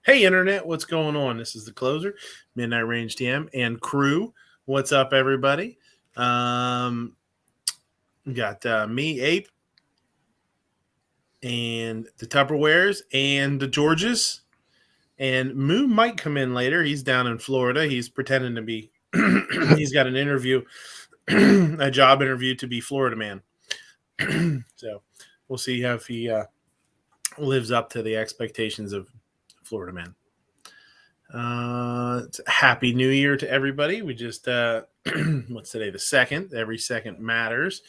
Hey, Internet, what's going on? This is the closer, Midnight Range TM, and crew. What's up, everybody? We got me, Ape, and the Tupperwares, and the Georges. And Moo might come in later. He's down in Florida. He's pretending to be, he's got an interview, a job interview to be Florida man. So we'll see if he lives up to the expectations of Florida man. Happy New Year to everybody. We just what's today? The 2nd. Every second matters.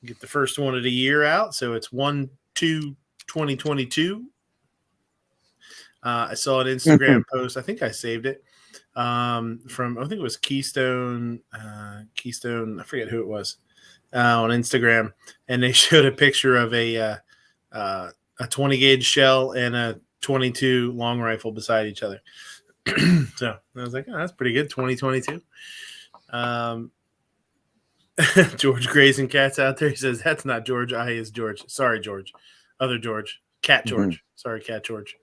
Get the first one of the year out. So it's 1/2/2022. I saw an Instagram post. I think I saved it from I think it was Keystone. Keystone. I forget who it was on Instagram, and they showed a picture of a 20 gauge shell and a 22 long rifle beside each other. So I was like, oh, that's pretty good. 2022. George grazing cats out there. He says, that's not George. I is George. Sorry, George. Other George. Cat George. Sorry, Cat George.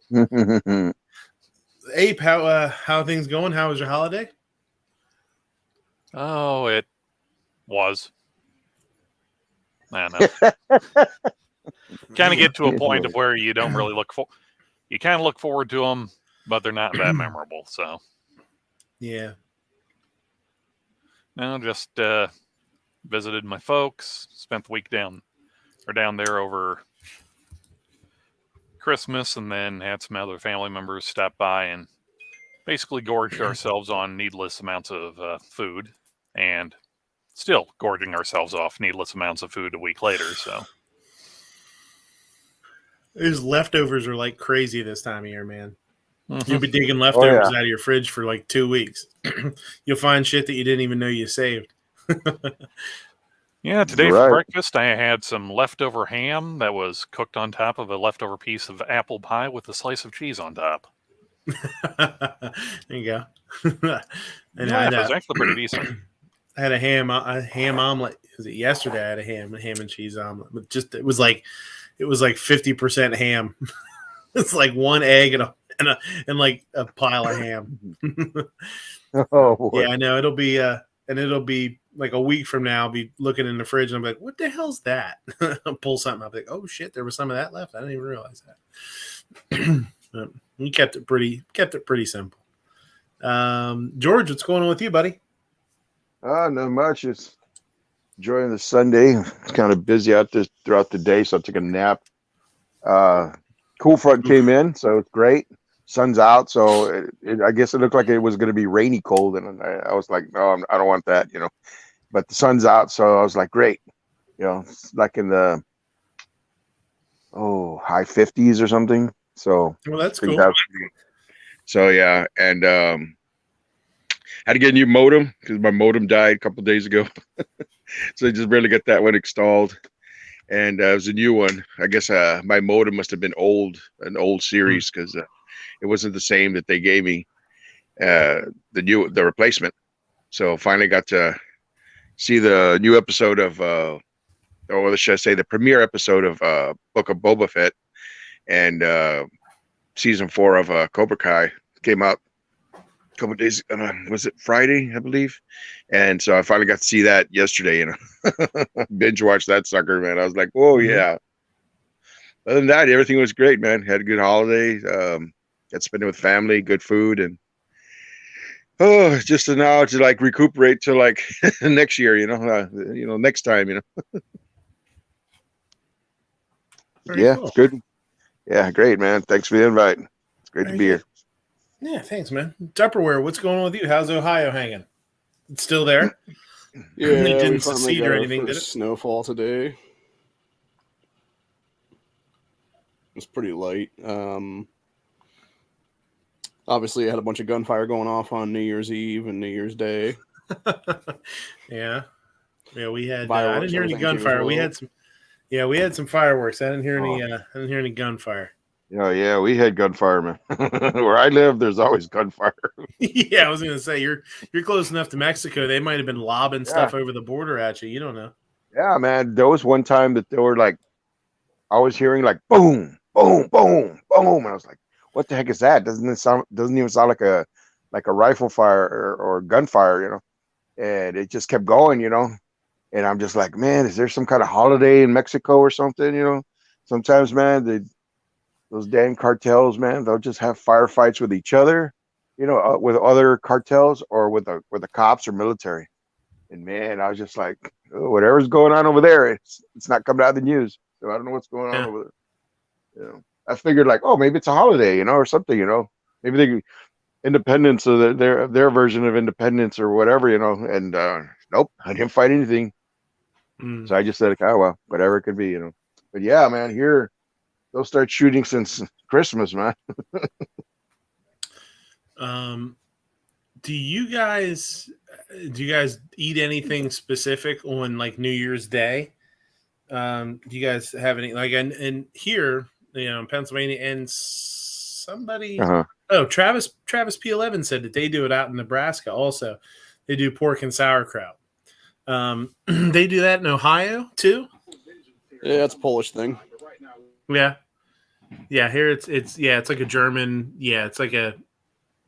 Ape, how are things going? How was your holiday? Oh, it was. I don't know. Kind of get to a point of where you don't really look for. You kind of look forward to them, but they're not that memorable. So, yeah. No, just visited my folks. Spent the week down there over Christmas, and then had some other family members stop by and basically gorged ourselves on needless amounts of food, and still gorging ourselves off needless amounts of food a week later. So. These leftovers are like crazy this time of year, man. Mm-hmm. You'll be digging leftovers out of your fridge for like 2 weeks. You'll find shit that you didn't even know you saved. Yeah, today for breakfast, I had some leftover ham that was cooked on top of a leftover piece of apple pie with a slice of cheese on top. There you go. And it was actually pretty decent. I had a ham omelet. Was it yesterday? I had a ham and cheese omelet. But just it was like 50% ham. It's like one egg and like a pile of ham. Oh boy. Yeah, I know. It'll be like a week from now. I'll be looking in the fridge and I'm like, what the hell's that? I'll pull something up, like, oh shit, there was some of that left. I didn't even realize that. We kept it pretty simple. George, what's going on with you, buddy? Not much. It's enjoying the Sunday. It's kind of busy out there throughout the day, so I took a nap. Cool front came in, so it's great. Sun's out, so I guess it looked like it was going to be rainy cold, and I was like, no, I don't want that, But the sun's out, so I was like, great. It's like in the high 50s or something. So well, that's cool. So yeah, and had to get a new modem because my modem died a couple of days ago. So I just barely got that one installed. And it was a new one. I guess my modem must have been an old series because it wasn't the same that they gave me, the replacement. So finally got to see the new episode of, or should I say the premiere episode of Book of Boba Fett, and season 4 of Cobra Kai came out a couple of days. Was it Friday, I believe? And so I finally got to see that yesterday. Binge watched that sucker, man. I was like, "Whoa, yeah." Other than that, everything was great, man. Had a good holiday. Got spent it with family, good food, and just now to like recuperate till like next year, next time, Yeah, cool. It's good. Yeah, great, man. Thanks for the invite. It's great to be here. Yeah, thanks, man. Tupperware, what's going on with you? How's Ohio hanging? It's still there? Yeah, it didn't secede or anything, did it? Snowfall today. It's pretty light. Obviously, I had a bunch of gunfire going off on New Year's Eve and New Year's Day. Yeah, we had. I didn't hear any gunfire. Well. We had some fireworks. I didn't hear any. I didn't hear any gunfire. Oh yeah, we had gunfire, man. Where I live, there's always gunfire. Yeah, I was gonna say you're close enough to Mexico. They might have been lobbing stuff over the border at you. You don't know. Yeah, man. There was one time that they were like, I was hearing like boom, boom, boom, boom, and I was like, what the heck is that? Doesn't even sound like a rifle fire or gunfire, And it just kept going, And I'm just like, man, is there some kind of holiday in Mexico or something, Sometimes, man, those damn cartels, man, they'll just have firefights with each other, with other cartels or with the cops or military. And man, I was just like, oh, whatever's going on over there, it's not coming out of the news. So I don't know what's going on over there. I figured like, oh, maybe it's a holiday, or something, Maybe they independence or their version of independence or whatever, And nope, I didn't find anything. So I just said, oh well, whatever it could be, But yeah, man, here they'll start shooting since Christmas, man. Do you guys eat anything specific on like New Year's Day? Do you guys have any like and here, in Pennsylvania, and somebody Travis P11 said that they do it out in Nebraska also. They do pork and sauerkraut. They do that in Ohio too? Yeah, it's a Polish thing. Yeah. Yeah, here it's like a German, it's like a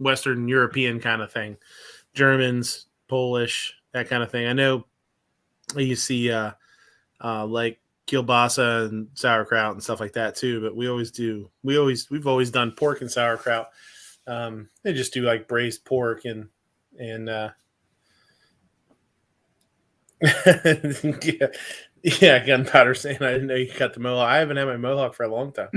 Western European kind of thing. Germans, Polish, that kind of thing. I know you see like kielbasa and sauerkraut and stuff like that too, but we've always done pork and sauerkraut. They just do like braised pork and Gunpowder saying I didn't know you cut the mohawk. I haven't had my mohawk for a long time.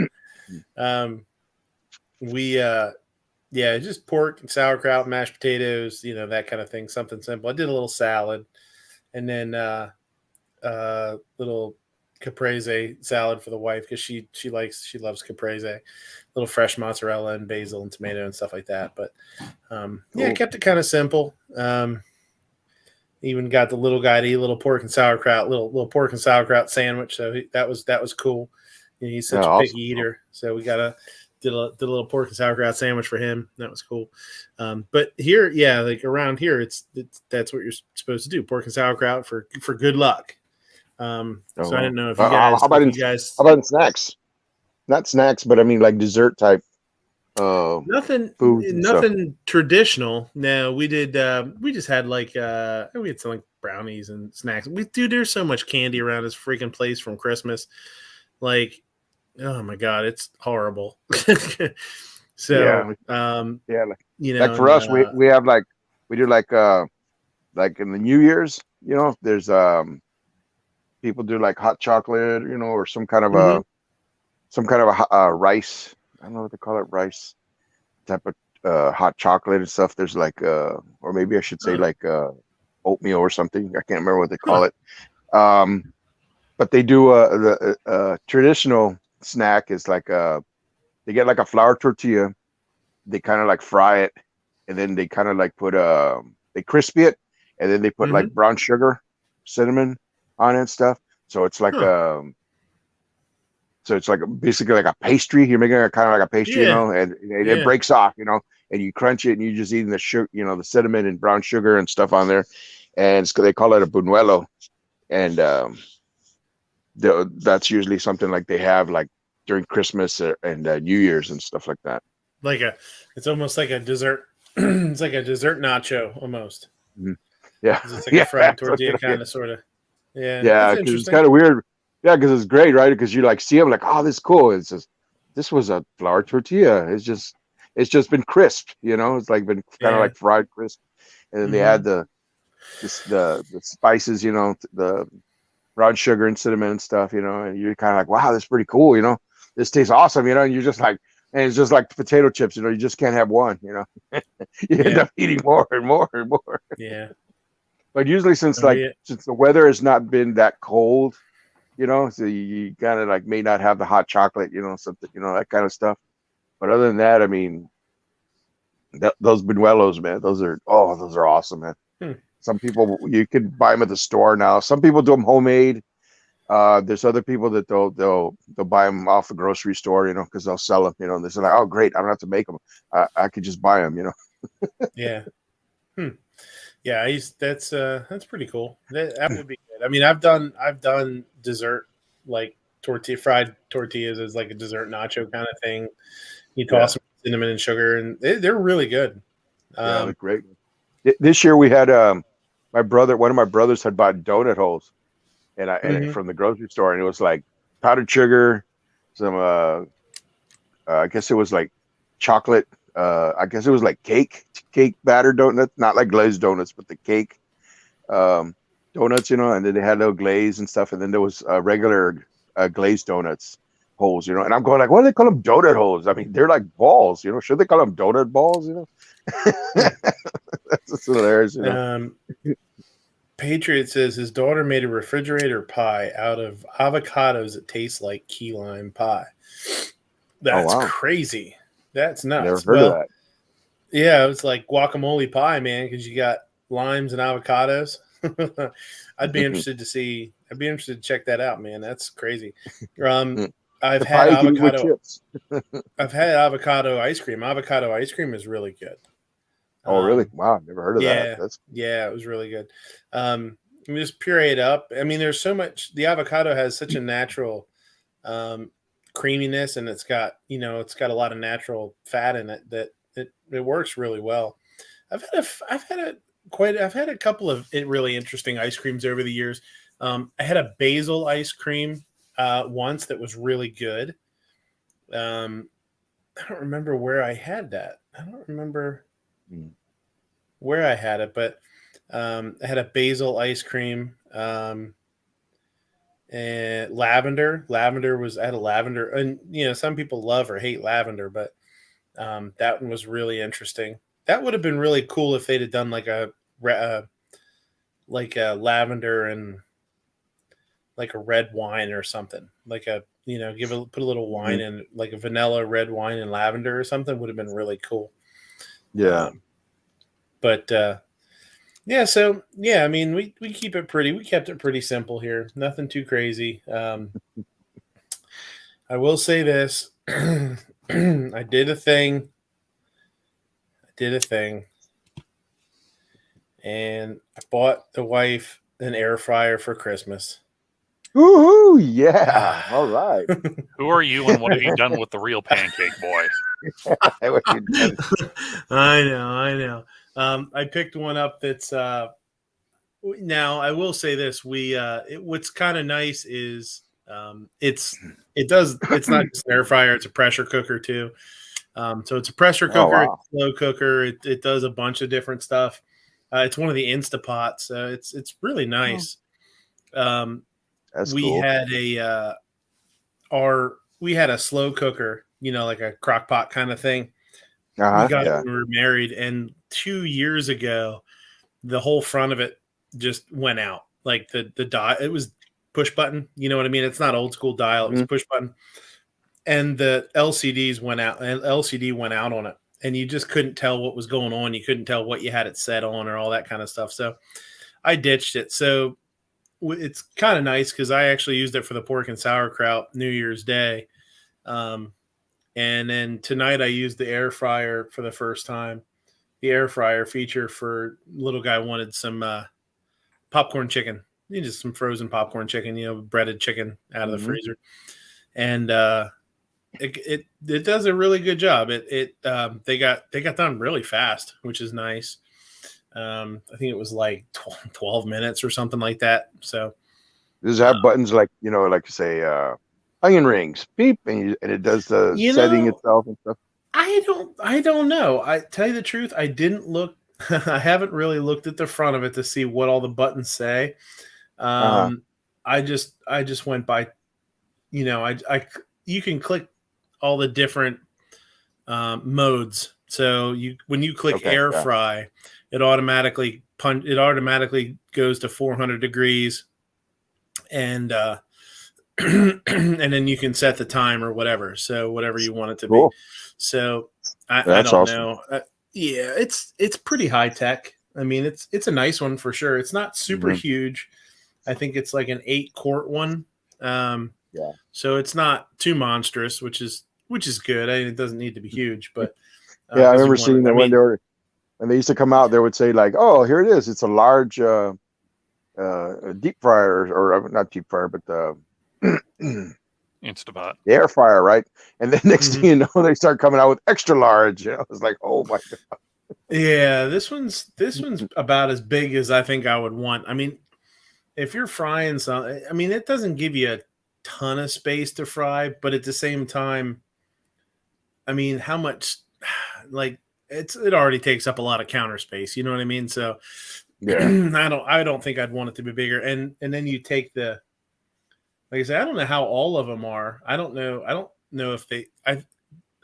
Just pork and sauerkraut, mashed potatoes, that kind of thing, something simple. I did a little salad, and then little caprese salad for the wife because she loves caprese, little fresh mozzarella and basil and tomato and stuff like that. But I kept it kind of simple. Even got the little guy to eat a little pork and sauerkraut, little pork and sauerkraut sandwich. So that was cool. He's such a picky eater, so we did a little pork and sauerkraut sandwich for him. That was cool. But here, like around here, that's what you're supposed to do: pork and sauerkraut for good luck. So I didn't know if you guys. How about snacks? Not snacks, but I mean like dessert type. Nothing traditional. No, we did. We just had we had some like brownies and snacks. There's so much candy around this freaking place from Christmas. Like, oh my god, it's horrible. So, like for us, we have we do like in the New Year's, there's people do like hot chocolate, or some kind of a rice. I don't know what they call it, rice type of hot chocolate and stuff. There's like or maybe I should say like oatmeal or something. I can't remember what they call it. But they do the traditional snack is like they get like a flour tortilla, they kind of like fry it, and then they kind of like put they crispy it, and then they put like brown sugar, cinnamon on it and stuff. So it's like basically like a pastry. You're making it kind of like a pastry, and it breaks off, and you crunch it, and you just eating the sugar, the cinnamon and brown sugar and stuff on there, and they call it a buñuelo, and that's usually something like they have like during Christmas and New Year's and stuff like that. It's almost like a dessert. It's like a dessert nacho almost. Mm-hmm. Yeah, it's like a fried tortilla kind of sort of. Yeah, because it's kind of weird. Yeah, because it's great, right? Because you like see them like, oh, this is cool. It's just this was a flour tortilla. It's just been crisp, It's like been kind of like fried crisp, and then they add the spices, the brown sugar and cinnamon and stuff, and you're kind of like, wow, that's pretty cool, This tastes awesome, and you're just like, and it's just like potato chips, you just can't have one, you end up eating more and more and more. Yeah. But usually since the weather has not been that cold, so you kind of like may not have the hot chocolate, something, that kind of stuff. But other than that, I mean, those buñuelos, man, those are awesome, man. Some people, you can buy them at the store now. Some people do them homemade. There's other people that they'll buy them off the grocery store, because they'll sell them, and they're like, oh, great, I don't have to make them. I could just buy them, Yeah. Yeah, that's pretty cool. That would be good. I mean, I've done dessert like fried tortillas as like a dessert nacho kind of thing. You toss them cinnamon and sugar, and they're really good. Yeah, they're great. This year we had one of my brothers had bought donut holes, and from the grocery store, and it was like powdered sugar, some I guess it was like chocolate. I guess it was like cake batter donuts, not like glazed donuts, but the cake donuts, and then they had a little glaze and stuff, and then there was regular glazed donuts holes, and I'm going like, why do they call them donut holes? I mean, they're like balls, should they call them donut balls? That's just hilarious. Patriot says his daughter made a refrigerator pie out of avocados that tastes like key lime pie. That's crazy. That's nuts. Never heard of that. Yeah, it was like guacamole pie, man, because you got limes and avocados. I'd be interested to check that out, man. That's crazy. I've had avocado. I've had avocado ice cream. Avocado ice cream is really good. Oh, really? Wow, never heard of that. Yeah, it was really good. You just puree it up. I mean, there's so much. The avocado has such a natural creaminess, and it's got a lot of natural fat in it that it works really well. I've had a couple of really interesting ice creams over the years. I had a basil ice cream once that was really good. I don't remember where I had that. I don't remember where I had it, but I had a basil ice cream. And lavender. I had a lavender, and some people love or hate lavender, but that one was really interesting. That would have been really cool if they'd have done like a lavender and like a red wine or something, like put a little wine in, like a vanilla red wine and lavender or something, would have been really cool. Yeah. Yeah, so I mean, we kept it pretty simple here. Nothing too crazy. I will say this. I did a thing. And I bought the wife an air fryer for Christmas. Woohoo! Yeah. All right. Who are you and what have you done with the real pancake boy? I know. I picked one up that's now I will say this. What's kind of nice is it's not just an air fryer, it's a pressure cooker too. So it's a pressure cooker, it's a slow cooker, it does a bunch of different stuff. It's one of the Instapots. It's really nice. That's we cool. had we had a slow cooker, like a crock pot kind of thing. We got it when we were married, and 2 years ago, the whole front of it just went out. Like the dial, it was push button. You know what I mean? It's not old school dial; it was push button, and the LCD went out on it, and you just couldn't tell what was going on. You couldn't tell what you had it set on or all that kind of stuff. So I ditched it. So it's kind of nice because I actually used it for the pork and sauerkraut New Year's Day. And then tonight I used the air fryer for the first time. The air fryer feature for little guy wanted some popcorn chicken. Just some frozen popcorn chicken, breaded chicken out of the freezer. And it does a really good job. They got done really fast, which is nice. I think it was like 12 minutes or something like that. So does it have buttons like say onion rings, beep, and it does the setting itself and stuff? I don't know. I tell you the truth, I didn't look. I haven't really looked at the front of it to see what all the buttons say. I just went by. You can click all the different modes. So when you click air fry, it automatically goes to 400 degrees, and and then you can set the time or whatever. So whatever you want it to be. So I don't know. Yeah, it's pretty high tech. I mean, it's a nice one for sure. It's not super huge. I think it's like an 8-quart one. So it's not too monstrous, which is good. I mean, it doesn't need to be huge, but I remember seeing that when they used to come out, they would say like, "Oh, here it is. It's a large deep fryer, or not deep fryer, but Instapot. the air fryer, right? And then next Mhm. thing you know, they start coming out with extra large. It's like, oh my god. Yeah, this one's about as big as I think I would want. I mean, if you're frying something, I mean, it doesn't give you a ton of space to fry, but at the same time, I mean, how much like it already takes up a lot of counter space, you know what I mean? So Yeah. I don't think I'd want it to be bigger. And then you take the, like I said, I don't know how all of them are. I don't know if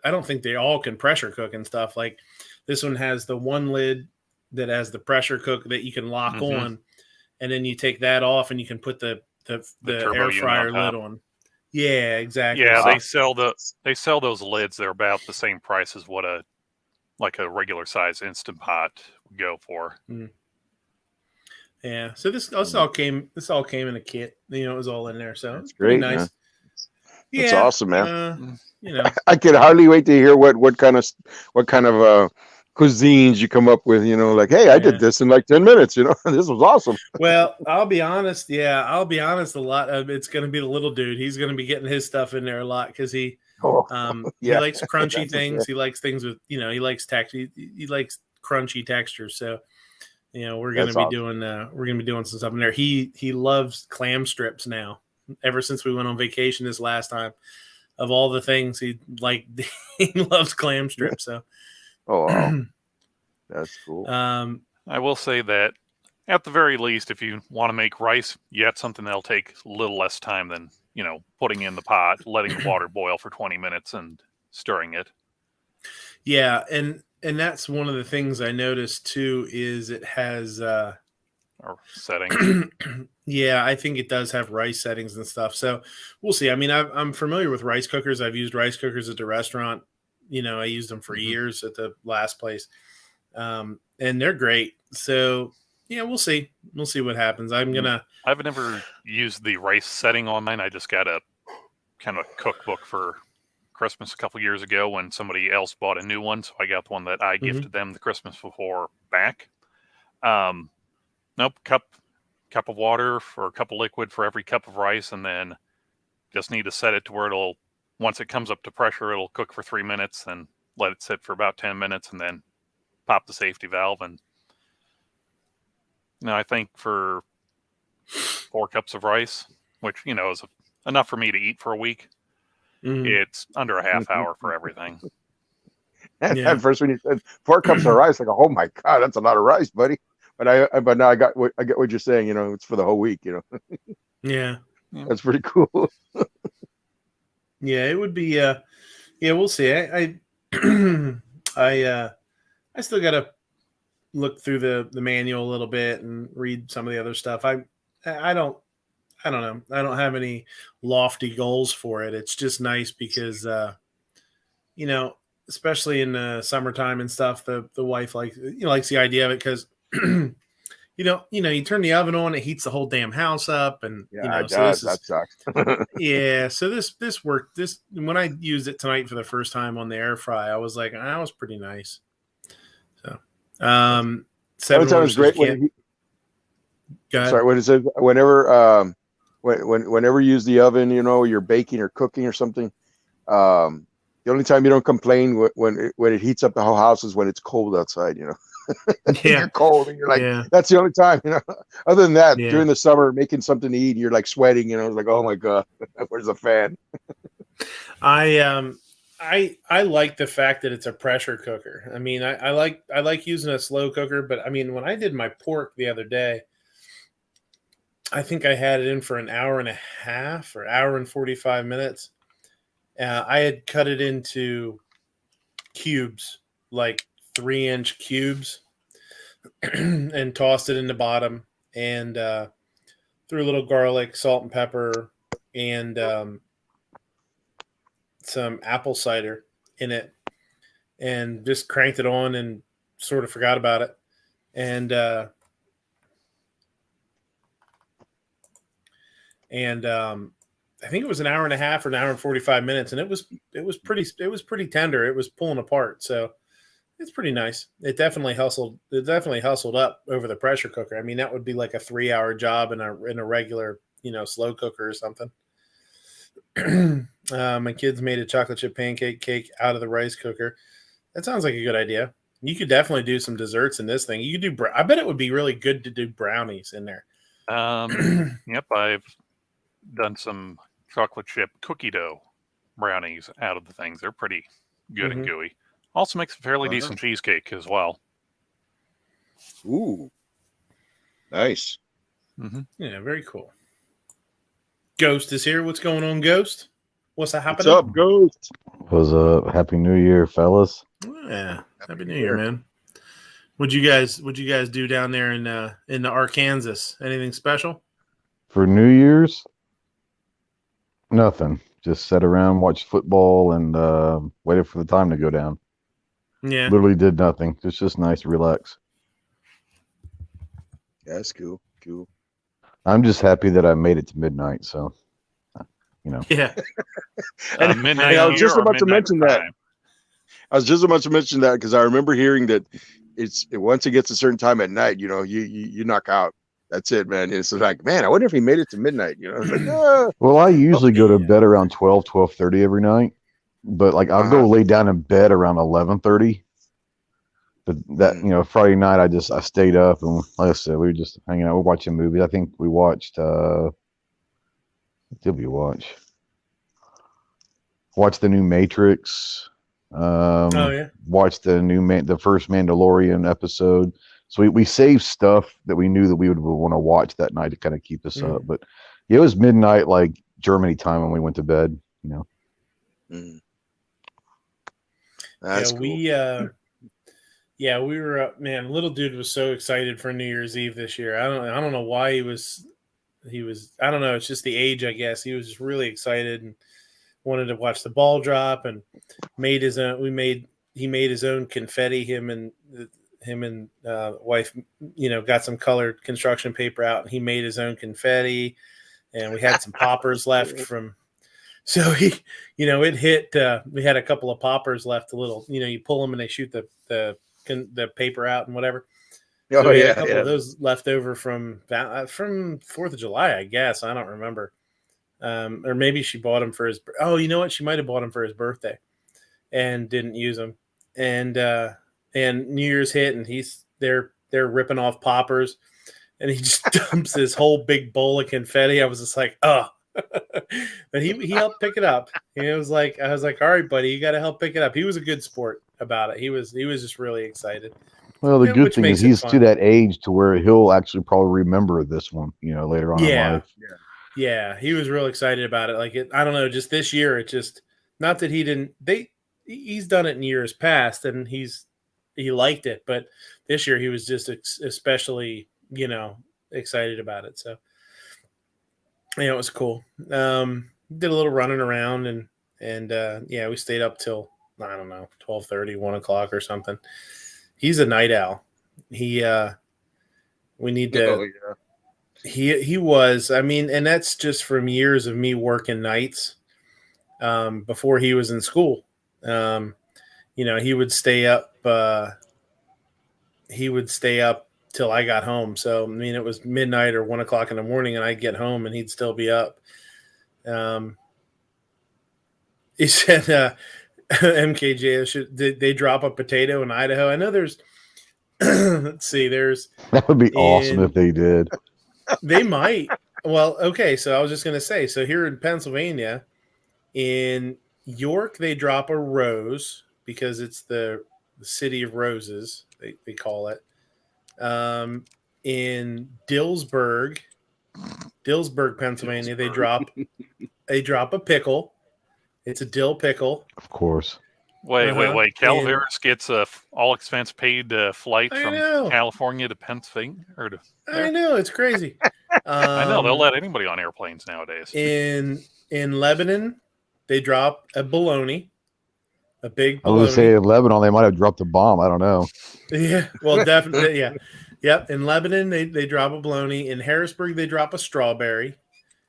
I don't think they all can pressure cook and stuff. Like this one has the one lid that has the pressure cook that you can lock on, and then you take that off and you can put the turbo air unit fryer on top. lid on. Yeah, exactly. Yeah, So- they sell those lids. They're about the same price as what a regular size Instant Pot would go for. yeah. So this all came in a kit. You know, it was all in there. So That's it's pretty great, nice. man. Yeah, That's awesome, man. You know, I could hardly wait to hear what kind of cuisines you come up with. You know, like, hey, I did this in like 10 minutes. You know, this was awesome. well, I'll be honest. Yeah, I'll be honest. A lot of it's going to be the little dude. He's going to be getting his stuff in there a lot because he Yeah. likes crunchy That's things. okay. He likes things with he likes he likes crunchy textures. So we're going to That's be awesome. doing some stuff in there. He loves clam strips now. Ever since we went on vacation this last time, of all the things he loves clam strips. So Oh, wow. That's cool. I will say that at the very least, if you want to make rice, you have something that'll take a little less time than putting in the pot, letting the water boil for 20 minutes, and stirring it. Yeah, and that's one of the things I noticed too is it has Or settings. yeah, I think it does have rice settings and stuff. So we'll see. I mean, I'm familiar with rice cookers. I've used rice cookers at the restaurant. I used them for years at the last place, and they're great. So yeah, we'll see. We'll see what happens. I've never used the rice setting on mine. I just got a kind of cookbook for Christmas a couple years ago when somebody else bought a new one, so I got the one that I gifted them the Christmas before back. Nope, cup of water for a cup of liquid for every cup of rice, and then just need to set it to where it'll, once it comes up to pressure, it'll cook for 3 minutes, and let it sit for about 10 minutes, and then pop the safety valve. And I think for 4 cups of rice, which is enough for me to eat for a week, it's under a half hour for everything. At first, when you said 4 cups of rice, like, oh my god, that's a lot of rice, buddy. But now I get what you're saying. It's for the whole week. Yeah, that's pretty cool. Yeah, it would be. Yeah, we'll see. I still got to look through the manual a little bit and read some of the other stuff. I don't know. I don't have any lofty goals for it. It's just nice because especially in the summertime and stuff, the wife likes the idea of it because you turn the oven on, it heats the whole damn house up, and it so does. that sucks. yeah. So this worked. When I used it tonight for the first time on the air fry, I was like, that was pretty nice. So, Seven is great when sorry, what it says whenever whenever you use the oven, you're baking or cooking or something. The only time you don't complain when it heats up the whole house is when it's cold outside. You're cold and you're like, that's the only time. Other than that, during the summer, making something to eat, you're like sweating. Like, oh my god, where's the fan? I like the fact that it's a pressure cooker. I mean, I like using a slow cooker, but I mean, when I did my pork the other day, I think I had it in for an hour and a half or hour and 45 minutes. I had cut it into cubes, like 3-inch cubes, and tossed it in the bottom, and threw a little garlic, salt, and pepper, and some apple cider in it, and just cranked it on and sort of forgot about it. And I think it was an hour and a half or an hour and 45 minutes, and it was pretty tender. It was pulling apart, so it's pretty nice. It definitely hustled up over the pressure cooker. I mean, that would be like a 3-hour job in a regular slow cooker or something. My kids made a chocolate chip pancake cake out of the rice cooker. That sounds like a good idea. You could definitely do some desserts in this thing. You could do. I bet it would be really good to do brownies in there. Yep, I've done some chocolate chip cookie dough brownies out of the things. They're pretty good and gooey. Also makes a fairly decent cheesecake as well. Ooh, nice. Yeah, very cool. Ghost is here. What's going on, Ghost? What's happening? What's up, Ghost? Was Happy New Year, fellas. Yeah, Happy New Year, man. What'd you guys do down there in the Arkansas? Anything special? For New Year's? Nothing. Just sat around, watched football, and waited for the time to go down. Yeah. Literally did nothing. It's just nice to relax. Yeah, that's cool. Cool. I'm just happy that I made it to midnight, so Yeah. And midnight. I was just about to mention that. time. I was just about to mention that because I remember hearing that once it gets a certain time at night, you knock out. That's it, man. And it's like, man, I wonder if he made it to midnight. It's like, Well, I usually go to bed around 12:30 every night, but like I'll go lay down in bed around 11:30. But that Friday night I stayed up, and like I said, we were just hanging out. We're watching movies. I think we watched. What did we watch? Watched the new Matrix. Watched the first Mandalorian episode. So we saved stuff that we knew that we would want to watch that night to kind of keep us up. But it was midnight, like Germany time, when we went to bed. That's cool. We were up, man. Little dude was so excited for New Year's Eve this year. I don't know why he was. I don't know. It's just the age, I guess. He was just really excited and wanted to watch the ball drop, and made his own. He made his own confetti. Him and wife, got some colored construction paper out, and he made his own confetti. And we had some poppers left from. So it hit. We had a couple of poppers left. A little, you pull them and they shoot the paper out and whatever. So we had a couple of those left over from 4th of July, I guess. I don't remember. Or maybe she bought him for his. Oh, you know what? She might have bought him for his birthday, and didn't use them. And New Year's hit, and they're ripping off poppers, and he just dumps this whole big bowl of confetti. I was just like, oh. But he helped pick it up. I was like, all right, buddy, you got to help pick it up. He was a good sport about it. He was just really excited. Well, the good thing is he's to that age to where he'll actually probably remember this one, later on in life. Yeah, he was real excited about it. Like I don't know, just this year, it just not that he didn't. He's done it in years past, and he liked it, but this year he was just especially excited about it. So it was cool. Did a little running around, and we stayed up till I don't know 12:30, 1 o'clock or something. He's a night owl. We need to. Oh, yeah. He was. I mean, and that's just from years of me working nights. Before he was in school, he would stay up. He would stay up till I got home. So I mean, it was midnight or 1 o'clock in the morning, and I'd get home, and he'd still be up. He said, "MKJ, did they drop a potato in Idaho?" I know there's. Let's see. That would be awesome if they did. They might. Well, okay. So I was just going to say. So here in Pennsylvania, in York, they drop a rose because it's the city of roses. They call it. In Dillsburg, Pennsylvania, they drop a pickle. It's a dill pickle. Of course. Wait. Calaveras gets a all expense paid flight from California to Pennsylvania. I know, it's crazy. I know, they'll let anybody on airplanes nowadays. In Lebanon, they drop a bologna. A big bologna. I would say in Lebanon, they might have dropped a bomb. I don't know. Yeah, well, definitely, yeah. Yep, in Lebanon, they drop a bologna. In Harrisburg, they drop a strawberry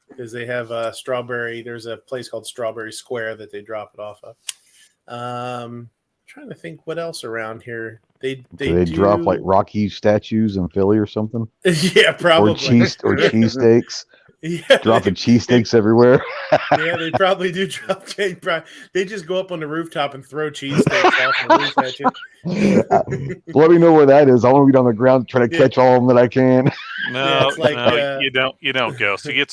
because they have a strawberry. There's a place called Strawberry Square that they drop it off of. Trying to think what else around here. They drop like Rocky statues in Philly or something. Yeah, probably. Or cheesesteaks. Yeah, dropping cheesesteaks everywhere. Yeah, they probably do drop. They just go up on the rooftop and throw cheesesteaks off the roof at you. Let me know where that is. I want to be on the ground trying to catch all of them that I can. No, it's like, no, you don't, Ghost. You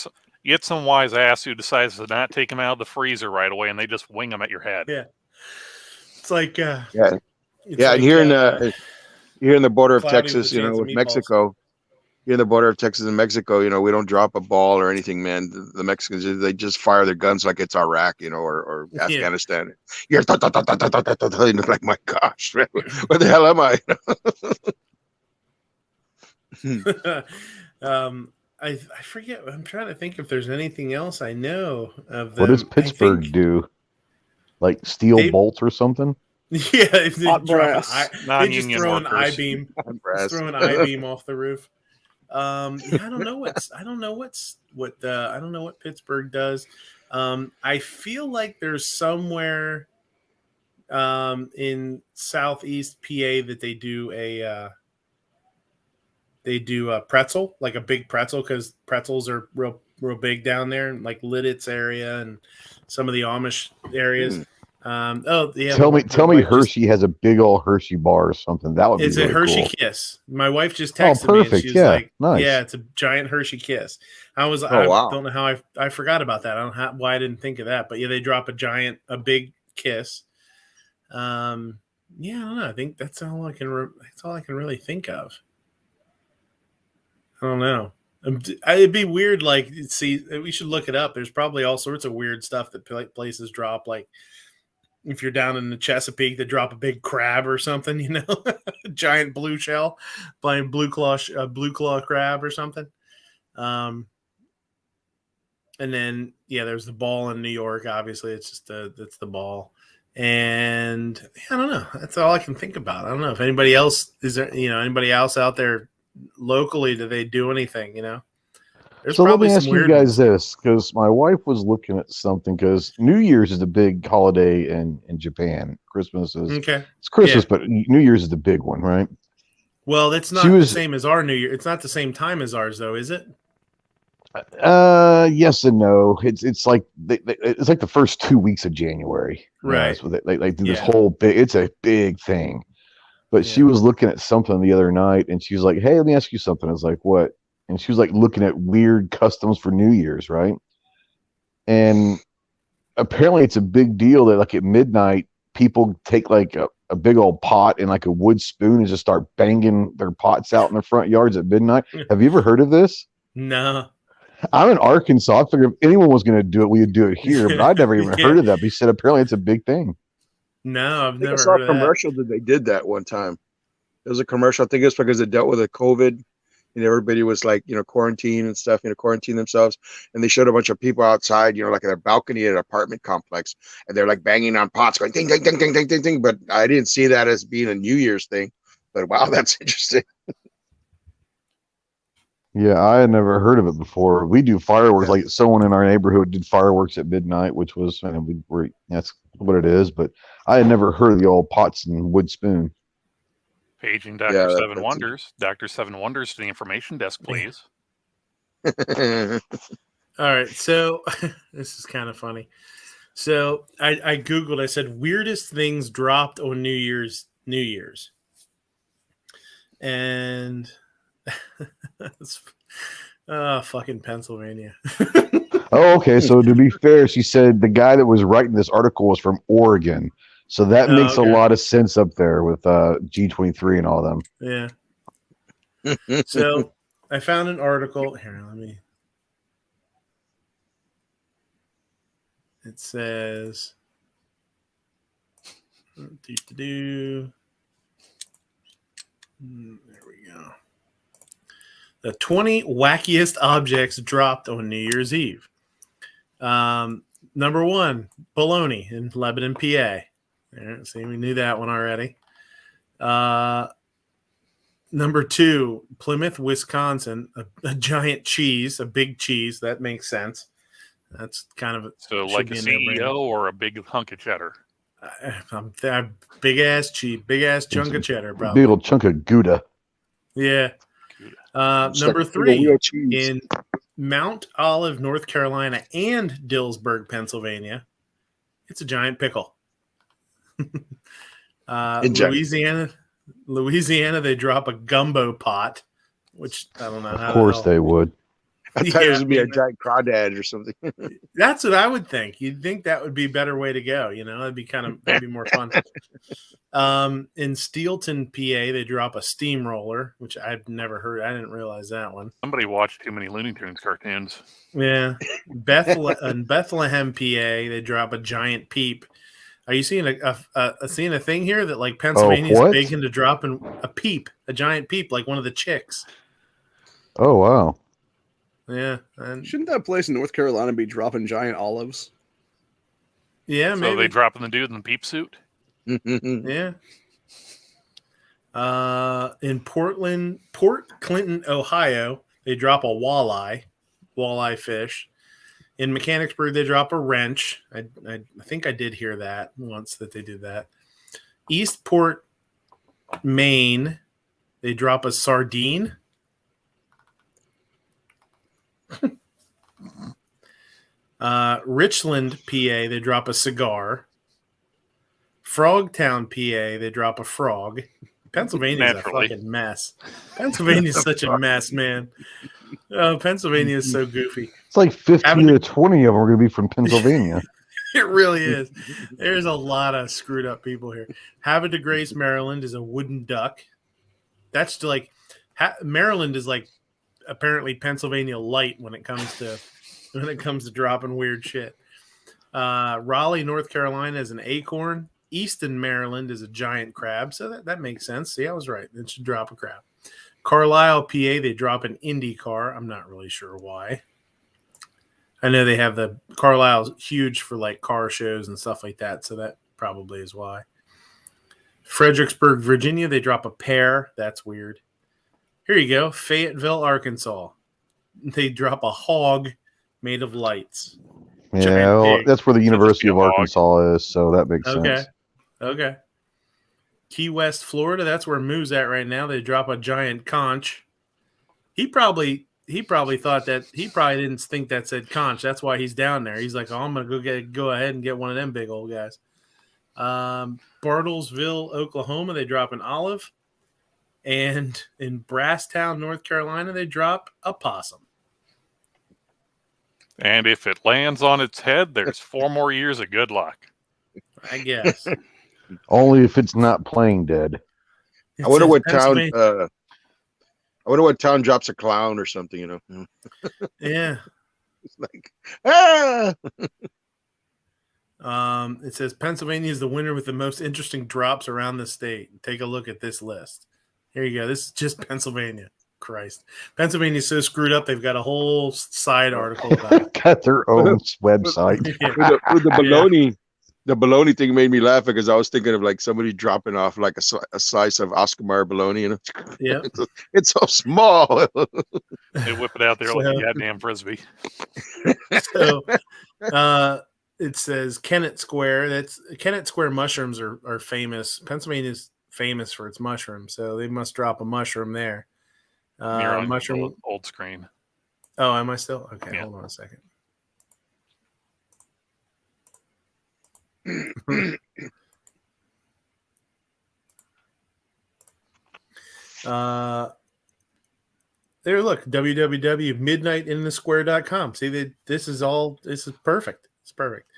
get some wise ass who decides to not take them out of the freezer right away, and they just wing them at your head. Yeah, it's like yeah, it's yeah. like, And here in the border of cloudy Texas, with a chance of with meatballs. Mexico. Here in the border of Texas and Mexico, we don't drop a ball or anything, man. The Mexicans, they just fire their guns like it's Iraq, or Afghanistan. You're like, my gosh, man, where the hell am I? I forget. I'm trying to think if there's anything else I know of them. What does Pittsburgh do? Like steel bolts or something? Yeah, if they Hot drop brass. they just throw an I-beam. Throw an I-beam off the roof. I don't know what Pittsburgh does. I feel like there's somewhere in southeast PA that they do a pretzel, like a big pretzel, because pretzels are real big down there, like Lidditz area and some of the Amish areas. Tell me Hershey has a big old Hershey bar or something. That would be really a Hershey cool. Kiss. My wife just texted me and she's like, nice. Yeah, it's a giant Hershey Kiss. Wow. I don't know how I forgot about that. I don't know why I didn't think of that, but yeah, they drop a big kiss. I don't know. I think that's all I can really think of. I don't know. It'd be weird. Like, see, we should look it up. There's probably all sorts of weird stuff that places drop. Like, if you're down in the Chesapeake, they drop a big crab or something. A giant blue shell, blue claw crab or something. And then there's the ball in New York. Obviously, it's just that's the ball. And I don't know. That's all I can think about. I don't know if anybody else anybody else out there locally, do they do anything? There's so probably let me ask some you weird guys ones. this, because my wife was looking at something, because New Year's is a big holiday in Japan. Christmas is it's Christmas, but New Year's is the big one, right? Well, that's not the same as our New Year. It's not the same time as ours, though, is it? Yes and no. It's like it's like the first 2 weeks of January, right? So they do this whole big. It's a big thing. But she was looking at something the other night, and she was like, "Hey, let me ask you something." I was like, "What?" And she was like looking at weird customs for New Year's, right? And apparently, it's a big deal that like at midnight, people take like a big old pot and like a wood spoon and just start banging their pots out in their front yards at midnight. Have you ever heard of this? No. I'm in Arkansas. I figured if anyone was going to do it, we would do it here. But I'd never even heard of that. But he said apparently it's a big thing. No, I've never I saw heard a commercial of that they did that one time. There was a commercial. I think it's because they dealt with a COVID, and everybody was like, quarantine and stuff, quarantine themselves. And they showed a bunch of people outside, like at a balcony at an apartment complex, and they're like banging on pots, going ding, ding, ding, ding, ding, ding, ding. But I didn't see that as being a New Year's thing. But wow, that's interesting. Yeah, I had never heard of it before. We do fireworks. Like someone in our neighborhood did fireworks at midnight, which was, that's what it is. But I had never heard of the old pots and wood spoon. Paging Dr. Seven Wonders. Dr. Seven Wonders to the information desk, please. All right, so this is kind of funny. So I Googled, I said, weirdest things dropped on New Year's. And fucking Pennsylvania. Oh, okay. So to be fair, she said the guy that was writing this article was from Oregon. So that makes a lot of sense up there with G23 and all them. Yeah. So I found an article. Here, let me. It says. There we go. The 20 wackiest objects dropped on New Year's Eve. Number 1, bologna in Lebanon, PA. See, we knew that one already. Number 2, Plymouth, Wisconsin, a giant cheese, a big cheese. That makes sense. That's kind of like a CEO or a big hunk of cheddar. Big ass cheese, big ass chunk of cheddar, probably. Big old chunk of Gouda. Yeah. Number 3 in Mount Olive, North Carolina, and Dillsburg, Pennsylvania. It's a giant pickle. Louisiana, they drop a gumbo pot, which I don't know. Of course they would. I thought it was gonna be a giant crawdad or something. That's what I would think. You'd think that would be a better way to go. That'd be more fun. In Steelton, PA, they drop a steamroller, which I've never heard. I didn't realize that one. Somebody watched too many Looney Tunes cartoons. Yeah. In Bethlehem, PA, they drop a giant peep. Are you seeing seeing a thing here that like Pennsylvania is big into dropping a giant peep, like one of the chicks? Oh wow. Yeah. Shouldn't that place in North Carolina be dropping giant olives? Yeah, So maybe. they dropping the dude in the peep suit? Yeah. In Port Clinton, Ohio, they drop a walleye fish. In Mechanicsburg, they drop a wrench. I think I did hear that once that they did that. Eastport, Maine, they drop a sardine. Richland, PA, they drop a cigar. Frogtown, PA, they drop a frog. Pennsylvania's a fucking mess. Pennsylvania's such a mess, man. Oh, Pennsylvania is so goofy. It's like 15 to 20 of them are going to be from Pennsylvania. It really is. There's a lot of screwed up people here. Havre de Grace, Maryland is a wooden duck. That's like Maryland is like apparently Pennsylvania light when it comes to dropping weird shit. Raleigh, North Carolina is an acorn. Easton, Maryland is a giant crab. So that makes sense. See, I was right. It should drop a crab. Carlisle, PA, they drop an Indy car. I'm not really sure why. I know they have the Carlisle's huge for like car shows and stuff like that. So that probably is why. Fredericksburg, Virginia, they drop a pear. That's weird. Here you go. Fayetteville, Arkansas. They drop a hog made of lights. Yeah, well, that's where the University of Arkansas is, so that makes sense. Okay. Key West, Florida, that's where Moo's at right now. They drop a giant conch. He probably thought that he probably didn't think that said conch. That's why he's down there. He's like, oh, I'm gonna go ahead and get one of them big old guys. Bartlesville, Oklahoma, they drop an olive. And in Brasstown, North Carolina, they drop a possum. And if it lands on its head, there's 4 more years of good luck. I guess. Only if it's not playing dead. I wonder what town. I wonder what town drops a clown or something. Yeah. It's like It says Pennsylvania is the winner with the most interesting drops around the state. Take a look at this list. Here you go. This is just Pennsylvania. Christ. Pennsylvania's so screwed up, they've got a whole side article about it. Got their own website. With the baloney. The bologna thing made me laugh because I was thinking of like somebody dropping off like a slice of Oscar Mayer bologna. Yeah. It's so small. They whip it out there like a goddamn frisbee. So it says Kennett Square. Kennett Square mushrooms are famous. Pennsylvania's famous for its mushrooms, so they must drop a mushroom there. You're on mushroom old screen. Oh, am I still? Okay, yeah. Hold on a second. There, look, www.midnightinthesquare.com. See, this is perfect. It's perfect.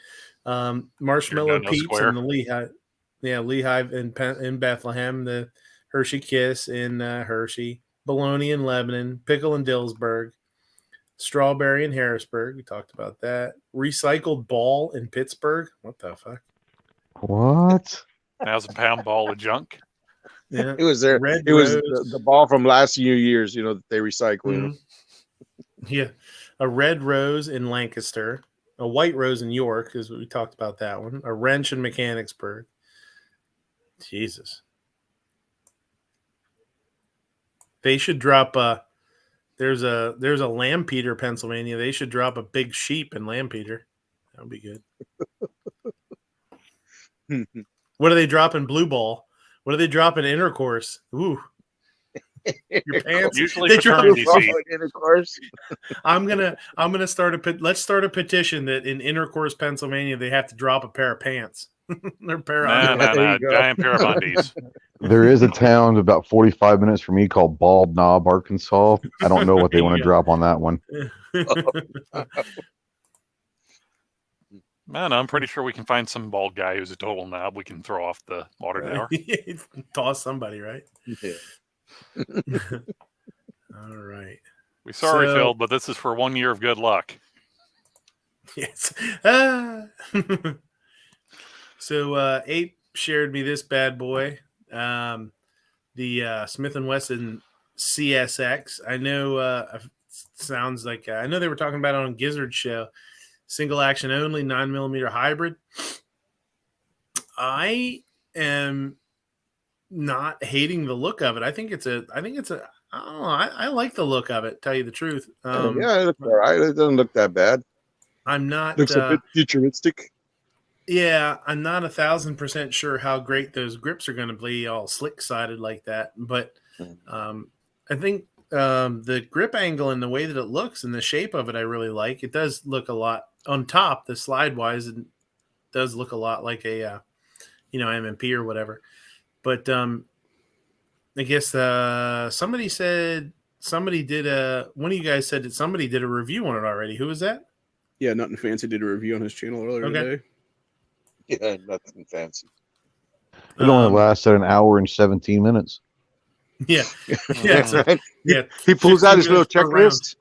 Marshmallow Peeps in the Lehigh. Yeah, Lehigh in Bethlehem, the Hershey Kiss in Hershey, Bologna in Lebanon, Pickle in Dillsburg, Strawberry in Harrisburg. We talked about that. Recycled Ball in Pittsburgh. What the fuck? What? 1,000-pound ball of junk. Yeah, it was there. It was the ball from last few years. That they recycle. Mm-hmm. Yeah, a red rose in Lancaster, a white rose in York, because we talked about that one. A wrench in Mechanicsburg. Jesus, they should drop a. There's a Lampeter, Pennsylvania. They should drop a big sheep in Lampeter. That would be good. What do they drop in Blue Ball? What do they drop in Intercourse? Ooh. Your pants. Usually They drop- paternity seat. Intercourse. I'm gonna let's start a petition that in Intercourse, Pennsylvania, they have to drop a pair of pants. Their pair of Nah, underwear. there you go. giant pair of undies. There is a town about 45 minutes from me called Bald Knob, Arkansas. I don't know what they There want you to go. drop on that one. Man, I'm pretty sure we can find some bald guy who's a total knob. We can throw off the water tower. Toss somebody, right? Yeah. All right. We sorry, So- Phil, but this is for 1 year of good luck. Yes. Ah. So Ape shared me this bad boy, the Smith & Wesson CSX. I know sounds like I know they were talking about it on Gizzard's show. Single action only, 9mm hybrid. I am not hating the look of it. I think it's a. I don't know. I like the look of it. Tell you the truth. Yeah, it looks all right. It doesn't look that bad. I'm not. Looks a bit futuristic. Yeah, I'm not 1,000% sure how great those grips are going to be, all slick-sided like that. But I think the grip angle and the way that it looks and the shape of it, I really like. It does look a lot on top, the slide-wise, it does look a lot like a, M&P or whatever. But I guess somebody did one of you guys said that somebody did a review on it already. Who was that? Yeah, Nothing Fancy did a review on his channel earlier Okay. today. Yeah, nothing fancy. It only lasted an hour and 17 minutes. Yeah. That's right. Yeah. He pulls out his 15 little minutes per round. checklist.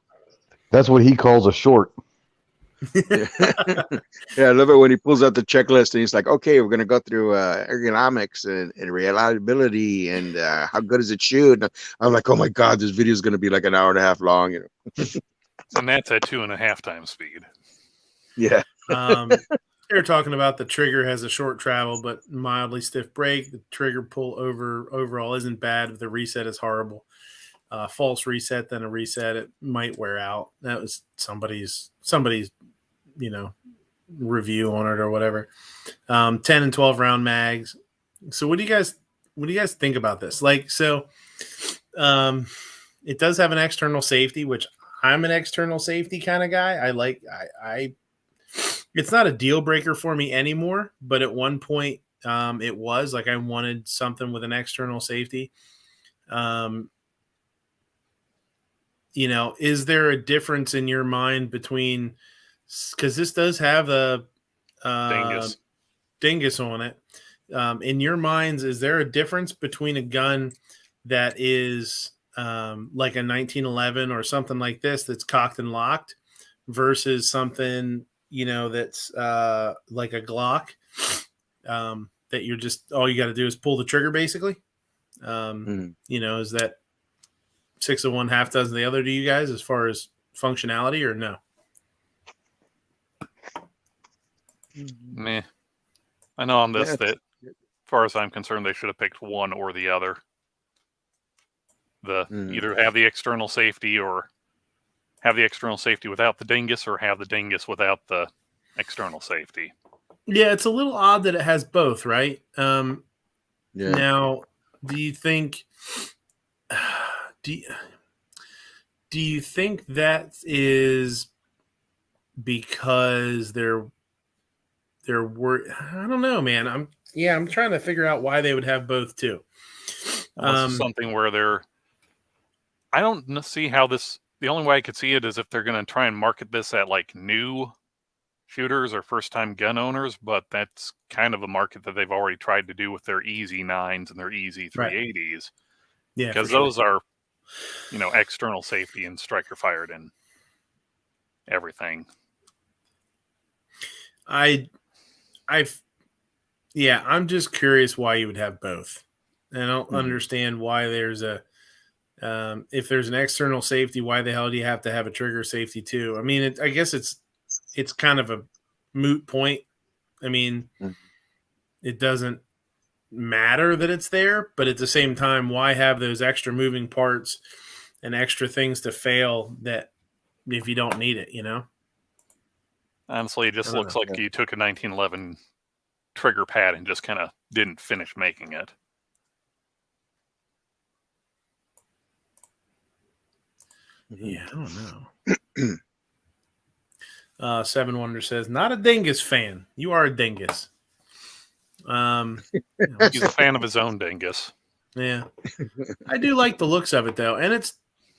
That's what he calls a short. Yeah, I love it when he pulls out the checklist and he's like, okay, we're going to go through ergonomics and reliability and how good does it shoot. And I'm like, oh my God, this video is going to be like an hour and a half long. And that's at 2.5 times speed. Yeah. They're talking about the trigger has a short travel but mildly stiff brake. The trigger pull overall isn't bad, but the reset is horrible. False reset, then a reset, it might wear out. That was somebody's review on it or whatever. 10 and 12 round mags. So what do you guys think about this? Like, so it does have an external safety, which I'm an external safety kind of guy. I it's not a deal breaker for me anymore, but at one point it was like I wanted something with an external safety. Is there a difference in your mind between, because this does have a dingus on it. In your minds, is there a difference between a gun that is like a 1911 or something like this that's cocked and locked versus something that's like a Glock that you're just all you got to do is pull the trigger basically? Is that 6 of one, half dozen the other to you guys as far as functionality, or no? Meh. I know on this that, as far as I'm concerned, they should have picked one or the other. Either have the external safety or have the external safety without the dingus, or have the dingus without the external safety. Yeah, it's a little odd that it has both, right? Yeah. Now, do you think do you think that is because there were, I don't know, man. I'm trying to figure out why they would have both too. This is something where I don't see how this. The only way I could see it is if they're going to try and market this at like new shooters or first-time gun owners, but that's kind of a market that they've already tried to do with their Easy 9s and their Easy 380s. Yeah, because those are, external safety and striker fired and everything. I'm just curious why you would have both. I don't understand why there's if there's an external safety, why the hell do you have to have a trigger safety too? I mean, I guess it's kind of a moot point. I mean, it doesn't matter that it's there, but at the same time, why have those extra moving parts and extra things to fail that if you don't need it, Honestly, it just looks like you took a 1911 trigger pad and just kind of didn't finish making it. Yeah, I don't know. Seven Wonder says, not a dingus fan. You are a dingus. He's a fan of his own dingus. Yeah. I do like the looks of it, though. And it's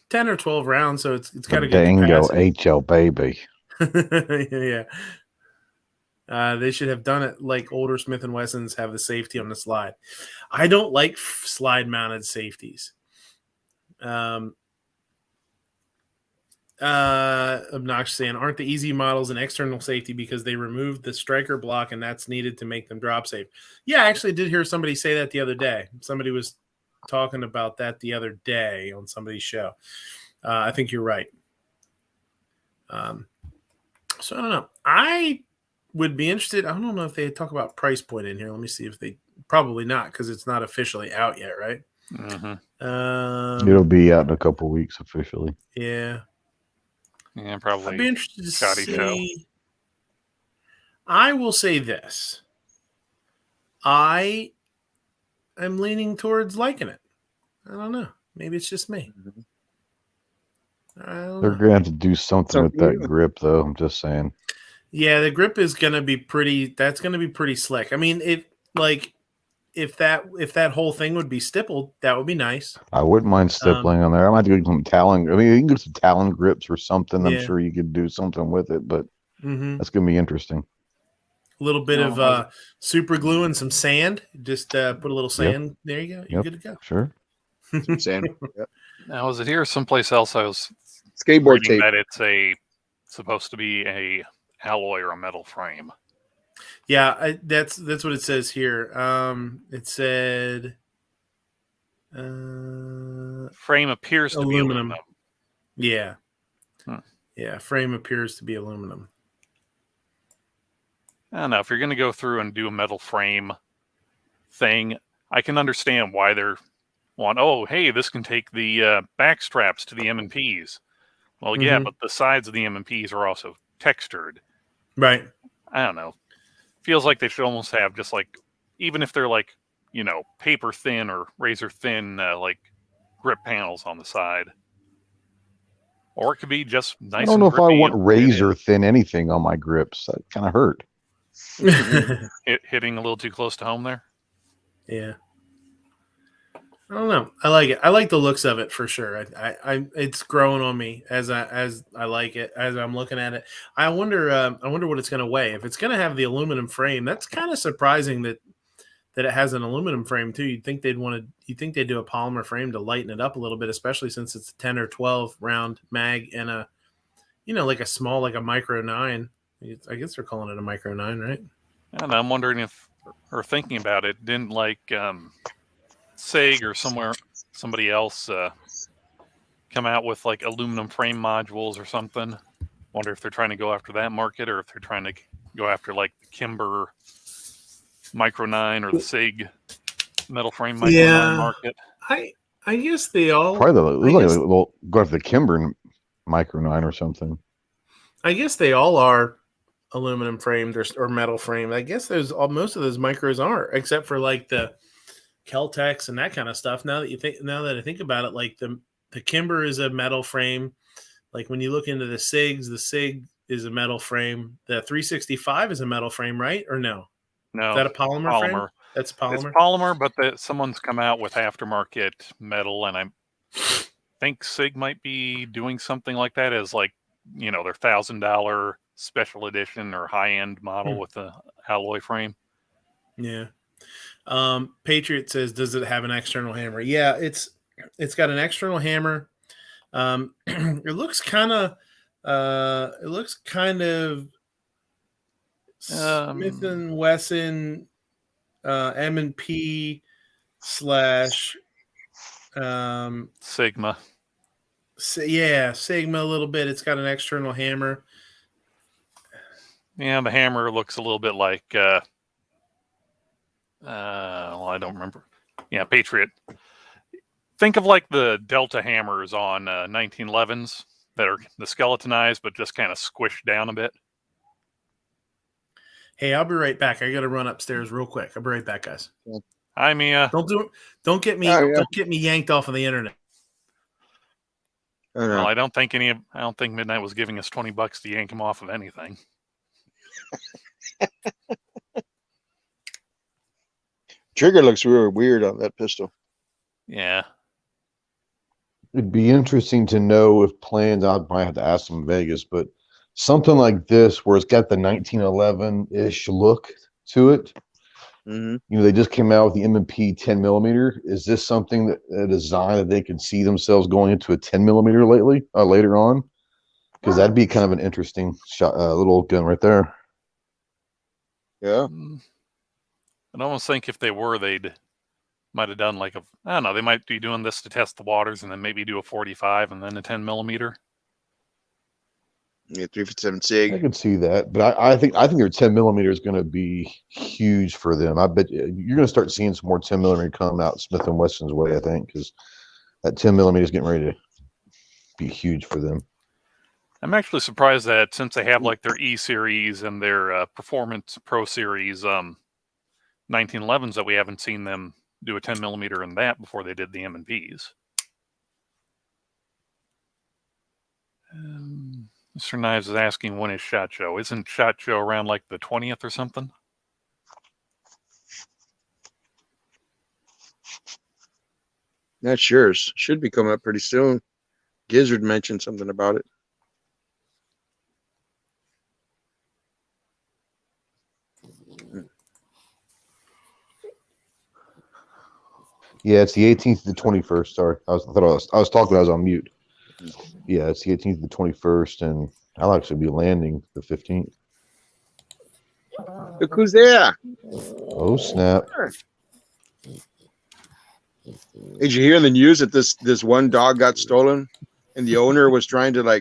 10 or 12 rounds, so it's got a good Dango capacity. HL baby. Yeah. They should have done it like older Smith & Wessons have the safety on the slide. I don't like slide-mounted safeties. Obnoxious saying, aren't the easy models an external safety because they removed the striker block and that's needed to make them drop safe? Yeah, I actually did hear somebody say that the other day. Somebody was talking about that the other day on somebody's show. I think you're right. So I don't know. I would be interested. I don't know if they talk about price point in here. Let me see if they probably not because it's not officially out yet, right? Mm-hmm. It'll be out in a couple weeks officially. Yeah. Yeah, probably. I'd be interested to shoddy see. show. I will say this. I am leaning towards liking it. I don't know. Maybe it's just me. They're gonna have to do something with that grip, though. I'm just saying. Yeah, the grip is gonna be pretty. That's gonna be pretty slick. I mean, if that whole thing would be stippled, that would be nice. I wouldn't mind stippling on there. I might have to get some Talon. I mean, you can get some Talon grips or something. Yeah. I'm sure you could do something with it, but Mm-hmm. that's gonna be interesting. A little bit of super glue and some sand. Just put a little sand. Yep. There you go. You're good to go. Sure. Sand. Yep. Now, is it here or someplace else? I was Skateboard reading tape. that it's supposed to be a alloy or a metal frame. Yeah, that's what it says here. It said Frame appears to be aluminum. Yeah. Hmm. Yeah, frame appears to be aluminum. I don't know. If you're going to go through and do a metal frame thing, I can understand why they're oh, hey, this can take the back straps to the M&Ps. Well, yeah, but the sides of the M&Ps are also textured. Right. I don't know. Feels like they should almost have just like, even if they're like, paper thin or razor thin, like grip panels on the side. Or it could be just nice. I don't know if I want razor thin anything on my grips. That kind of hurt. Hitting a little too close to home there. Yeah. I don't know. I like it. I like the looks of it for sure. I it's growing on me as I like it, as I'm looking at it. I wonder what it's going to weigh. If it's going to have the aluminum frame, that's kind of surprising that it has an aluminum frame too. You'd think they'd do a polymer frame to lighten it up a little bit, especially since it's a 10 or 12 round mag and a like a small, like a micro 9. I guess they're calling it a micro 9, right? And I'm wondering if, or thinking about it, didn't like SIG or somebody else come out with like aluminum frame modules or something. Wonder if they're trying to go after that market or if they're trying to go after like the Kimber Micro 9 or the SIG metal frame Micro 9 market. I guess they all probably go after the Kimber Micro 9 or something. I guess they all are aluminum framed or metal framed. I guess most of those micros are, except for like the Keltex and that kind of stuff. Now that I think about it, like the Kimber is a metal frame. Like when you look into the SIGs, the SIG is a metal frame. The 365 is a metal frame, right? Or no? No. Is that a polymer frame? That's polymer. It's polymer, but someone's come out with aftermarket metal, and I think SIG might be doing something like that as like, their $1,000 special edition or high-end model with the alloy frame. Yeah. Patriot says, does it have an external hammer? Yeah, it's got an external hammer. It looks kind of Smith and Wesson M&P / Sigma. Yeah, Sigma a little bit. It's got an external hammer. Yeah, the hammer looks a little bit like I don't remember. Yeah, Patriot. Think of like the Delta hammers on 1911s that are the skeletonized but just kind of squished down a bit. Hey, I'll be right back. I got to run upstairs real quick. I'll be right back, guys. Hi, Mia. Don't get me yanked off of the internet. I don't know. Well, I don't think Midnight was giving us $20 to yank him off of anything. Trigger looks really weird on that pistol. Yeah. It'd be interesting to know if plans, I'd probably have to ask them in Vegas, but something like this where it's got the 1911-ish look to it. Mm-hmm. You know, they just came out with the M&P 10 millimeter. Is this something that a design that they could see themselves going into a 10 millimeter later on? Because that'd be kind of an interesting shot, little gun right there. Yeah. I'd almost think if they were, they'd might have done like I don't know, they might be doing this to test the waters and then maybe do a 45 and then a 10 millimeter. Yeah, 357 SIG. I could see that, but I think their 10 millimeter is going to be huge for them. I bet you're going to start seeing some more 10 millimeter come out Smith and Wesson's way. I think because that 10 millimeter is getting ready to be huge for them. I'm actually surprised that since they have like their E series and their Performance Pro series 1911s that we haven't seen them do a 10 millimeter in that before they did the M&Ps. Mr. Knives is asking when is SHOT Show. Isn't SHOT Show around like the 20th or something? Not sure. Should be coming up pretty soon. Gizzard mentioned something about it. Yeah, it's the 18th to the 21st. Sorry, I was talking. I was on mute. Yeah, it's the 18th to the 21st, and I'll actually be landing the 15th. Look who's there! Oh snap! Did you hear in the news that this one dog got stolen, and the owner was trying to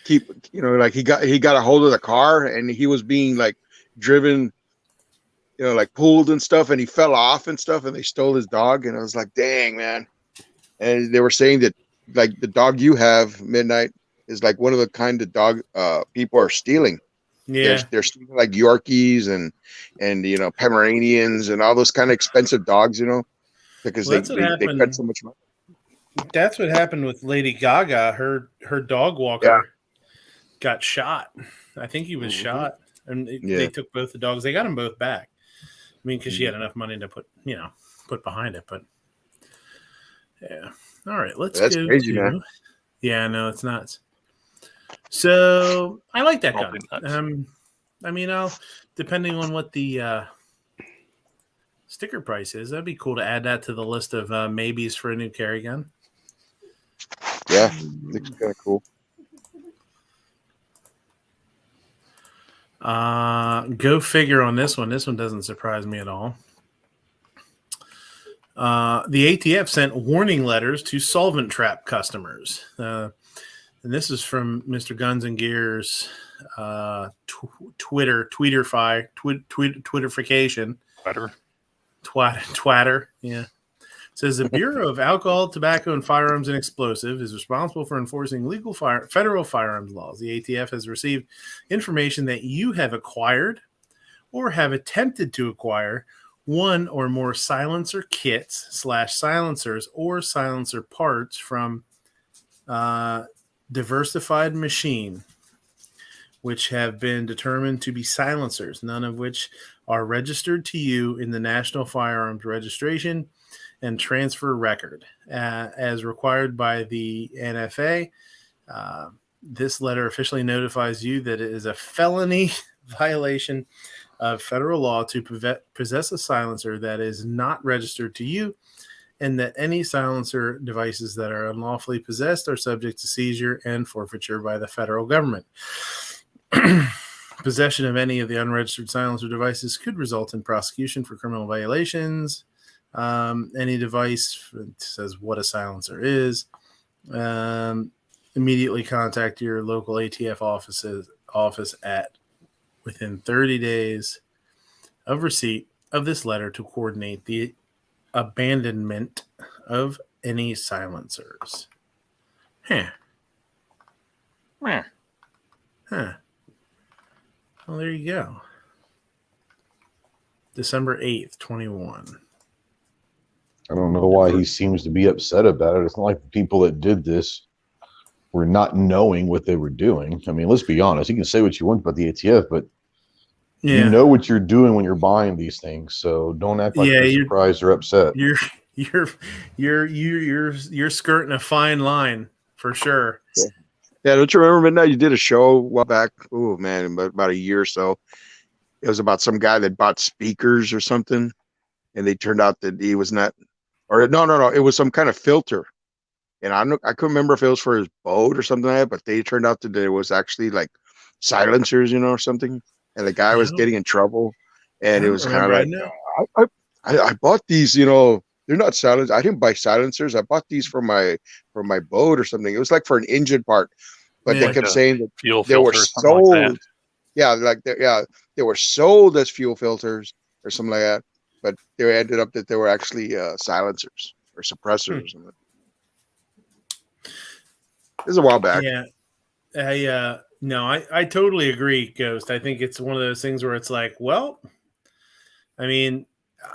keep, you know, like he got a hold of the car and he was being like driven, you know, like pulled and stuff, and he fell off and stuff, and they stole his dog, and I was like, dang, man. And they were saying that like the dog you have, Midnight, is like one of the kind of dog people are stealing. Yeah. They're stealing like Yorkies and you know, Pomeranians and all those kind of expensive dogs, you know, because Well, they spend so much money. That's what happened with Lady Gaga. Her dog walker got shot. I think he was shot, and they took both the dogs. They got them both back. I mean, because she had enough money to put behind it. But yeah, all right, That's go crazy, to. man. Yeah, no, it's nuts. So I like that gun. I mean, depending on what the sticker price is, that'd be cool to add that to the list of maybes for a new carry gun. Yeah, looks kind of cool. Go figure on this one. This one doesn't surprise me at all. The ATF sent warning letters to solvent trap customers. And this is from Mr. Guns and Gear's Twitterification. Twatter. Yeah. It says the Bureau of Alcohol, Tobacco, and Firearms and Explosives is responsible for enforcing legal federal firearms laws. The ATF has received information that you have acquired or have attempted to acquire one or more silencer kits / silencers or silencer parts from Diversified Machine, which have been determined to be silencers, none of which are registered to you in the National Firearms Registration and Transfer Record. As required by the NFA, this letter officially notifies you that it is a felony violation of federal law to possess a silencer that is not registered to you, and that any silencer devices that are unlawfully possessed are subject to seizure and forfeiture by the federal government. Possession of any of the unregistered silencer devices could result in prosecution for criminal violations. Any device, it says what a silencer is. Immediately contact your local ATF office at within 30 days of receipt of this letter to coordinate the abandonment of any silencers. Huh. Well, there you go. December 8th, 21. I don't know why he seems to be upset about it. It's not like the people that did this were not knowing what they were doing. I mean, let's be honest. You can say what you want about the ATF, but you know what you're doing when you're buying these things. So don't act like you're surprised or upset. You're skirting a fine line for sure. Yeah, don't you remember Midnight? You did a show a while back. Oh man, about a year or so. It was about some guy that bought speakers or something, and they turned out that he was not, or no. It was some kind of filter, and I couldn't remember if it was for his boat or something like that. But they turned out that it was actually like silencers, or something. And the guy was getting in trouble, and it was kind of like, I bought these, they're not silencers. I didn't buy silencers. I bought these for my boat or something. It was like for an engine part, but they kept saying that they were sold. They were sold as fuel filters or something like that, but they ended up that they were actually silencers or suppressors or something. This is a while back. Yeah, no, I totally agree, Ghost. I think it's one of those things where it's like, well, I mean,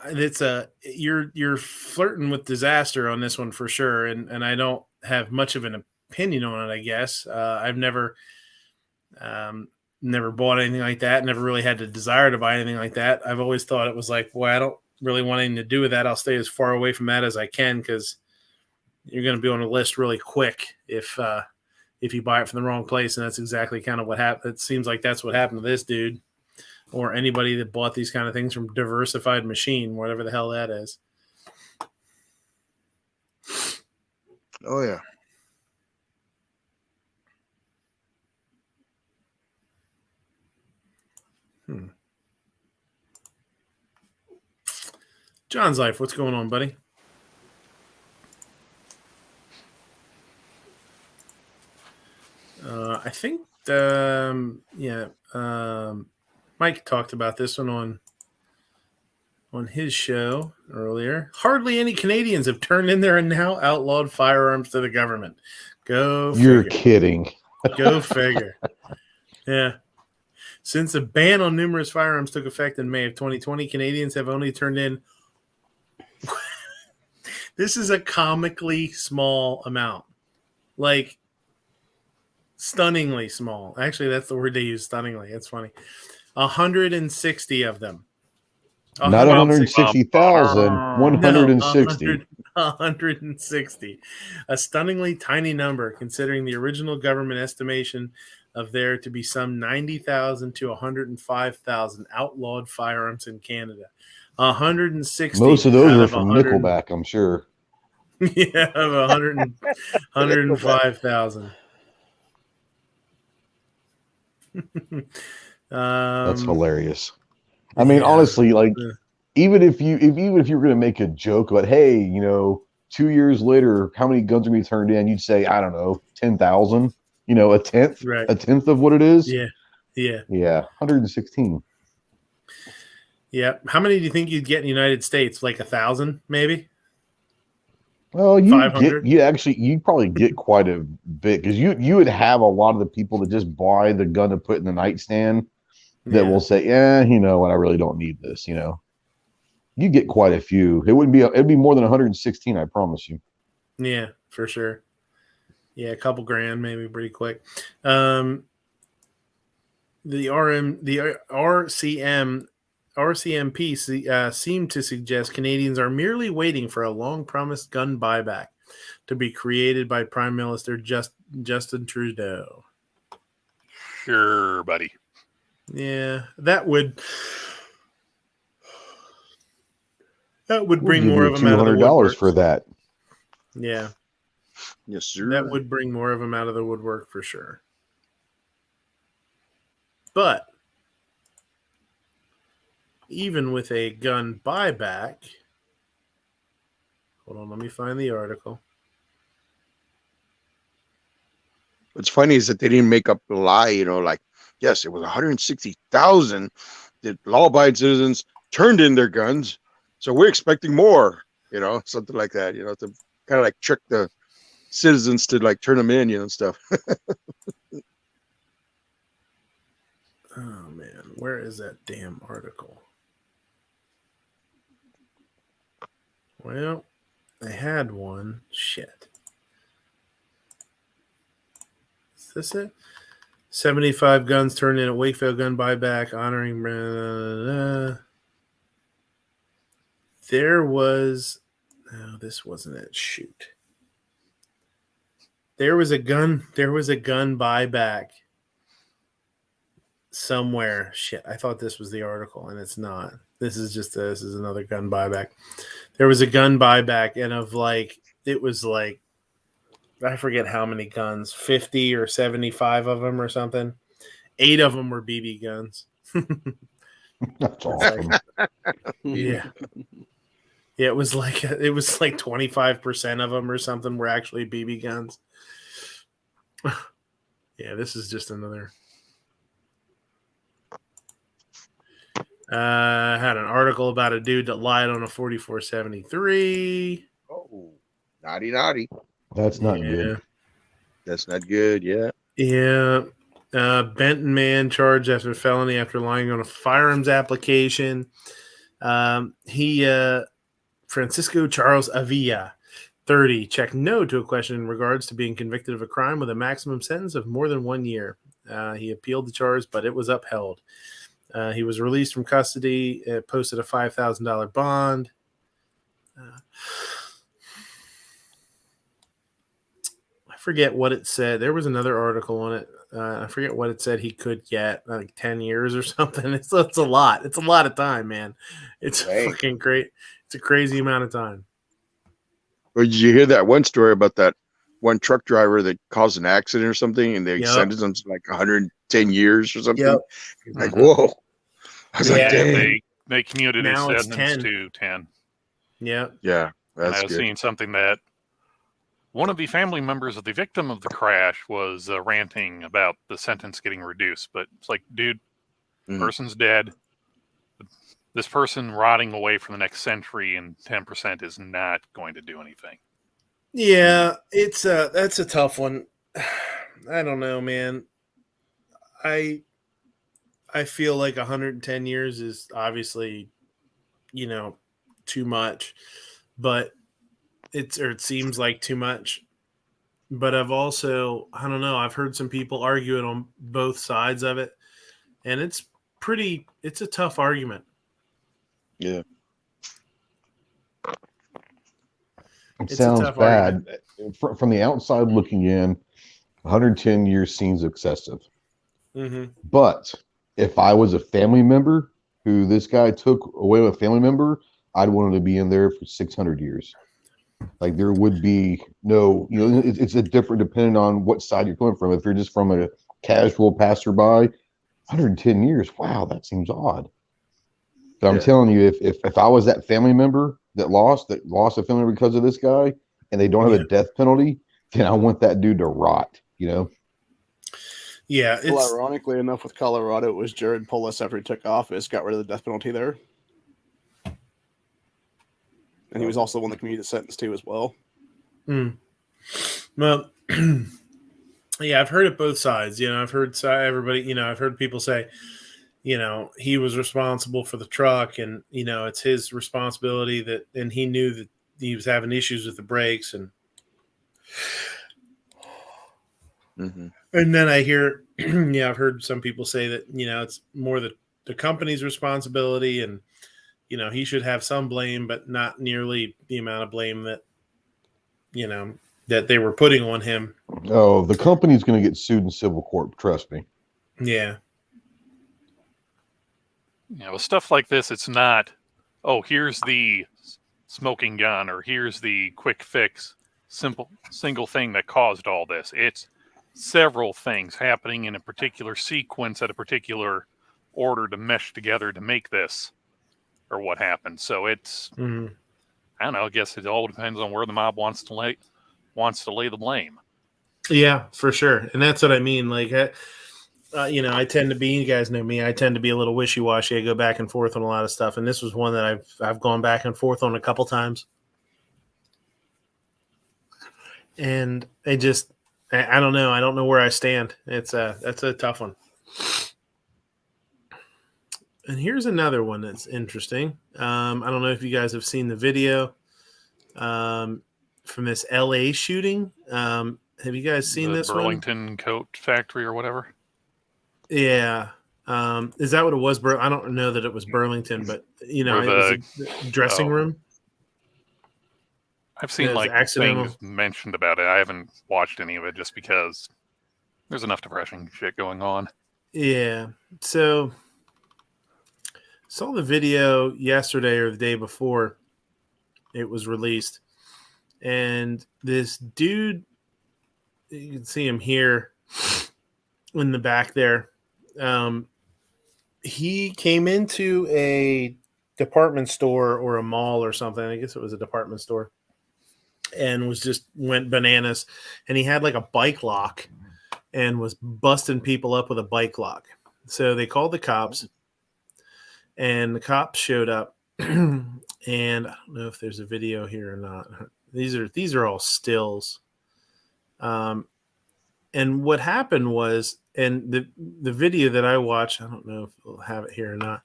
it's you're flirting with disaster on this one for sure, and I don't have much of an opinion on it. I guess I've never bought anything like that. Never really had the desire to buy anything like that. I've always thought it was like, boy, I don't really want anything to do with that. I'll stay as far away from that as I can because you're going to be on a list really quick if you buy it from the wrong place. And that's exactly kind of what happened. It seems like that's what happened to this dude or anybody that bought these kind of things from Diversified Machine, whatever the hell that is. Oh, yeah. John's Life, what's going on, buddy? I think, Mike talked about this one on his show earlier. Hardly any Canadians have turned in their now outlawed firearms to the government. Go figure. You're kidding. Go figure. Yeah. Since a ban on numerous firearms took effect in May of 2020, Canadians have only turned in this is a comically small amount. Like, stunningly small. Actually, that's the word they use, stunningly. It's funny. 160 of them. Not 160,000, 160. No, 160. A stunningly tiny number, considering the original government estimation of there to be some 90,000 to 105,000 outlawed firearms in Canada. 160. Most of those are from Nickelback, I'm sure. Yeah, of 105,000. That's hilarious. I mean, honestly, like even if you were going to make a joke about, hey, 2 years later, how many guns are going to be turned in? You'd say, I don't know, 10,000. A tenth, right. A tenth of what it is. Yeah. 116. Yeah. How many do you think you'd get in the United States? Like 1,000, maybe? Well, you'd probably get quite a bit because you would have a lot of the people that just buy the gun to put in the nightstand that will say, what, I really don't need this. You get quite a few. It'd be more than 116, I promise you. Yeah, for sure. Yeah, a couple grand, maybe pretty quick. The RCMP seemed to suggest Canadians are merely waiting for a long-promised gun buyback to be created by Prime Minister Justin Trudeau. Sure, buddy. Yeah, that would bring more of them out of the woodwork. $200 for that. Yeah. Yes, sir. That would bring more of them out of the woodwork for sure. But even with a gun buyback, hold on, let me find the article. What's funny is that they didn't make up the lie, like, yes, it was 160,000 that law-abiding citizens turned in their guns, so we're expecting more, something like that, to kind of like trick the citizens to like turn them in, and stuff. Oh man, where is that damn article? Well, I had one. Shit. Is this it? 75 guns turned in at Wakefield gun buyback honoring. There was. No, this wasn't it. Shoot. There was a gun buyback somewhere. Shit, I thought this was the article, and it's not. This is another gun buyback. There was a gun buyback, and it was like, I forget how many guns, 50 or 75 of them or something. 8 of them were BB guns. That's awesome. Yeah. Yeah, it was like 25% of them or something were actually BB guns. Yeah, this is just another. I had an article about a dude that lied on a 4473. Oh, naughty. That's not good. That's not good. Yeah. Yeah. Benton man charged after felony after lying on a firearms application. Francisco Charles Avila, 30, checked no to a question in regards to being convicted of a crime with a maximum sentence of more than 1 year. He appealed the charge, but it was upheld. He was released from custody, posted a $5,000 bond. I forget what it said. There was another article on it. I forget what it said he could get, like 10 years or something. It's a lot. It's a lot of time, man. It's fucking great. It's a crazy amount of time. Or did you hear that one story about that one truck driver that caused an accident or something, and they sentenced him to like 110 years or something? Yep. Like, whoa. I was like, dang. They commuted his Now it's sentence 10. to 10. Yeah. Yeah, And that's I was good. seeing something that one of the family members of the victim of the crash was ranting about the sentence getting reduced. But it's like, dude, person's dead. This person rotting away for the next century, and 10% is not going to do anything. Yeah, that's a tough one. I don't know, man. I feel like 110 years is obviously, too much, but it seems like too much. But I don't know, I've heard some people argue it on both sides of it, and it's a tough argument. Yeah. It sounds bad. From the outside looking in, 110 years seems excessive. Mm-hmm. But if I was a family member who this guy took away with a family member, I'd want him to be in there for 600 years. Like, there would be no, it's a different depending on what side you're coming from. If you're just from a casual passerby, 110 years, wow, that seems odd. But I'm telling you, if I was that family member that lost a family member because of this guy, and they don't have a death penalty, then I want that dude to rot, Yeah. Well, ironically enough, with Colorado, it was Jared Polis after he took office, got rid of the death penalty there. And he was also the one that commuted the sentence too as well. Well, yeah, I've heard it both sides. I've heard everybody, I've heard people say, he was responsible for the truck, and, it's his responsibility and he knew that he was having issues with the brakes. And and then I hear, I've heard some people say that, it's more the company's responsibility, and, he should have some blame, but not nearly the amount of blame that, that they were putting on him. Oh, the company's going to get sued in civil court. Trust me. Yeah. With stuff like this, it's not, here's the smoking gun, or here's the quick fix, single thing that caused all this. It's several things happening in a particular sequence at a particular order to mesh together to make this, or what happened. So it's, I don't know, I guess it all depends on where the mob wants to lay the blame. Yeah, for sure. And that's what I mean. Like, I tend to be, you guys know me, I tend to be a little wishy-washy. I go back and forth on a lot of stuff. And this was one that I've gone back and forth on a couple times. And I don't know. I don't know where I stand. That's a tough one. And here's another one that's interesting. I don't know if you guys have seen the video. from this LA shooting. Have you guys seen the this Burlington one? Coat Factory or whatever? Yeah. Is that what it was? I don't know that it was Burlington, but it was a dressing room. I've seen like things mentioned about it. I haven't watched any of it just because there's enough depressing shit going on. Yeah. So saw the video yesterday or the day before it was released, and this dude, you can see him here in the back there. He came into a department store or a mall or something. I guess it was a department store, and went bananas. And he had like a bike lock and was busting people up with a bike lock. So they called the cops, and the cops showed up. And I don't know if there's a video here or not. These are all stills. And what happened was, and the video that I watched, I don't know if we'll have it here or not.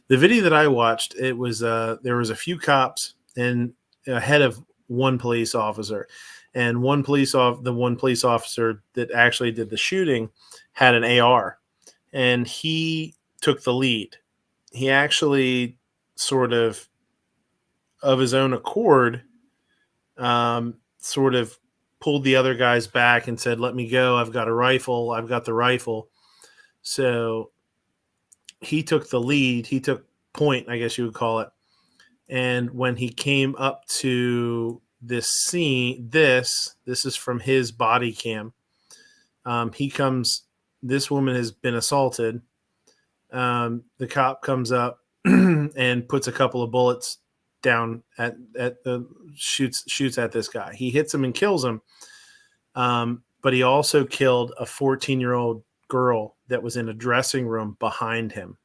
The video that I watched, it was there was a few cops and ahead of one police officer, and the one police officer that actually did the shooting had an AR, and he took the lead. He actually sort of his own accord, sort of pulled the other guys back and said, "Let me go. I've got a rifle. I've got the rifle." So he took the lead. He took point, I guess you would call it. And when he came up to this scene, this is from his body cam. This woman has been assaulted. The cop comes up and puts a couple of bullets down shoots at this guy. He hits him and kills him. But he also killed a 14-year-old girl that was in a dressing room behind him.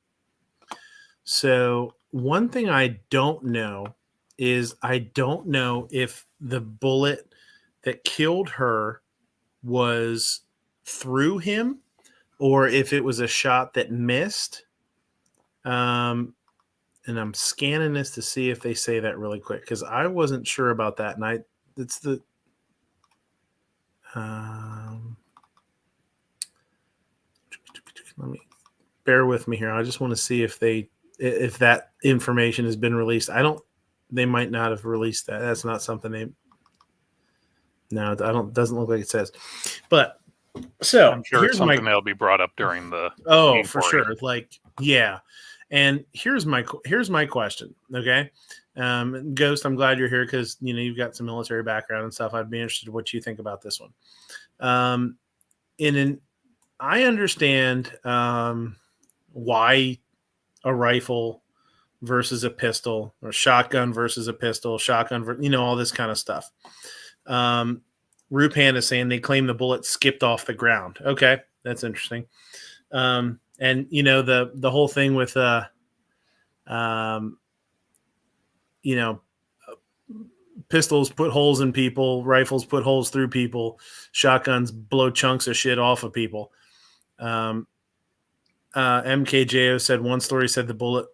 So one thing I don't know is I don't know if the bullet that killed her was through him or if it was a shot that missed. And I'm scanning this to see if they say that really quick, because I wasn't sure about that. And let me bear with me here. I just want to see if that information has been released. They might not have released that. That's not something doesn't look like it says. But so I'm sure it's something that'll be brought up during the inquiry. For sure. Like, yeah. And here's my question. Okay. Ghost, I'm glad you're here because you've got some military background and stuff. I'd be interested in what you think about this one. I understand why a rifle versus a pistol, or shotgun versus a pistol, all this kind of stuff. Rupan is saying they claim the bullet skipped off the ground. Okay, that's interesting. And the whole thing with pistols put holes in people, rifles put holes through people, shotguns blow chunks of shit off of people. MKJO said one story said the bullet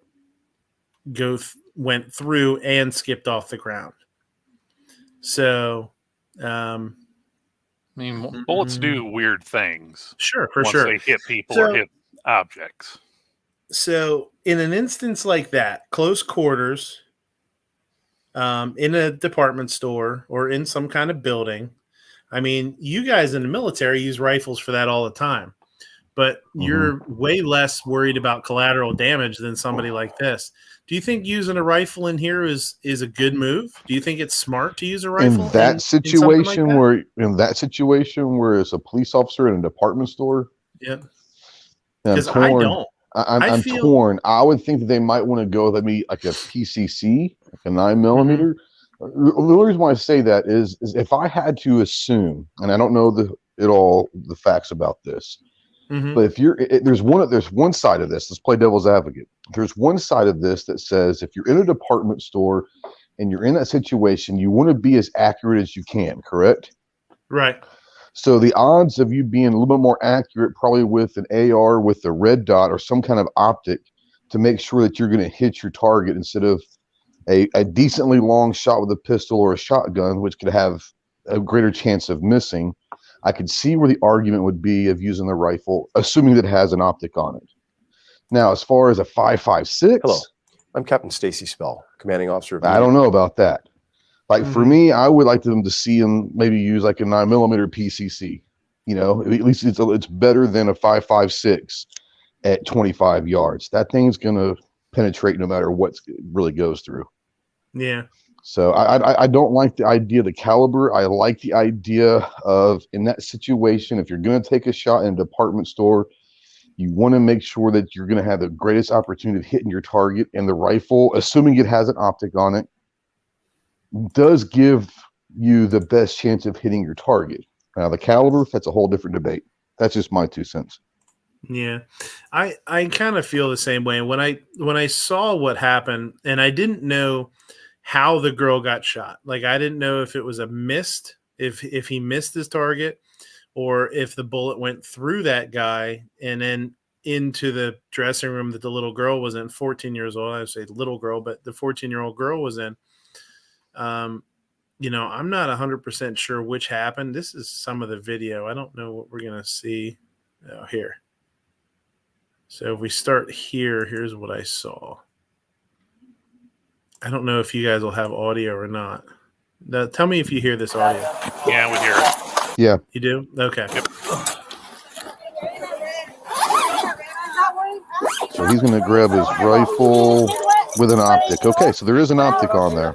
went through and skipped off the ground. So, bullets do weird things. Sure, for once sure. They hit people or hit objects. So, in an instance like that, close quarters, in a department store or in some kind of building, I mean, you guys in the military use rifles for that all the time, but you're way less worried about collateral damage than somebody like this. Do you think using a rifle in here is a good move? Do you think it's smart to use a rifle in that situation where it's a police officer in a department store? Yeah, because I don't. I'm torn. I would think that they might want to go like a PCC, like a 9mm. The only reason why I say that is if I had to assume, and I don't know the facts about this, but if there's one side of this. Let's play devil's advocate. There's one side of this that says if you're in a department store and you're in that situation, you want to be as accurate as you can. Correct? Right. So the odds of you being a little bit more accurate, probably with an AR with a red dot or some kind of optic to make sure that you're going to hit your target instead of a decently long shot with a pistol or a shotgun, which could have a greater chance of missing, I could see where the argument would be of using the rifle, assuming that it has an optic on it. Now, as far as a 5.56, hello, I'm Captain Stacy Spell, commanding officer of. I don't know about that. Like for me, I would like them to see him maybe use like a 9mm PCC. You know, at least it's better than a 5.56 at 25 yards. That thing's gonna penetrate no matter what it really goes through. Yeah. So I don't like the idea of the caliber. I like the idea of, in that situation, if you're going to take a shot in a department store, you want to make sure that you're going to have the greatest opportunity of hitting your target. And the rifle, assuming it has an optic on it, does give you the best chance of hitting your target. Now, the caliber, that's a whole different debate. That's just my 2 cents. Yeah, I kind of feel the same way. When I saw what happened, and I didn't know how the girl got shot. Like I didn't know if it was a missed, if he missed his target, or if the bullet went through that guy and then into the dressing room that the little girl was in. 14 years old. I would say little girl, but the 14-year-old girl was in. You know, I'm not 100% sure which happened. This is some of the video. I don't know what we're gonna see here. So if we start here, here's what I saw. I don't know if you guys will have audio or not. Now, tell me if you hear this audio. Yeah, we hear it. Yeah. You do? Okay. Yep. So he's going to grab his rifle with an optic. Okay, so there is an optic on there.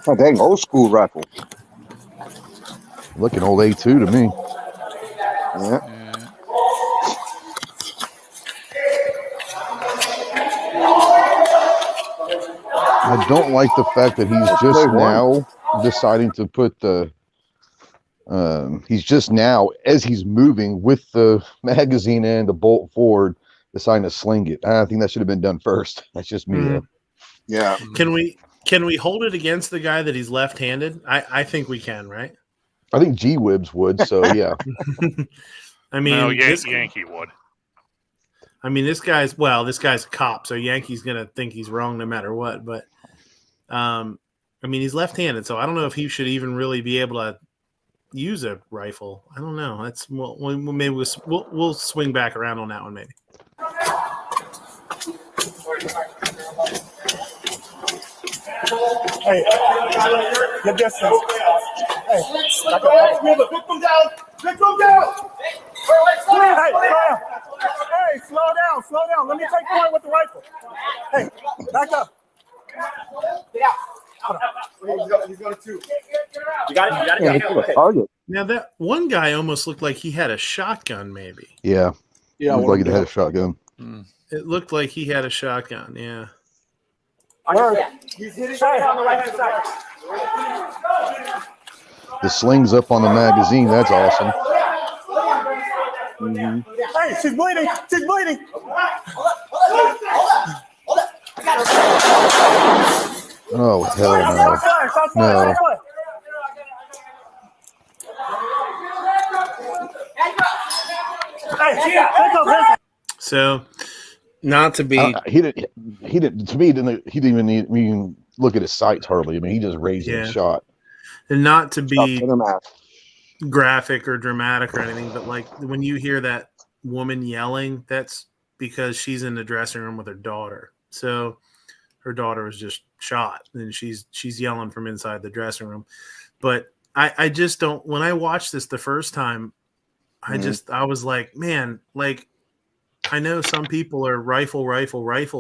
Oh, dang, old school rifle. Looking old A2 to me. Yeah. I don't like the fact that he's just now deciding to put the he's just now, as he's moving with the magazine and the bolt forward, deciding to sling it. I think that should have been done first. That's just me though. Yeah. Can we hold it against the guy that he's left-handed? I think we can, right? I think G-Wibs would, so yeah. I mean, No, Yankee would. I mean, this guy's a cop, so Yankee's gonna think he's wrong no matter what. But I mean, he's left-handed, so I don't know if he should even really be able to use a rifle. I don't know. That's maybe we'll swing back around on that one, maybe. Hey, your distance. Hey, pick them down. Pick them down. Hey, slow down. Let me take point with the rifle. Hey, back up. He's going to two. You got it. Okay. Now that one guy almost looked like he had a shotgun, maybe. Yeah. Yeah, Looked like he had a shotgun. It looked like he had a shotgun. Yeah. He's hitting right on the right-hand side. The sling's up on the magazine. That's awesome. Hey, she's bleeding. Oh, hell no. No. So, not to be he didn't. To me, he didn't even even look at his sights hardly. I mean, he just raised his shot. And not to be graphic or dramatic or anything, but like when you hear that woman yelling, that's because she's in the dressing room with her daughter. So her daughter was just shot, and she's yelling from inside the dressing room. But I just don't. When I watched this the first time, I was like, man, like I know some people are rifle.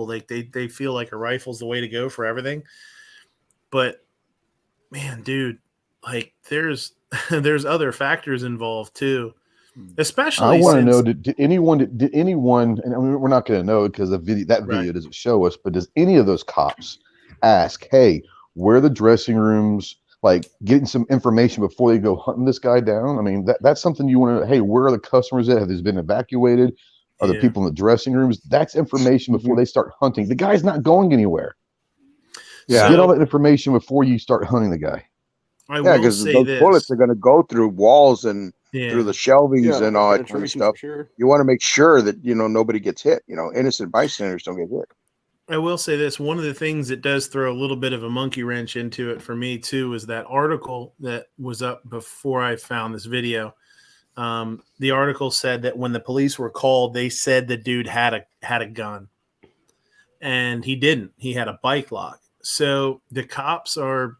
Like they feel like a rifle's the way to go for everything. But man, dude, like there's other factors involved too. Especially I want to know, did anyone, and I mean, we're not going to know because that video doesn't show us, but does any of those cops ask, hey, where are the dressing rooms, like getting some information before they go hunting this guy down? I mean, that's something you want to, hey, where are the customers at? Have they been evacuated? Are the people in the dressing rooms? That's information before they start hunting. The guy's not going anywhere. Yeah. Get all that information before you start hunting the guy. I Yeah, will because say those this. bullets are going to go through walls and through the shelvings and all that kind of stuff. Sure. You want to make sure that nobody gets hit. Innocent bystanders don't get hit. I will say this. One of the things that does throw a little bit of a monkey wrench into it for me too is that article that was up before I found this video. The article said that when the police were called, they said the dude had a gun, and he didn't. He had a bike lock. So the cops are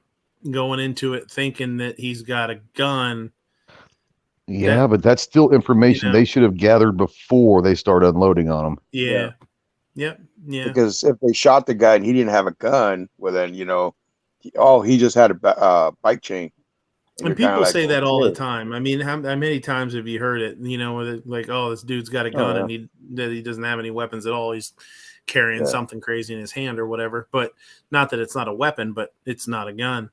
going into it thinking that he's got a gun. Yeah, but that's still information they should have gathered before they start unloading on him. Yeah. Yep. Yeah. Because if they shot the guy and he didn't have a gun, well then he just had a bike chain. And people say that all the time. I mean, how many times have you heard it? Like, oh, this dude's got a gun and he doesn't have any weapons at all. He's carrying something crazy in his hand or whatever. But not that it's not a weapon, but it's not a gun.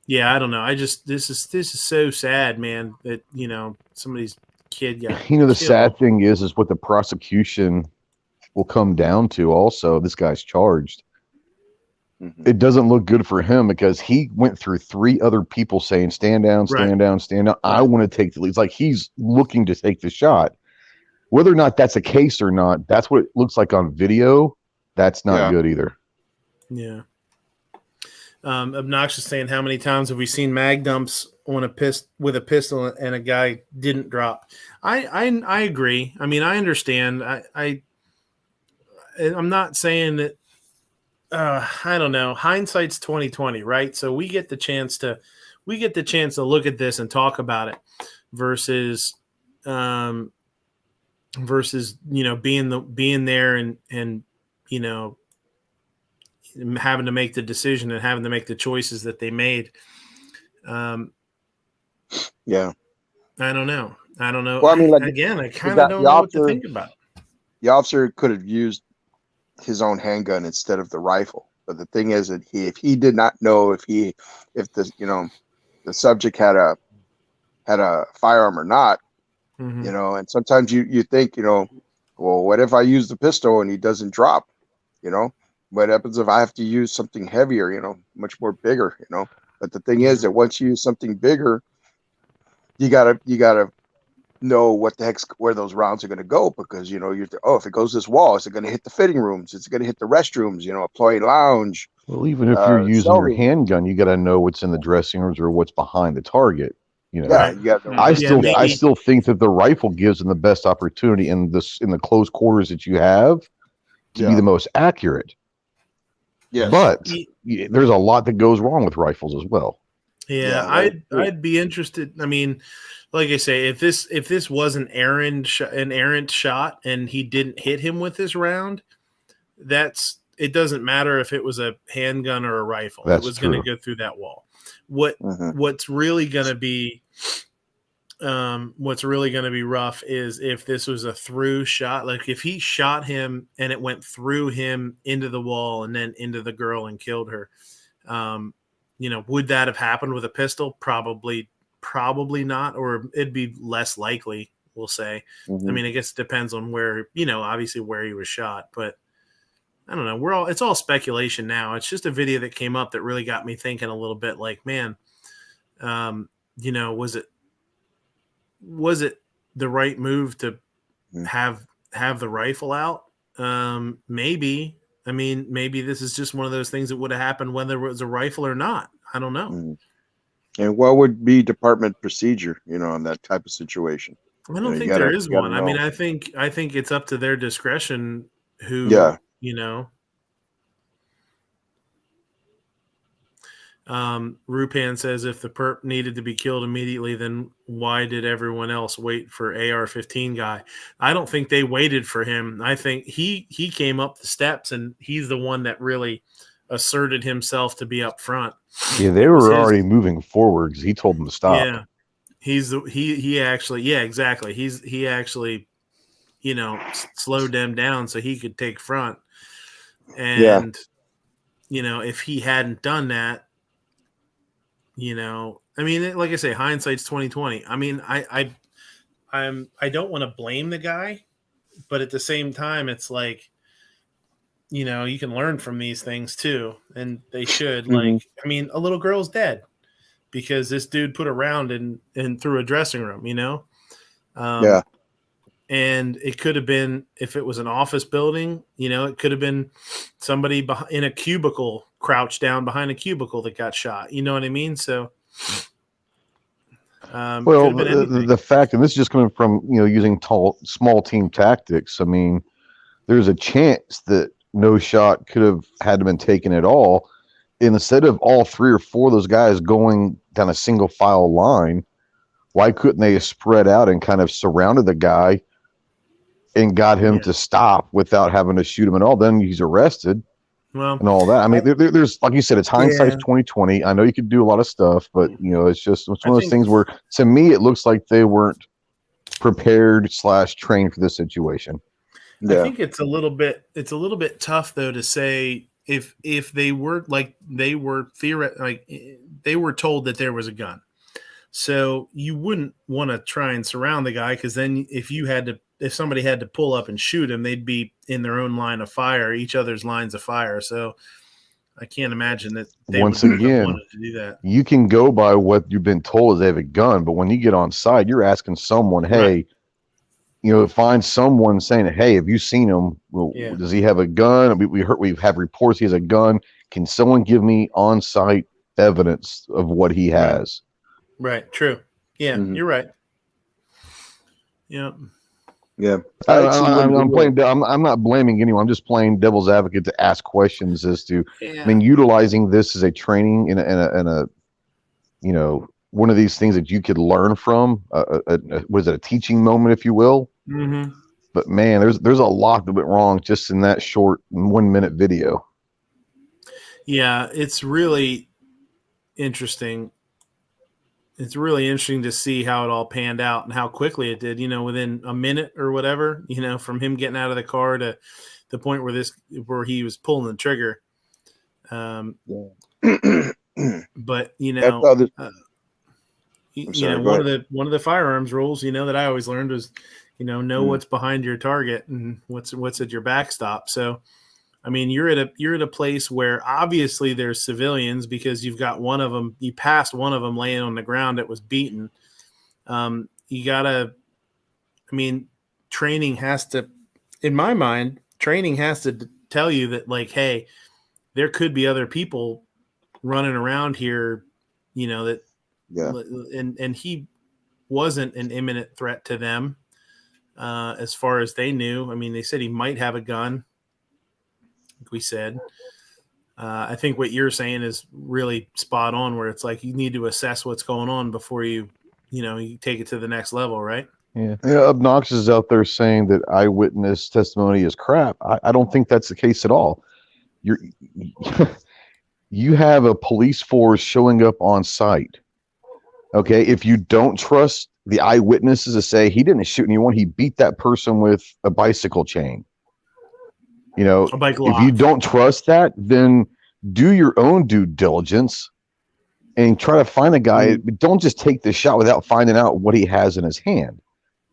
Yeah, I don't know. This is so sad, man. That somebody's kid got. The killed. sad thing is what the prosecution will come down to. Also, this guy's charged. It doesn't look good for him because he went through 3 other people saying, stand down, stand down, stand down. I want to take the lead. It's like he's looking to take the shot. Whether or not that's a case or not, that's what it looks like on video. That's not good either. Yeah. Obnoxious saying, how many times have we seen mag dumps on with a pistol and a guy didn't drop? I agree. I mean, I understand. I'm not saying that. I don't know. Hindsight's 20/20, right? So we get the chance to look at this and talk about it versus being there and having to make the decision and having to make the choices that they made. Yeah. I don't know. Well, I mean, like, again, I kind of don't know what to think about. The officer could have used his own handgun instead of the rifle. But the thing is that if he did not know if the subject had a firearm or not, and sometimes you think, well, what if I use the pistol and he doesn't drop? What happens if I have to use something heavier, much more bigger, But the thing is that once you use something bigger, you gotta know what the heck's where those rounds are going to go, because if it goes this wall, is it going to hit the fitting rooms? Is it going to hit the restrooms? Employee lounge. Well, even if you're using your handgun, you got to know what's in the dressing rooms or what's behind the target. I still think that the rifle gives them the best opportunity in the close quarters that you have to be the most accurate. Yes. But there's a lot that goes wrong with rifles as well. Yeah, I'd be interested. I mean, like I say, if this was an errant shot and he didn't hit him with this round, it doesn't matter if it was a handgun or a rifle. It was going to go through that wall. What's really going to be rough is if this was a through shot. Like if he shot him and it went through him into the wall and then into the girl and killed her. Would that have happened with a pistol? Probably not, or it'd be less likely, we'll say. I mean, I guess it depends on where, obviously where he was shot, but I don't know. It's all speculation now. It's just a video that came up that really got me thinking a little bit like, man, was it the right move to have the rifle out? Maybe. I mean, maybe this is just one of those things that would have happened whether it was a rifle or not. I don't know. And what would be department procedure, in that type of situation? I don't think there is one. I mean, I think it's up to their discretion who, Rupan says if the perp needed to be killed immediately, then why did everyone else wait for AR-15 guy? I don't think they waited for him. I think he came up the steps and he's the one that really asserted himself to be up front. Yeah, they were already moving forward because he told them to stop. Yeah, he actually, exactly. He actually, slowed them down so he could take front. And if he hadn't done that, I mean, like I say, hindsight's 20/20. I mean, I don't want to blame the guy, but at the same time, it's like you can learn from these things too, and they should. Mhm. Like, I mean, a little girl's dead because this dude put a round in through a dressing room. Yeah. And it could have been, if it was an office building, it could have been somebody in a cubicle, crouched down behind a cubicle, that got shot. You know what I mean? So, well, the fact, and this is just coming from using small team tactics. I mean, there's a chance that no shot could have had to been taken at all. Instead of all 3 or 4 of those guys going down a single file line, why couldn't they have spread out and kind of surrounded the guy and got him to stop without having to shoot him at all? Then he's arrested and all that. I mean, there's, like you said, it's hindsight's 2020. I know you could do a lot of stuff, but it's one of those things where, to me, it looks like they weren't prepared / trained for this situation. I think it's a little bit tough though to say if they were they were told that there was a gun. So you wouldn't want to try and surround the guy, because then if somebody had to pull up and shoot him, they'd be in their own line of fire, each other's lines of fire. So I can't imagine that they once would again have wanted to do that. You can go by what you've been told is they have a gun, but when you get on site, you're asking someone, hey, find someone saying, hey, have you seen him? Well, does he have a gun? We have reports he has a gun. Can someone give me on site evidence of what he has? Right. True. Yeah, you're right. Yeah. Yeah. I'm not blaming anyone. I'm just playing devil's advocate to ask questions as to, I mean, utilizing this as a training in a one of these things that you could learn from. Was it a teaching moment, if you will? Mm-hmm. But man, there's a lot that went wrong just in that short 1 minute video. Yeah, it's really interesting. It's really interesting to see how it all panned out and how quickly it did, within a minute or whatever, from him getting out of the car to the point where he was pulling the trigger. But, one of the firearms rules, that I always learned was, know what's behind your target and what's at your backstop. So, I mean, you're at a place where obviously there's civilians, because you passed one of them laying on the ground that was beaten. Training has to, in my mind, tell you that, like, hey, there could be other people running around here, and he wasn't an imminent threat to them, as far as they knew. I mean, they said he might have a gun. Like we said, I think what you're saying is really spot on, where it's like you need to assess what's going on before you take it to the next level, right? Yeah. Obnoxious is out there saying that eyewitness testimony is crap. I don't think that's the case at all. You have a police force showing up on site. Okay, if you don't trust the eyewitnesses to say he didn't shoot anyone, he beat that person with a bicycle chain. If you don't trust that, then do your own due diligence and try to find a guy. Don't just take the shot without finding out what he has in his hand.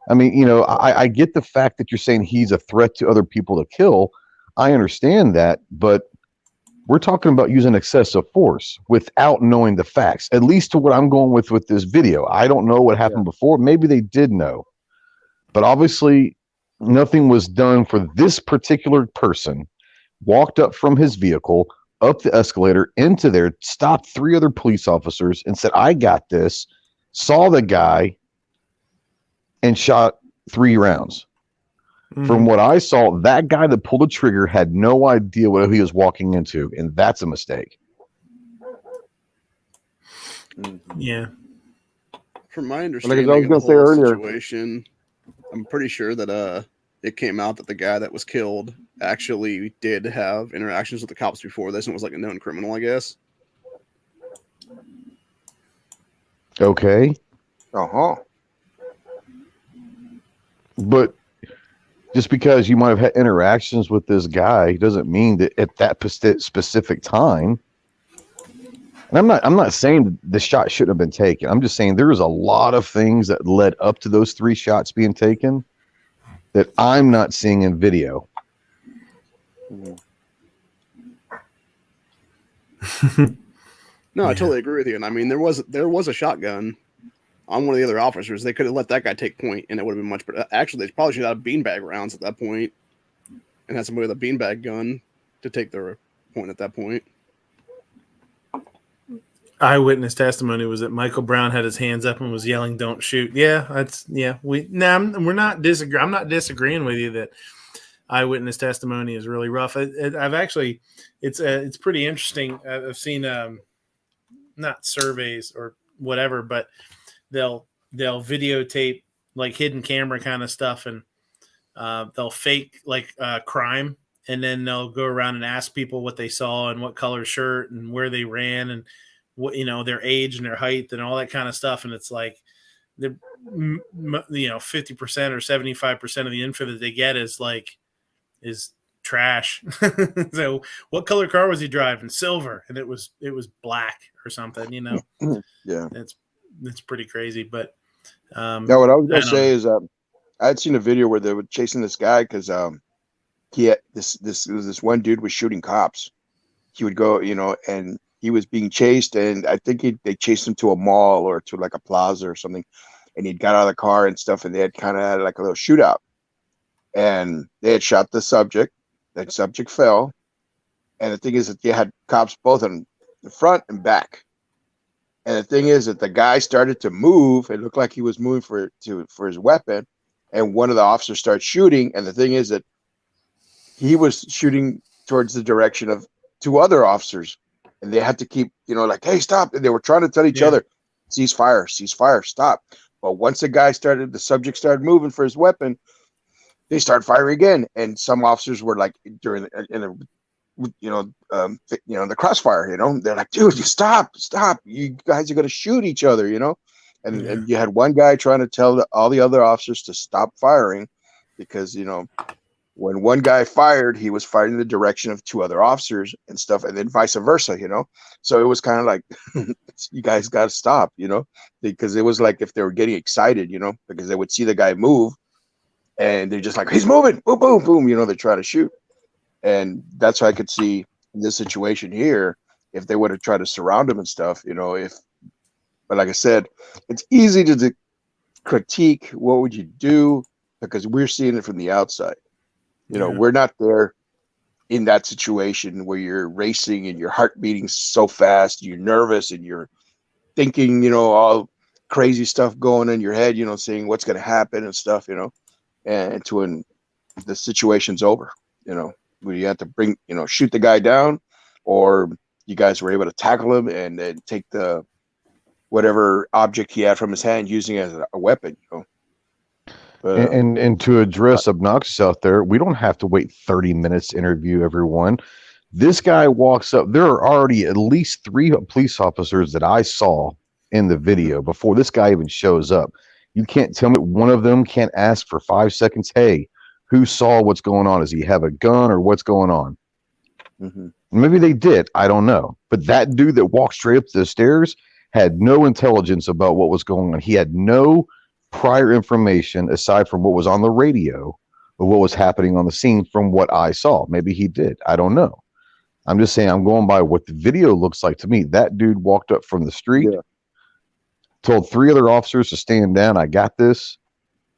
I mean, I get the fact that you're saying he's a threat to other people to kill. I understand that, but we're talking about using excessive force without knowing the facts, at least to what I'm going with this video. I don't know what happened before. Maybe they did know, but obviously nothing was done for this particular person. Walked up from his vehicle, up the escalator, into there, stopped 3 other police officers and said, I got this, saw the guy, and shot 3 rounds. Mm-hmm. From what I saw, that guy that pulled the trigger had no idea what he was walking into, and that's a mistake. Yeah. From my understanding of the whole situation, I'm pretty sure that it came out that the guy that was killed actually did have interactions with the cops before this and was like a known criminal, I guess. Okay. Uh-huh. But just because you might have had interactions with this guy doesn't mean that at that specific time. And I'm not saying the shot shouldn't have been taken. I'm just saying there was a lot of things that led up to those 3 shots being taken that I'm not seeing in video. No, I totally agree with you. And I mean, there was a shotgun on one of the other officers. They could have let that guy take point, and it would have been much better. Actually, they probably should have beanbag rounds at that point, and had somebody with a beanbag gun to take their point at that point. Eyewitness testimony was that Michael Brown had his hands up and was yelling, "Don't shoot!" Yeah, we're not disagreeing. I'm not disagreeing with you that eyewitness testimony is really rough. I've actually, it's pretty interesting. I've seen not surveys or whatever, but they'll videotape like hidden camera kind of stuff, and they'll fake like crime, and then they'll go around and ask people what they saw and what color shirt and where they ran and what, their age and their height and all that kind of stuff. And it's like, 50% or 75% of the info that they get is trash. So what color car was he driving? Silver. And it was black or something, Yeah. It's pretty crazy. But no, what I was going to say is I had seen a video where they were chasing this guy because he had this one dude was shooting cops. He would go, and he was being chased, and I think they chased him to a mall or to like a plaza or something, and he'd got out of the car and stuff, and they had kind of had like a little shootout, and they had shot the subject. That subject fell, and the thing is that they had cops both on the front and back. And the thing is that the guy started to move. It looked like he was moving for his weapon, and one of the officers started shooting. And the thing is that he was shooting towards the direction of two other officers, and they had to keep, like, hey, stop. And they were trying to tell each other, cease fire, stop. But once the subject started moving for his weapon, they started firing again. And some officers were like the crossfire, they're like, dude, you stop. You guys are going to shoot each other, and you had one guy trying to tell all the other officers to stop firing because, when one guy fired, he was firing in the direction of two other officers and stuff, and then vice versa, So it was kind of like, you guys got to stop, because it was like if they were getting excited, because they would see the guy move, and they're just like, he's moving, boom, boom, boom, they try to shoot. And that's why I could see in this situation here, if they would have tried to surround him and stuff, but like I said, it's easy to critique what would you do because we're seeing it from the outside. We're not there in that situation where you're racing and your heart beating so fast, you're nervous and you're thinking, all crazy stuff going in your head, saying what's going to happen and stuff, and to when the situation's over, where you have to shoot the guy down, or you guys were able to tackle him and then take the whatever object he had from his hand using it as a weapon, But, and to address obnoxious out there, we don't have to wait 30 minutes to interview everyone. This guy walks up. There are already at least 3 police officers that I saw in the video before this guy even shows up. You can't tell me one of them can't ask for 5 seconds. Hey, who saw what's going on? Does he have a gun or what's going on? mm-hmm. Maybe they did. I don't know. But that dude that walked straight up the stairs had no intelligence about what was going on. He had no prior information aside from what was on the radio or what was happening on the scene from what I saw. Maybe he did. I don't know. I'm just saying I'm going by what the video looks like to me. That dude walked up from the street, told 3 other officers to stand down. I got this,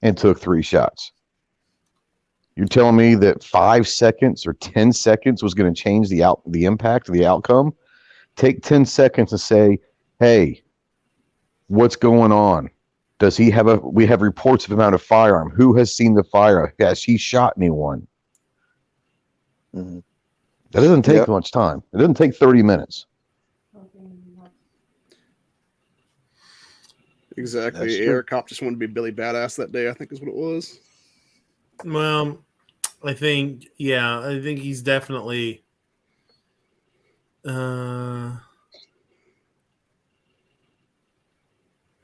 and took 3 shots. You're telling me that 5 seconds or 10 seconds was going to change the impact of the outcome? Take 10 seconds and say, hey, what's going on? Does he have we have reports of him out of firearm. Who has seen the firearm? Has he shot anyone? Mm-hmm. That doesn't take much time. It doesn't take 30 minutes. Exactly. Eric Cop just wanted to be Billy Badass that day, I think is what it was. Well, I think he's definitely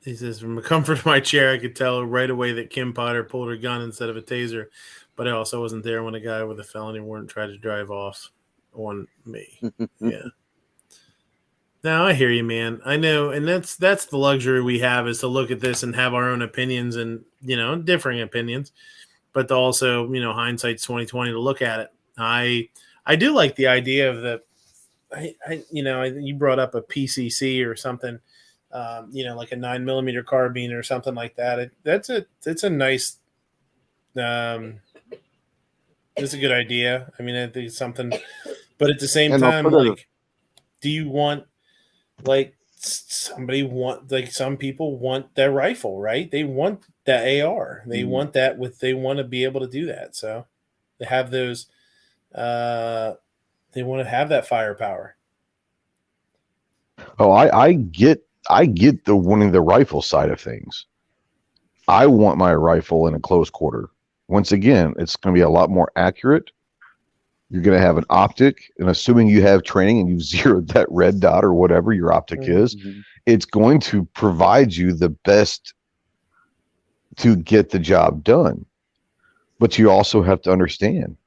he says, from the comfort of my chair, I could tell right away that Kim Potter pulled her gun instead of a taser, but I also wasn't there when a guy with a felony warrant tried to drive off on me. Yeah. Now I hear you, man. I know, and that's the luxury we have, is to look at this and have our own opinions and, differing opinions, but to also, hindsight's 20/20 to look at it. I do like the idea of you brought up a PCC or something, like a 9mm carbine or something like that. It's a nice, it's a good idea. I mean, I think it's something, but at the same time, like, do you want, like, some people want their rifle, right? They want that AR. They want that they want to be able to do that. So they have those, they want to have that firepower. Oh, I get the wanting the rifle side of things. I want my rifle in a close quarter. Once again, it's going to be a lot more accurate. You're going to have an optic, and assuming you have training and you've zeroed that red dot or whatever your optic is, it's going to provide you the best to get the job done. But you also have to understand,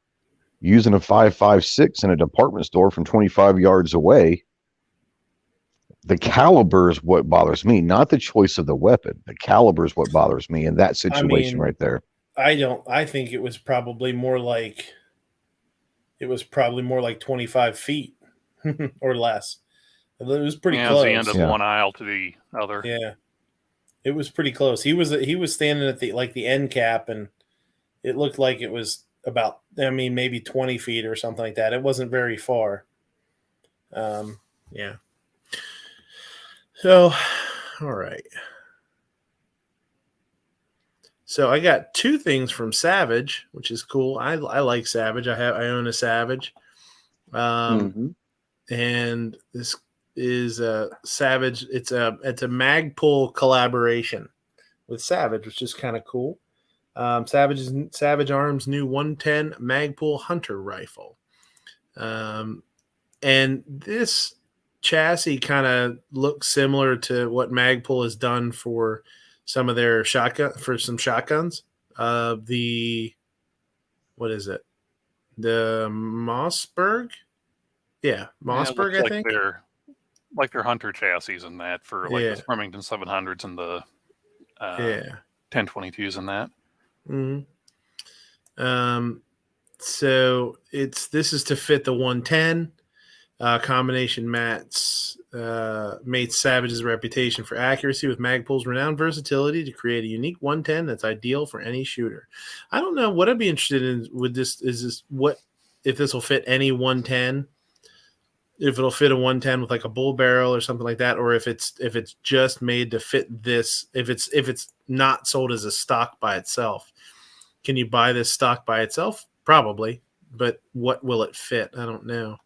using a 5.56 in a department store from 25 yards away, the caliber is what bothers me, not the choice of the weapon. The caliber is what bothers me in that situation right there. I think it was probably more like 25 feet or less. It was pretty close. It was the end of one aisle to the other. Yeah, it was pretty close. He was standing at the end cap, and it looked like it was about, maybe 20 feet or something like that. It wasn't very far. Yeah. So, all right. So I got two things from Savage, which is cool. I like Savage. I own a Savage. And this is a Savage. It's a Magpul collaboration with Savage, which is kind of cool. Savage Arms new 110 Magpul Hunter rifle. And this chassis kind of looks similar to what Magpul has done for some of their shotguns. What is it? The Mossberg? Yeah, Mossberg, I think. Like their Hunter chassis and that for the Remington 700s and the 1022s and that. So this is to fit the 110. Combination mates Savage's reputation for accuracy with Magpul's renowned versatility to create a unique 110 that's ideal for any shooter. I don't know what I'd be interested in with this. If this will fit any 110? If it'll fit a 110 with like a bull barrel or something like that, or if it's just made to fit this. If it's not sold as a stock by itself, can you buy this stock by itself? Probably, but what will it fit? I don't know.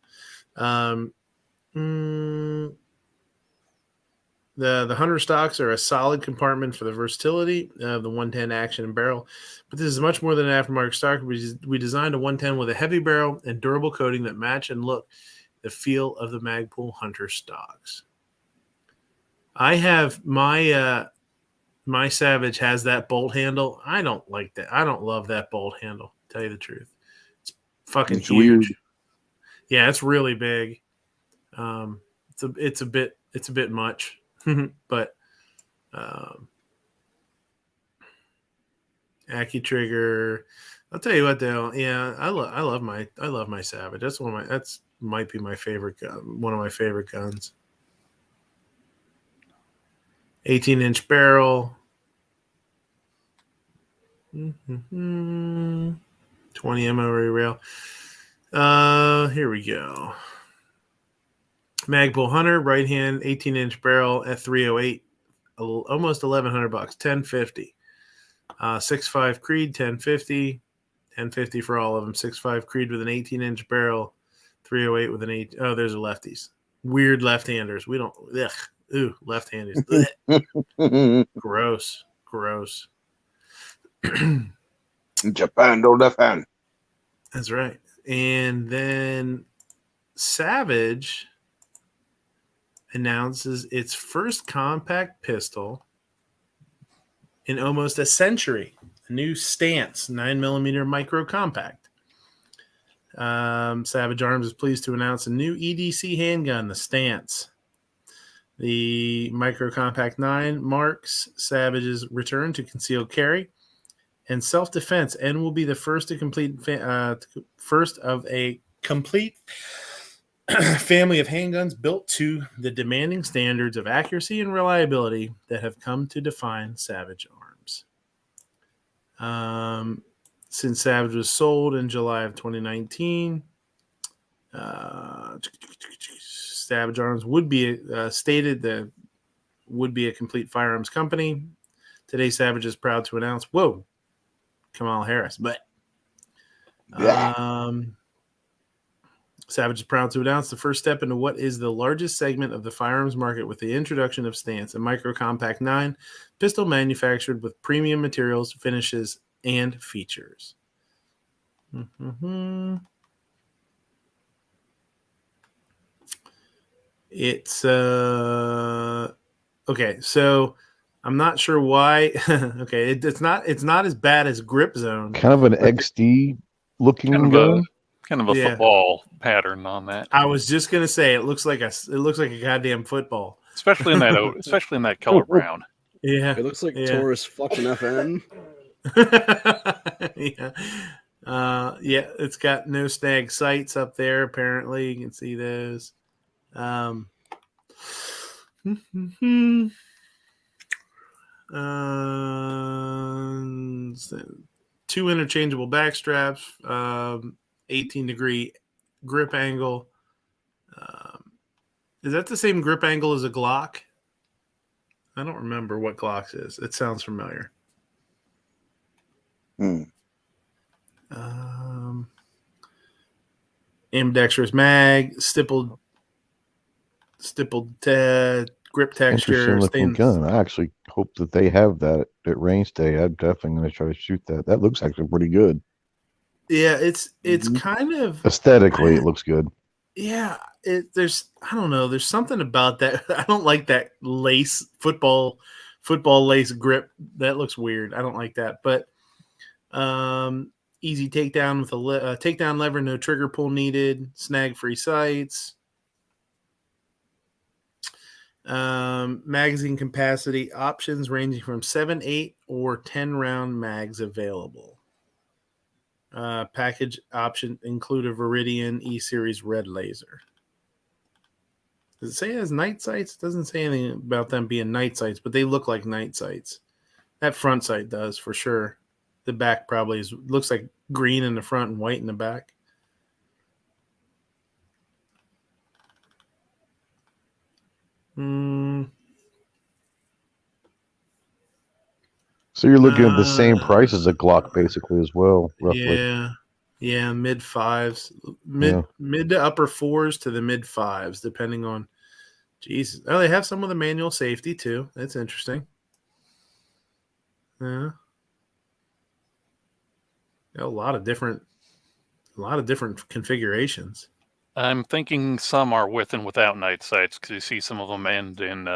The Hunter stocks are a solid compartment for the versatility of the 110 action and barrel, but this is much more than an aftermarket stock. We designed a 110 with a heavy barrel and durable coating that match and look the feel of the Magpul Hunter stocks. I have my Savage has that bolt handle. I don't like that. I don't love that bolt handle, to tell you the truth. It's fucking huge. Weird. Yeah, it's really big. It's a bit much, but AccuTrigger. I'll tell you what though. Yeah, I love my Savage. That's might be my favorite gun. One of my favorite guns. 18-inch barrel. 20 ammo rail. Here we go. Magpul Hunter, right hand, 18-inch barrel at 308, almost $1,100, $1,050. 6.5 Creed, $1,050 for all of them. 6.5 Creed with an 18-inch barrel, 308 with an 8. Oh, there's a lefties. Weird left-handers. We don't. Ugh. Ooh, left-handers. Gross. Japan, no left hand. That's right. And then Savage announces its first compact pistol in almost a century. A new Stance 9mm micro compact. Savage Arms is pleased to announce a new EDC handgun, the Stance. The micro compact 9 marks Savage's return to concealed carry and self-defense, and will be the first of a complete family of handguns built to the demanding standards of accuracy and reliability that have come to define Savage Arms. Since Savage was sold in July of 2019, Savage Arms would be stated that would be a complete firearms company. Today, Savage is proud to announce, Kamala Harris, but Savage is proud to announce the first step into what is the largest segment of the firearms market with the introduction of Stance, a micro-compact 9 pistol manufactured with premium materials, finishes, and features. It's okay, so I'm not sure why. Okay, it's not as bad as Grip Zone. Kind of an XD looking gun. Kind of a football pattern on that. I was just gonna say it looks like a goddamn football, especially in that color brown. Yeah, it looks like Taurus fucking FN. Yeah, it's got no snag sights up there. Apparently, you can see those. 2 interchangeable back straps, 18-degree grip angle. Is that the same grip angle as a Glock? I don't remember what Glock's is. It sounds familiar. Ambidextrous mag, stippled grip texture. Interesting looking gun. I actually hope that they have that at range day. I'm definitely going to try to shoot that. That looks actually pretty good. Yeah, it's kind of aesthetically it looks good. Yeah, there's I don't know. There's something about that. I don't like that lace football lace grip. That looks weird. I don't like that. But easy takedown with a takedown lever, no trigger pull needed. Snag free sights. Magazine capacity options ranging from 7, 8, or 10 round mags available. Package option include a Viridian E-Series red laser. Does it say it has night sights? It doesn't say anything about them being night sights, but they look like night sights. That front sight does for sure. The back probably looks like green in the front and white in the back. So you're looking at the same price as a Glock, basically, as well, roughly. Yeah, mid 5s, mid to upper 4s to the mid 5s, depending on. Jesus, oh, they have some with a manual safety too. That's interesting. Yeah, a lot of different configurations. I'm thinking some are with and without night sights because you see some of them end in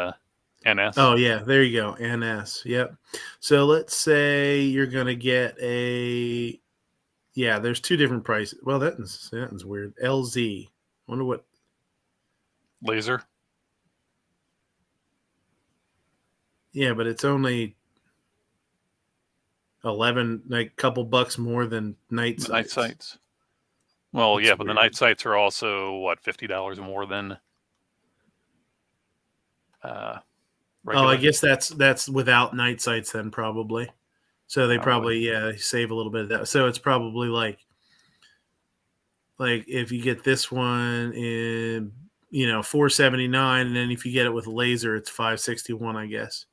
NS. Oh yeah, there you go, NS. Yep. So let's say you're gonna get a. Yeah, there's 2 different prices. Well, that's weird. LZ. Wonder what laser. Yeah, but it's only 11, like a couple bucks more than night sights. Night sights. Well, that's weird. But the night sights are also what, $50 more than. Regular. Oh, I guess that's without night sights then, probably. So they probably save a little bit of that. So it's probably like if you get this one in $479, and then if you get it with a laser, it's $561, I guess.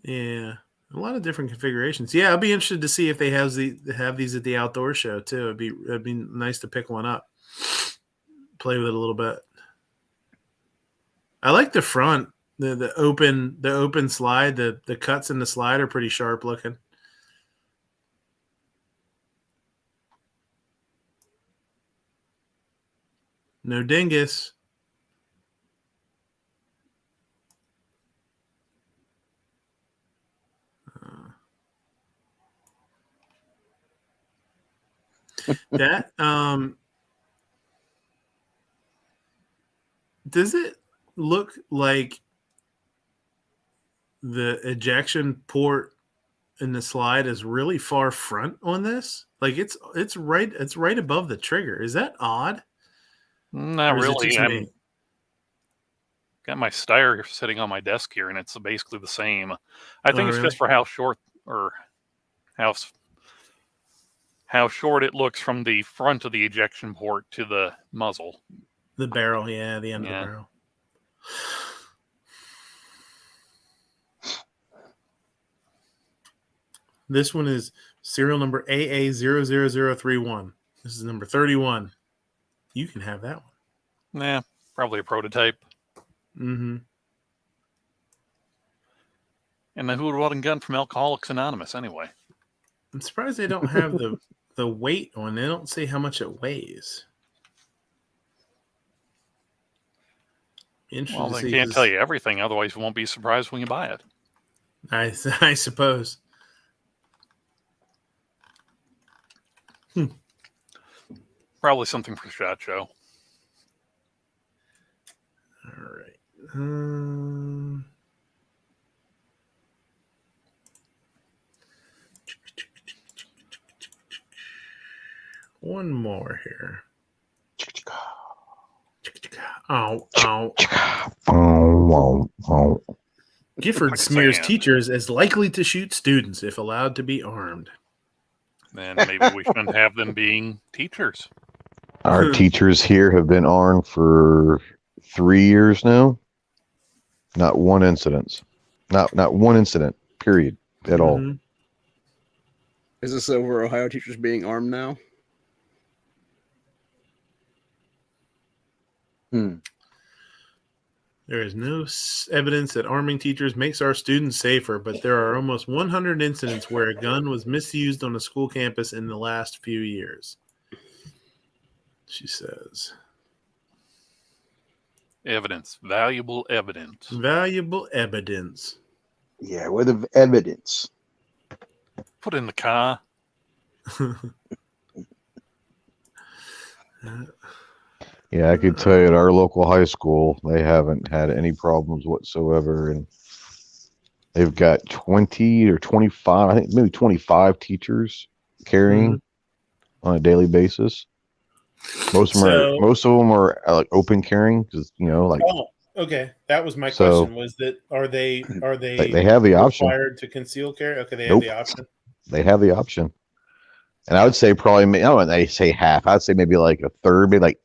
Yeah, a lot of different configurations. Yeah, I'd be interested to see if they have these at the outdoor show too. It'd be nice to pick one up, play with it a little bit. I like the front, the open slide. The cuts in the slide are pretty sharp looking. No dingus. That does it look like the ejection port in the slide is really far front on this? Like it's right above the trigger. Is that odd? Not Or is it really. just I'm me? got my Steyr sitting on my desk here, and it's basically the same. I think it's really? just for how short or how short it looks from the front of the ejection port to the muzzle. The barrel, yeah, the end of the Yeah. barrel. This one is serial number AA00031. This is number 31. You can have that one. Nah, probably a prototype. Mm-hmm. And the who would want a gun from Alcoholics Anonymous anyway? I'm surprised they don't have the weight on. They don't say how much it weighs. Interesting Well, to they see, can't 'cause tell you everything, otherwise you won't be surprised when you buy it. I suppose. Probably something for SHOT Show. All right. One more here. Gifford smears Sand. teachers as likely to shoot students if allowed to be armed. Then maybe we shouldn't have them being teachers. Our teachers here have been armed for 3 years now. Not one incident. Not one incident, period, at all. Is this over Ohio teachers being armed now? There is no evidence that arming teachers makes our students safer, but there are almost 100 incidents where a gun was misused on a school campus in the last few years. She says. Evidence. Valuable evidence. Valuable evidence. Yeah, where the evidence? Put in the car. Yeah, I could tell you at our local high school, they haven't had any problems whatsoever. And they've got 20 or 25, I think maybe 25 teachers carrying on a daily basis. Most of them are like open carrying because, like. Oh, okay. That was my question. Was that are they they have the option required to conceal carry? Okay, they have the option. They have the option, and I would say probably. I don't know. They say half. I'd say maybe like a third, maybe like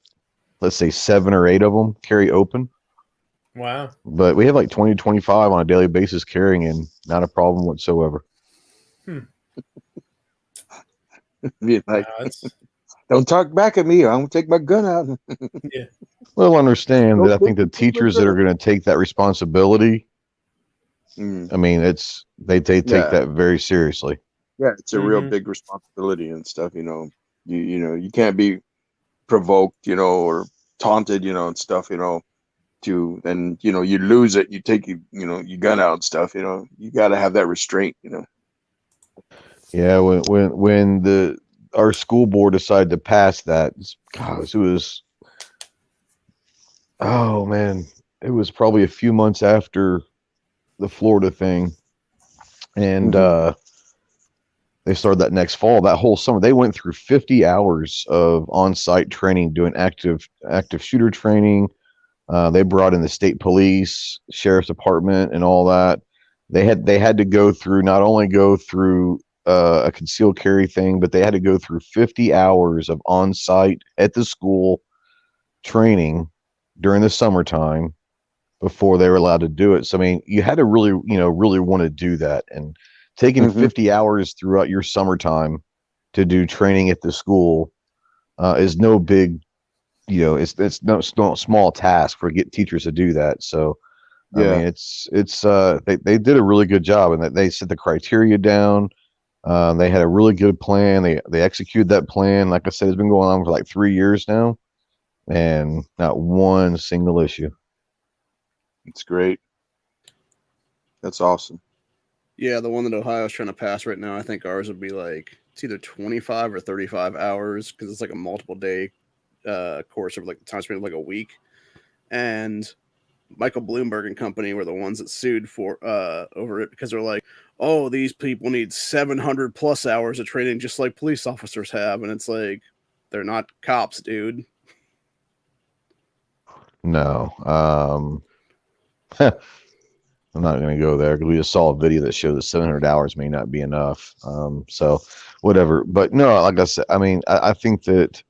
let's say 7 or 8 of them carry open. Wow. But we have like 20 to 25 on a daily basis carrying, and not a problem whatsoever. Be like, don't talk back at me. I'm gonna take my gun out. Yeah. Well, understand that I think the teachers that are going to take that responsibility, I mean, they take that very seriously. Yeah, it's a real big responsibility and stuff. You can't be provoked, or taunted, and stuff. Then you lose it. You take your gun out and stuff. You got to have that restraint. Yeah, when our school board decided to pass that, gosh, it was. Oh man, it was probably a few months after the Florida thing, and they started that next fall. That whole summer, they went through 50 hours of on-site training, doing active shooter training. They brought in the state police, sheriff's department, and all that. They had to go through a concealed carry thing, but they had to go through 50 hours of on-site at the school training during the summertime before they were allowed to do it. So, I mean, you had to really want to do that, and taking 50 hours throughout your summertime to do training at the school is no big, it's no small task for teachers to do that. So, I mean, they did a really good job, and they set the criteria down. They had a really good plan. They executed that plan. Like I said, it's been going on for like 3 years now, and not one single issue. It's great. That's awesome. Yeah, the one that Ohio's trying to pass right now, I think ours would be like, it's either 25 or 35 hours because it's like a multiple day course of like the time spent like a week. And Michael Bloomberg and company were the ones that sued for over it because they're like, oh, these people need 700 plus hours of training just like police officers have, and it's like, they're not cops, dude. No. I'm not going to go there because we just saw a video that showed that 700 hours may not be enough. So whatever. But no, like I said, I mean, I think that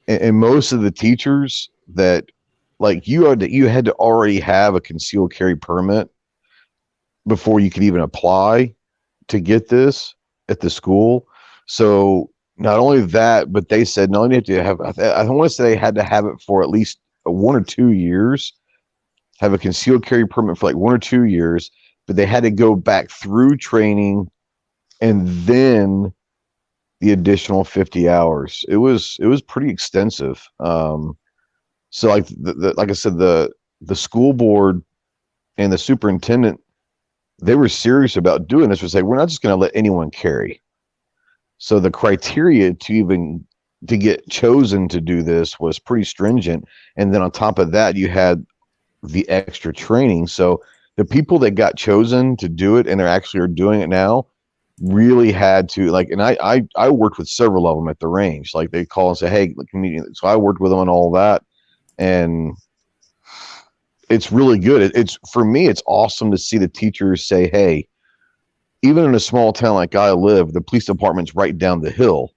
and most of the teachers that like you had to already have a concealed carry permit before you could even apply to get this at the school. So not only that, but they said not only have to have, I want to say they had to have it for at least 1 or 2 years, have a concealed carry permit for like 1 or 2 years, but they had to go back through training and then the additional 50 hours. It was pretty extensive. So like like I said, the school board and the superintendent, they were serious about doing this. Was like, we're not just going to let anyone carry. So the criteria to get chosen to do this was pretty stringent. And then on top of that, you had the extra training. So the people that got chosen to do it and they're actually are doing it now really had to like, and I worked with several of them at the range. Like they call and say, hey, so I worked with them on all that. And it's really good. It's for me, it's awesome to see the teachers say, hey, even in a small town like I live, the police department's right down the hill.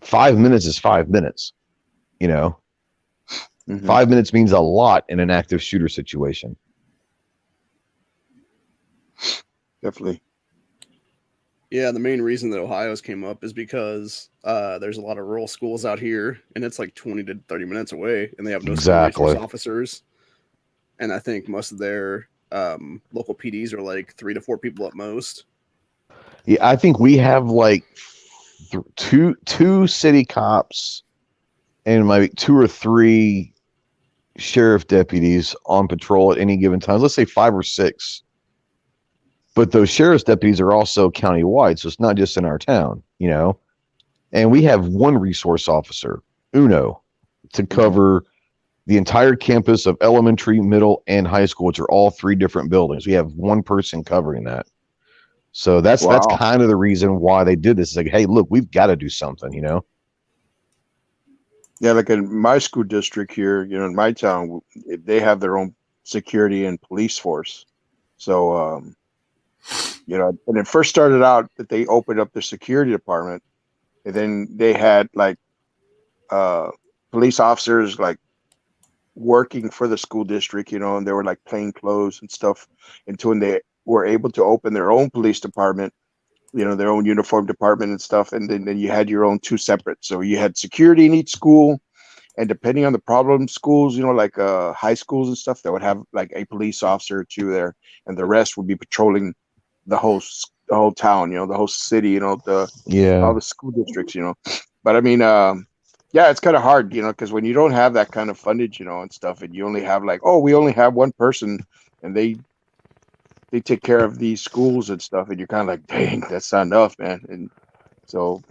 5 minutes is 5 minutes, you know. 5 minutes means a lot in an active shooter situation. Definitely. Yeah, the main reason that Ohio's came up is because there's a lot of rural schools out here, and it's like 20 to 30 minutes away, and they have no school resource officers. And I think most of their local PDs are like 3 to 4 people at most. Yeah, I think we have like two city cops and like 2 or 3 sheriff deputies on patrol at any given time. Let's say 5 or 6. But those sheriff's deputies are also county-wide, so it's not just in our town, you know. And we have 1 resource officer, Uno, to cover the entire campus of elementary, middle, and high school, which are all 3 different buildings. We have 1 person covering that. So that's kind of the reason why they did this. It's like, hey, look, we've got to do something, you know. Yeah, like in my school district here, you know, in my town, they have their own security and police force. So, you know, when it first started out that they opened up the security department, and then they had like police officers like working for the school district, you know, and they were like plain clothes and stuff until when they were able to open their own police department, you know, their own uniform department and stuff. And then you had your own 2 separate. So you had security in each school, and depending on the problem schools, you know, like high schools and stuff, that would have like a police officer or 2 there, and the rest would be patrolling the whole town, you know, the whole city, you know, all the school districts, you know. But I mean, yeah, it's kind of hard, you know, because when you don't have that kind of fundage, you know, and stuff, and you only have like, oh, we only have 1 person, and they take care of these schools and stuff, and you're kind of like, dang, that's not enough, man. And so,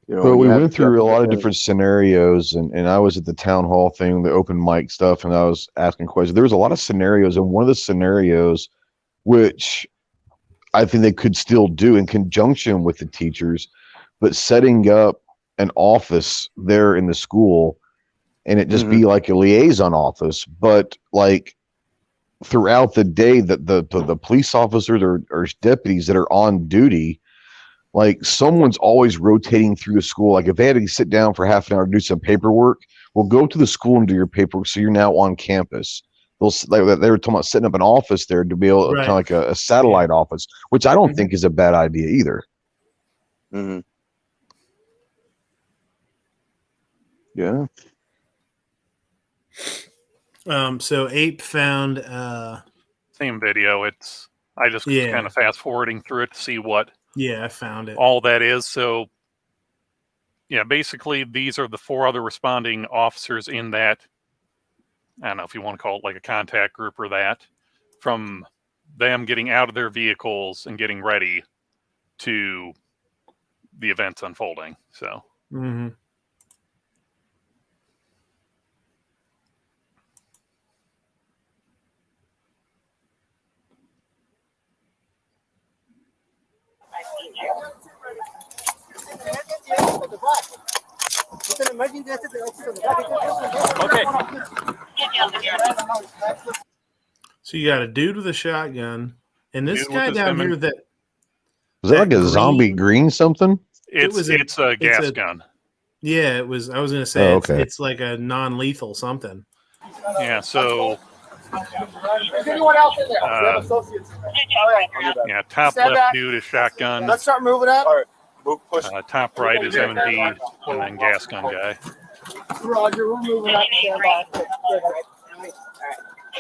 you know, but we went through a lot of different scenarios, and I was at the town hall thing, the open mic stuff, and I was asking questions. There was a lot of scenarios, and one of the scenarios, which I think they could still do in conjunction with the teachers, but setting up an office there in the school and it just be like a liaison office, but like throughout the day that the police officers or deputies that are on duty, like someone's always rotating through the school. Like if they had to sit down for half an hour to do some paperwork, well, go to the school and do your paperwork. So you're now on campus. They were talking about setting up an office there to be able to kind of like a satellite office, which I don't think is a bad idea either. Yeah. So Ape found same video. I just kind of fast forwarding through it to see what I found it. All that is. So yeah, basically these are the 4 other responding officers in that, I don't know if you want to call it like a contact group or that, from them getting out of their vehicles and getting ready to the events unfolding. So Okay. So you got a dude with a shotgun, and this guy down here that was that like a zombie green something? It's a gas gun. Yeah, it was. I was going to say it's like a non-lethal something. Yeah. So. Is anyone else in there? We have associates in there. All right. Yeah. Top left dude is shotgun. Let's start moving up. All right. Push. Top right is M&D, and then gas gun guy. Roger, we're moving up. Stand by. All right.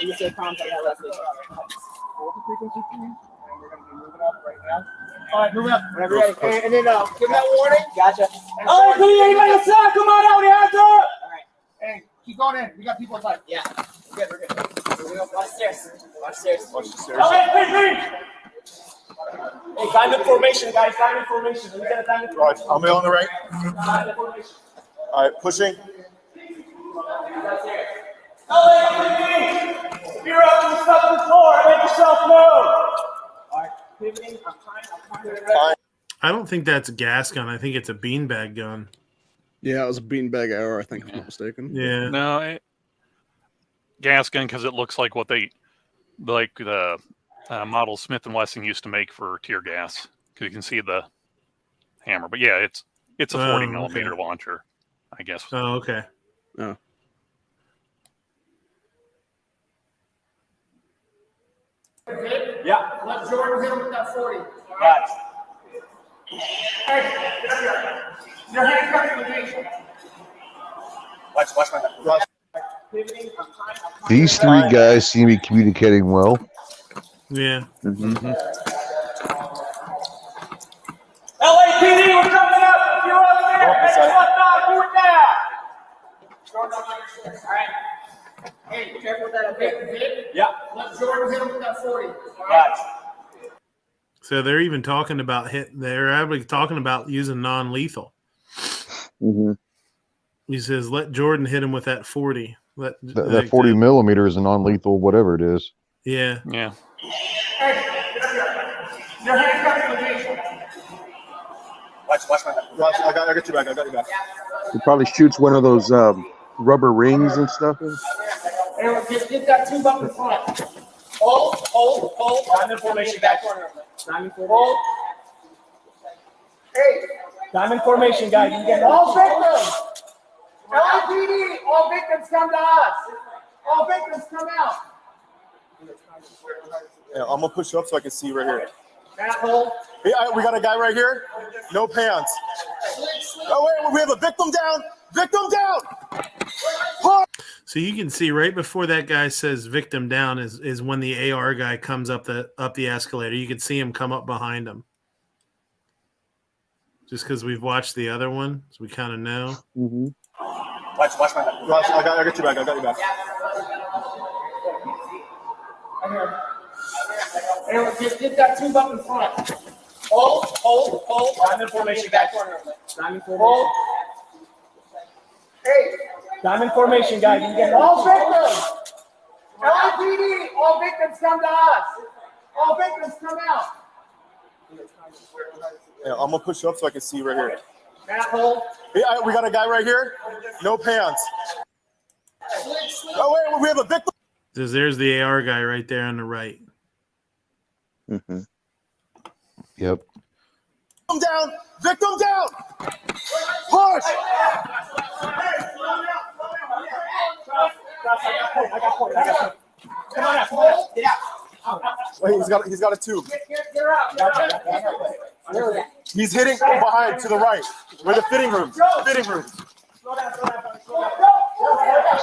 You said contact that last week. Hold the frequency for you. And we're going to be moving up right now. All right, moving up. Whenever you're ready. And then give that warning. Gotcha. All right, anybody inside? Come on out. Hands up. All right. Hey, keep going in. We got people inside. Yeah. We're good. Watch the stairs. Watch the stairs. All right, please. Hey, diamond formation, guys. Diamond formation. We got a diamond formation. I'm on the right. Diamond formation. All right, pushing. If you're up to the stuff on the floor, make yourself known. All right, pivoting. I'm trying. I don't think that's a gas gun. I think it's a beanbag gun. Yeah, it was a beanbag arrow, I think, if I'm not mistaken. Yeah. No, gas gun because it looks like what the model Smith & Wesson used to make for tear gas because you can see the hammer. But yeah, it's a 40 millimeter launcher, I guess. Oh, okay. Oh. Yeah. Let Jordan hit him with that 40. Right. Hey, your hand cutting the nation. Watch my hand. These three guys seem to be communicating well. Yeah. Mm-hmm. LAPD, we're coming up. If you're up there, make yourself known. Do it now. Jordan, all right. Hey, careful with that. Okay. Yeah. Let Jordan hit him with that 40. Right. So they're even talking about they're actually talking about using non-lethal. Mm-hmm. He says, "Let Jordan hit him with that 40." That 40 millimeter is a non-lethal, whatever it is. Yeah. Yeah. Hey, your hand cutting the nation. Watch my hand. I got you back. He probably shoots one of those rubber rings and stuff. And just get that tube up in front. Hold. Diamond formation back corner. Diamond formation. Hey. Diamond formation, guys. You get all victims. LAPD, all victims come to us. All victims come out. Yeah, I'm gonna push up so I can see right here. Matt, hold. Hey, we got a guy right here. No pants. Oh wait, we have a victim down. Victim down. So you can see right before that guy says "victim down" is when the AR guy comes up the escalator. You can see him come up behind him. Just because we've watched the other one, so we kind of know. Mm-hmm. Watch my hand. I got you back. And just get that tube up in front. Hold. Diamond formation back corner. Diamond formation. Hey. Diamond formation, guys. You get all victims. LAPD, all victims come to us. All victims come out. Yeah, I'm gonna push up so I can see right here. Matt, hold. Hey, we got a guy right here. No pants. Oh wait, we have a victim. There's the AR guy right there on the right. Mm-hmm. Yep. Victim down. Push. I got point. Come on out. Get out. Wait, he's got a tube. Get her out. He's hitting behind to the right. Where the fitting rooms.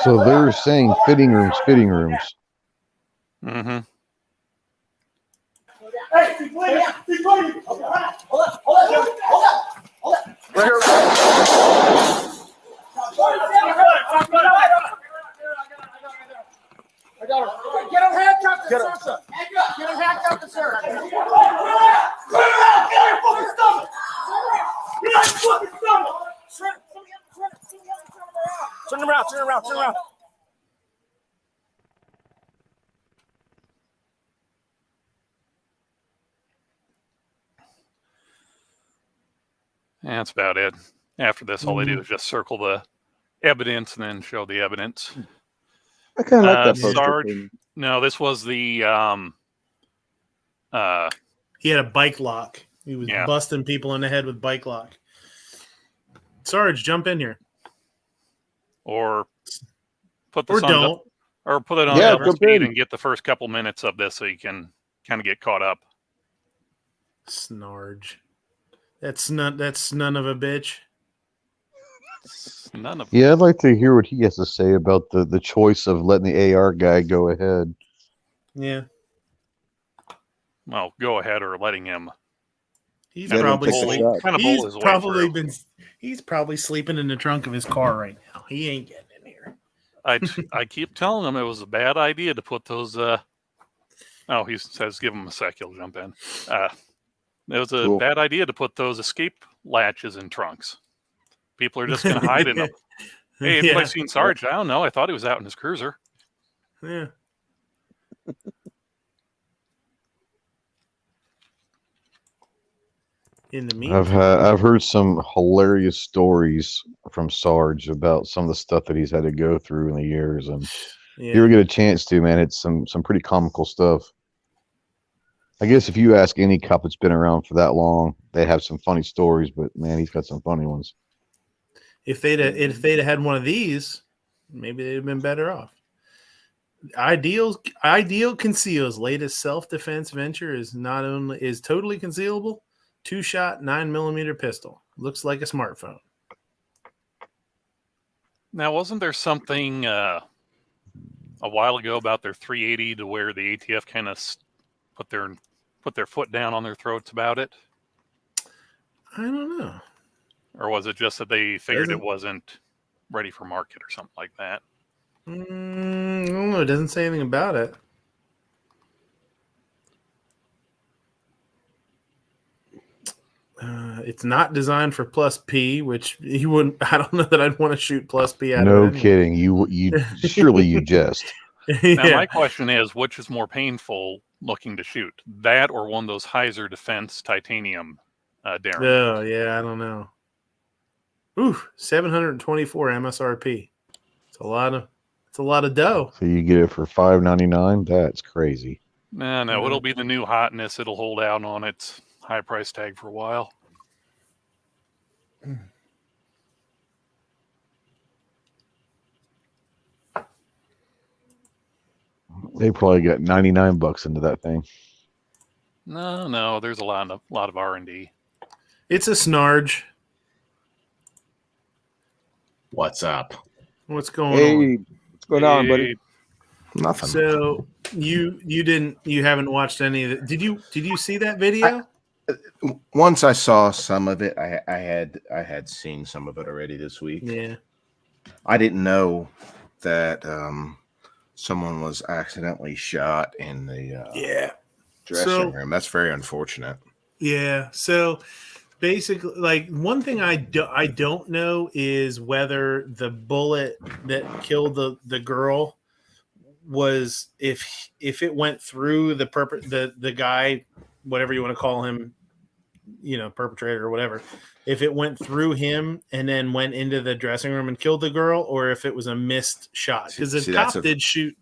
So they're saying fitting rooms. Mm-hmm. Hey, keep bleeding. Hold up. Right here. I got her. Get him handcuffed and search him. Get him handcuffed and search. Get her fucking stomach. Get her fucking stomach. Turn him around. That's about it. After this, all they do is just circle the evidence and then show the evidence. I kind of like that poster Sarge. thing. No, this was the. He had a bike lock. He was busting people in the head with bike lock. Sarge, jump in here. Or put this or on don't. Or put it on double speed and get the first couple minutes of this so you can kind of get caught up. Snarge. That's none of a bitch. None of Yeah, I'd like to hear what he has to say about the choice of letting the AR guy go ahead. Yeah. Well, go ahead or letting him. He's probably sleeping. He's probably sleeping in the trunk of his car right now. He ain't getting in here. I keep telling him it was a bad idea to put those. Oh, he says give him a sec. He'll jump in. It was a bad idea to put those escape latches in trunks. People are just going to hide in them. Hey, anybody seen Sarge? I don't know. I thought he was out in his cruiser. Yeah. In the meantime, I've heard some hilarious stories from Sarge about some of the stuff that he's had to go through in the years, and if you ever get a chance to, man, it's some pretty comical stuff. I guess if you ask any cop that's been around for that long, they have some funny stories, but man, he's got some funny ones. If they'd had one of these, maybe they'd have been better off. Ideal Conceal's latest self-defense venture is totally concealable. 2-shot 9mm pistol. Looks like a smartphone. Now, wasn't there something a while ago about their 380 to where the ATF kind of put their foot down on their throats about it? I don't know. Or was it just that they figured it wasn't ready for market or something like that? I don't know. It doesn't say anything about it. It's not designed for plus P, which he wouldn't. I don't know that I'd want to shoot plus P out of it. No kidding. You surely you jest. Now my question is, which is more painful looking to shoot, that or one of those Heiser Defense titanium Darren? Oh yeah, I don't know. Ooh, 724 MSRP. It's a lot of dough. So you get it for $5.99. That's crazy. No, it'll be the new hotness. It'll hold out on its high price tag for a while. They probably got $99 into that thing. No, there's a lot of R&D. It's a Snarge. What's up? What's going on? What's going on, buddy? Nothing. So you haven't watched any of it. Did you see that video? Once I saw some of it. I had seen some of it already this week. Yeah. I didn't know that someone was accidentally shot in the dressing room. That's very unfortunate. Yeah. So basically, like, one thing I don't know is whether the bullet that killed the girl was if it went through the guy, whatever you want to call him, perpetrator or whatever, if it went through him and then went into the dressing room and killed the girl, or if it was a missed shot. Because the cop did shoot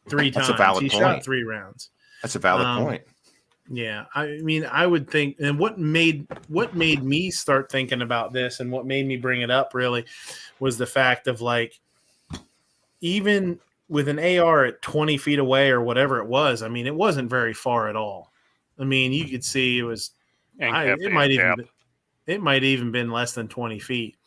3 times. That's a valid point. Shot 3 rounds. That's a valid point. Yeah, I mean, I would think, and what made me start thinking about this, and what made me bring it up really, was the fact of, like, even with an AR at 20 feet away or whatever it was, I mean, it wasn't very far at all. I mean, you could see it was. It might even been less than 20 feet.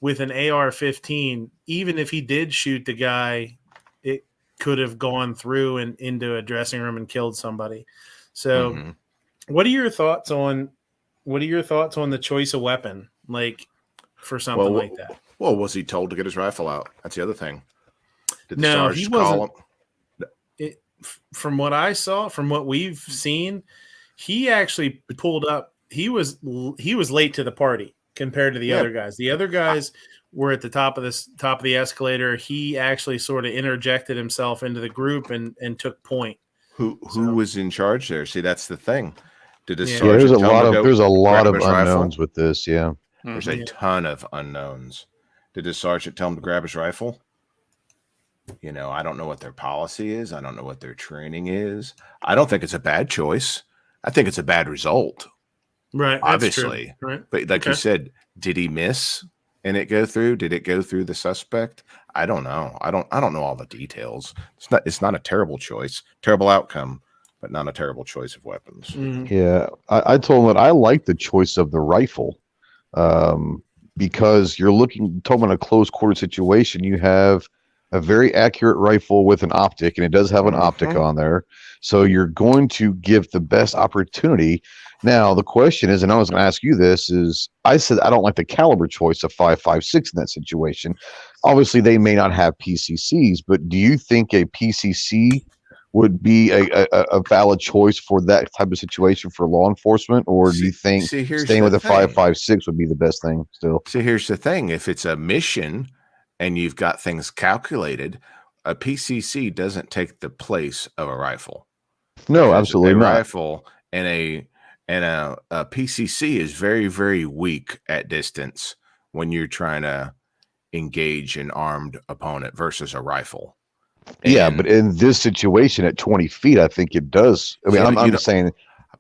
With an AR-15, even if he did shoot the guy, it could have gone through and into a dressing room and killed somebody. So, what are your thoughts on the choice of weapon, like, for something like that? Well, was he told to get his rifle out? That's the other thing. Did the no, Sarge he call wasn't. From what I saw, from what we've seen, he actually pulled up. He was late to the party compared to the other guys. The other guys were at the top of the escalator. He actually sort of interjected himself into the group and took point. Who was in charge there? See, that's the thing. Did the there's a lot of unknowns with this. Yeah, there's a ton of unknowns. Did the sergeant tell him to grab his rifle? You know, I don't know what their policy is. I don't know what their training is. I don't think it's a bad choice. I think it's a bad result. Right. Obviously. That's true. Right. But like you said, did he miss and it go through? Did it go through the suspect? I don't know. I don't know all the details. It's not a terrible choice. Terrible outcome, but not a terrible choice of weapons. Mm-hmm. Yeah. I told him that I like the choice of the rifle. Because you're talking about a close quarter situation, you have a very accurate rifle with an optic, and it does have an optic on there. So you're going to give the best opportunity. Now, the question is, and I was going to ask you this, is I said I don't like the caliber choice of 5.56 in that situation. Obviously, they may not have PCCs, but do you think a PCC would be a valid choice for that type of situation for law enforcement, or do you think staying with a 5.56 would be the best thing still? So here's the thing. If it's a mission and you've got things calculated, a PCC doesn't take the place of a rifle. No, absolutely not. A rifle and a PCC is very, very weak at distance when you're trying to engage an armed opponent versus a rifle. Yeah, but in this situation at 20 feet, I think it does. I mean, I'm saying,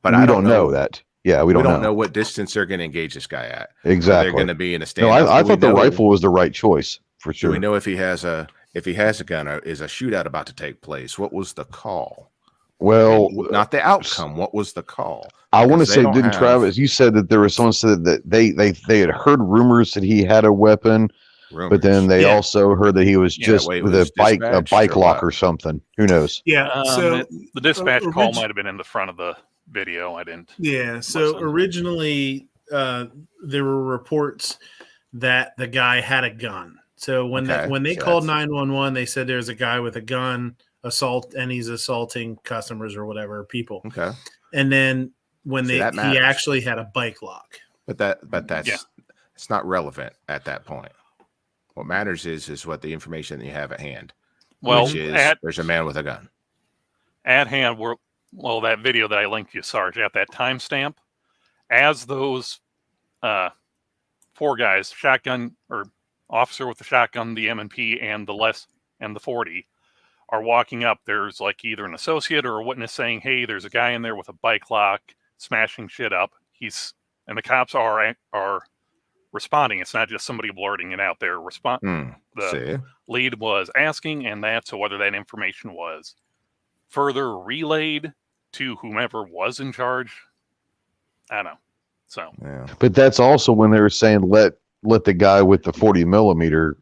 but I don't know that. Yeah, we don't know what distance they're going to engage this guy at. Exactly. They're going to be in a stand. No, I thought the rifle was the right choice for sure. Do we know if he has a gun, or is a shootout about to take place? What was the call? Well, not the outcome. What was the call? I want to say, didn't Travis? You said that there was someone said that they had heard rumors that he had a weapon. But then they also heard that he was just with a bike lock or something. Who knows? Yeah. So the dispatch call might have been in the front of the video. I didn't. Yeah. So originally, there were reports that the guy had a gun. So when they called 911, they said there's a guy with a gun, and he's assaulting customers or whatever people. Okay. And then when he actually had a bike lock. But that's it's not relevant at that point. What matters is what the information that you have at hand. Well, which is there's a man with a gun. At hand, that video that I linked you, Sarge, at that timestamp, as those 4 guys, shotgun or officer with the shotgun, the M&P, and the 40, are walking up, there's like either an associate or a witness saying, "Hey, there's a guy in there with a bike lock, smashing shit up." And the cops are responding. It's not just somebody blurting it out there. The lead was asking, and that's whether that information was further relayed to whomever was in charge. I don't know. So, but that's also when they were saying let the guy with the 40 millimeter.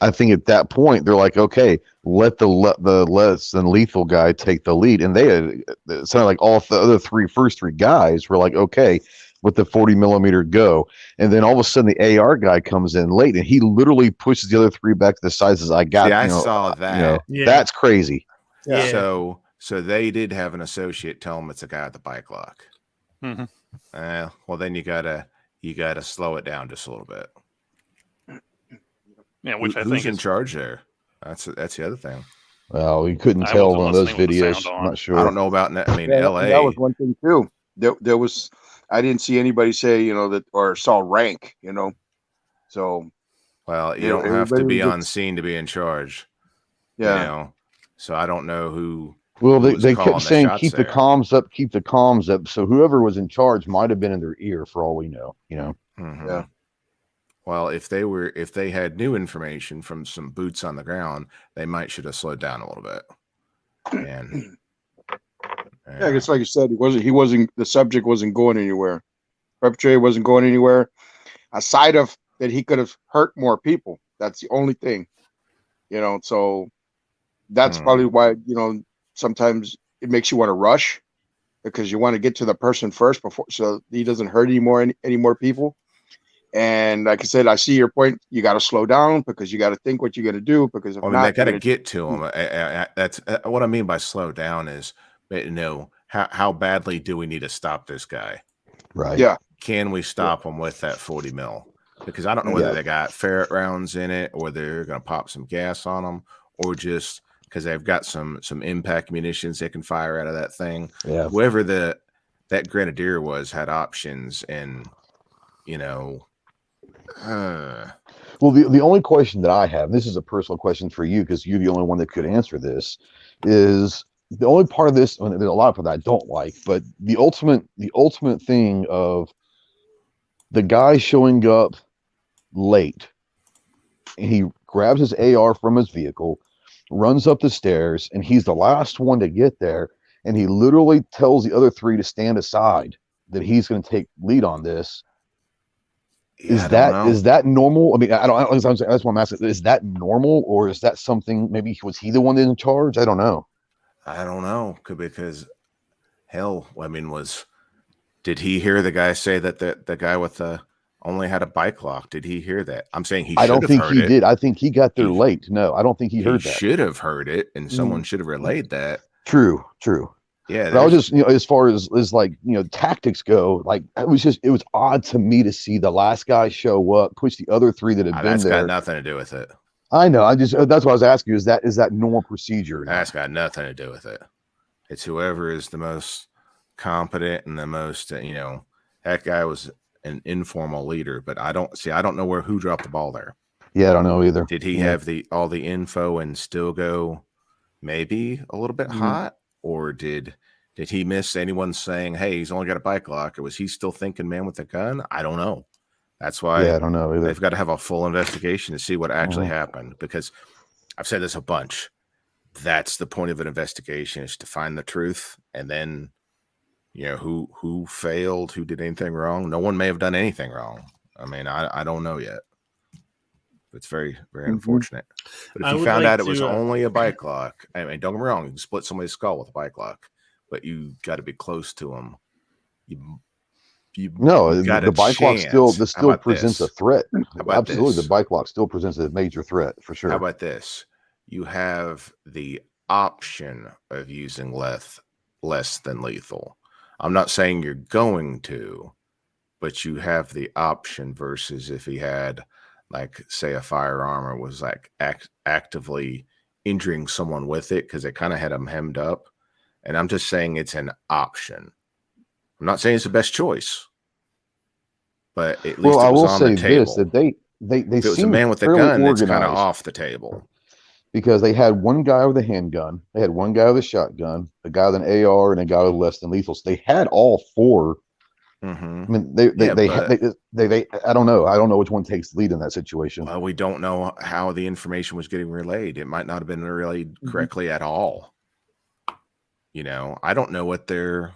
I think at that point they're like, okay, let the less than lethal guy take the lead, and it sounded like all the other first three guys were like, okay, with the 40 millimeter go. And then all of a sudden the AR guy comes in late and he literally pushes the other 3 back to the sides as I got. I saw that. That's crazy. Yeah. So they did have an associate tell him it's a guy at the bike lock. Mm-hmm. Well, then you gotta slow it down just a little bit. Yeah, which I think who's in charge there. That's the other thing. Well, you couldn't tell on those videos. I'm not sure. I don't know about. I mean, LA. That was one thing too. There was. I didn't see anybody say, that, or saw rank, So, well, you don't have to be on scene to be in charge. Yeah. So I don't know who. Well, they kept saying keep the comms up. So whoever was in charge might have been in their ear for all we know. Mm-hmm. Yeah. Well, if they had new information from some boots on the ground, they should have slowed down a little bit. And I guess, like you said, the subject wasn't going anywhere. Perpetrator wasn't going anywhere. Aside of that, he could have hurt more people. That's the only thing, so that's probably why, sometimes it makes you want to rush because you want to get to the person first so he doesn't hurt any more people. And like I said, I see your point. You got to slow down because you got to think what you're going to do because if not, they got to get to him. That's what I mean by slow down is, how badly do we need to stop this guy? Right. Yeah. Can we stop him with that 40 mil? Because I don't know whether they got ferret rounds in it or they're going to pop some gas on them or just because they've got some impact munitions they can fire out of that thing. Yeah. Whoever that grenadier was had options and, Well, the only question that I have, and this is a personal question for you because you're the only one that could answer this, is the only part of this. I mean, there's a lot of it that I don't like, but the ultimate thing of the guy showing up late, and he grabs his AR from his vehicle, runs up the stairs, and he's the last one to get there, and he literally tells the other three to stand aside, that he's going to take lead on this. Yeah, Is that normal? I mean, I don't that's what I'm asking. Is that normal, or is that something? Maybe was he the one in charge? I don't know. I don't know, because hell, I mean, did he hear the guy say that the guy with the only had a bike lock? Did he hear that? I'm saying he should have heard it. I don't think he did. I think he got there late. No, I don't think he heard that. He should have heard it, and someone should have relayed that. True. Yeah, but I was just, as far as like, tactics go, like it was odd to me to see the last guy show up, push the other three that had been that's there. That's got nothing to do with it. I know. That's what I was asking you. Is that normal procedure? That's got nothing to do with it. It's whoever is the most competent and the most, that guy was an informal leader, but I don't know who dropped the ball there. Yeah, I don't know either. Did he have all the info and still go maybe a little bit hot? Or did he miss anyone saying, hey, he's only got a bike lock? Or was he still thinking man with a gun? I don't know. That's why I don't know either. They've got to have a full investigation to see what actually happened, because I've said this a bunch. That's the point of an investigation, is to find the truth. And then, who failed, who did anything wrong. No one may have done anything wrong. I mean, I don't know yet. It's very, very unfortunate. But if you found out it was only a bike lock, I mean, don't get me wrong, you can split somebody's skull with a bike lock, but you got to be close to them. The bike lock still presents a threat. Absolutely, the bike lock still presents a major threat for sure. How about this? You have the option of using less than lethal. I'm not saying you're going to, but you have the option, versus if he had, like, say, a firearm or was like actively injuring someone with it, because it kind of had him hemmed up. And I'm just saying it's an option. I'm not saying it's the best choice, but at least I it was will on say the table. this: that they if it was a man with a gun, it's kind of off the table. Because they had one guy with a handgun, they had one guy with a shotgun, a guy with an AR, and a guy with less than lethal. So they had all four. I mean, they I don't know. I don't know which one takes the lead in that situation. Well, we don't know how the information was getting relayed. It might not have been relayed correctly at all. I don't know what their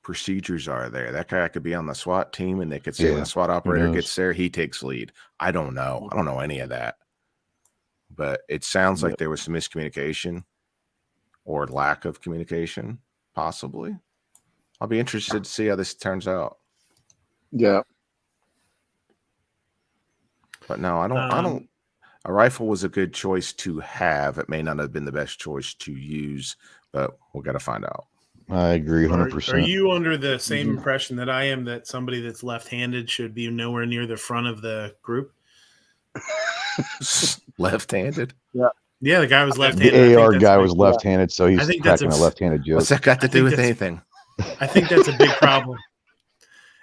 procedures are there. That guy could be on the SWAT team, and they could say when the SWAT operator gets there, he takes lead. I don't know. I don't know any of that. But it sounds like there was some miscommunication or lack of communication, possibly. I'll be interested to see how this turns out. Yeah. But no, I don't. A rifle was a good choice to have. It may not have been the best choice to use, but we'll got to find out. I agree 100%. Are you under the same impression that I am, that somebody that's left-handed should be nowhere near the front of the group? Left-handed? Yeah. Yeah, the guy was left-handed. The AR guy was left-handed, so he's cracking a left-handed joke. What's that got to do with anything? I think that's a big problem.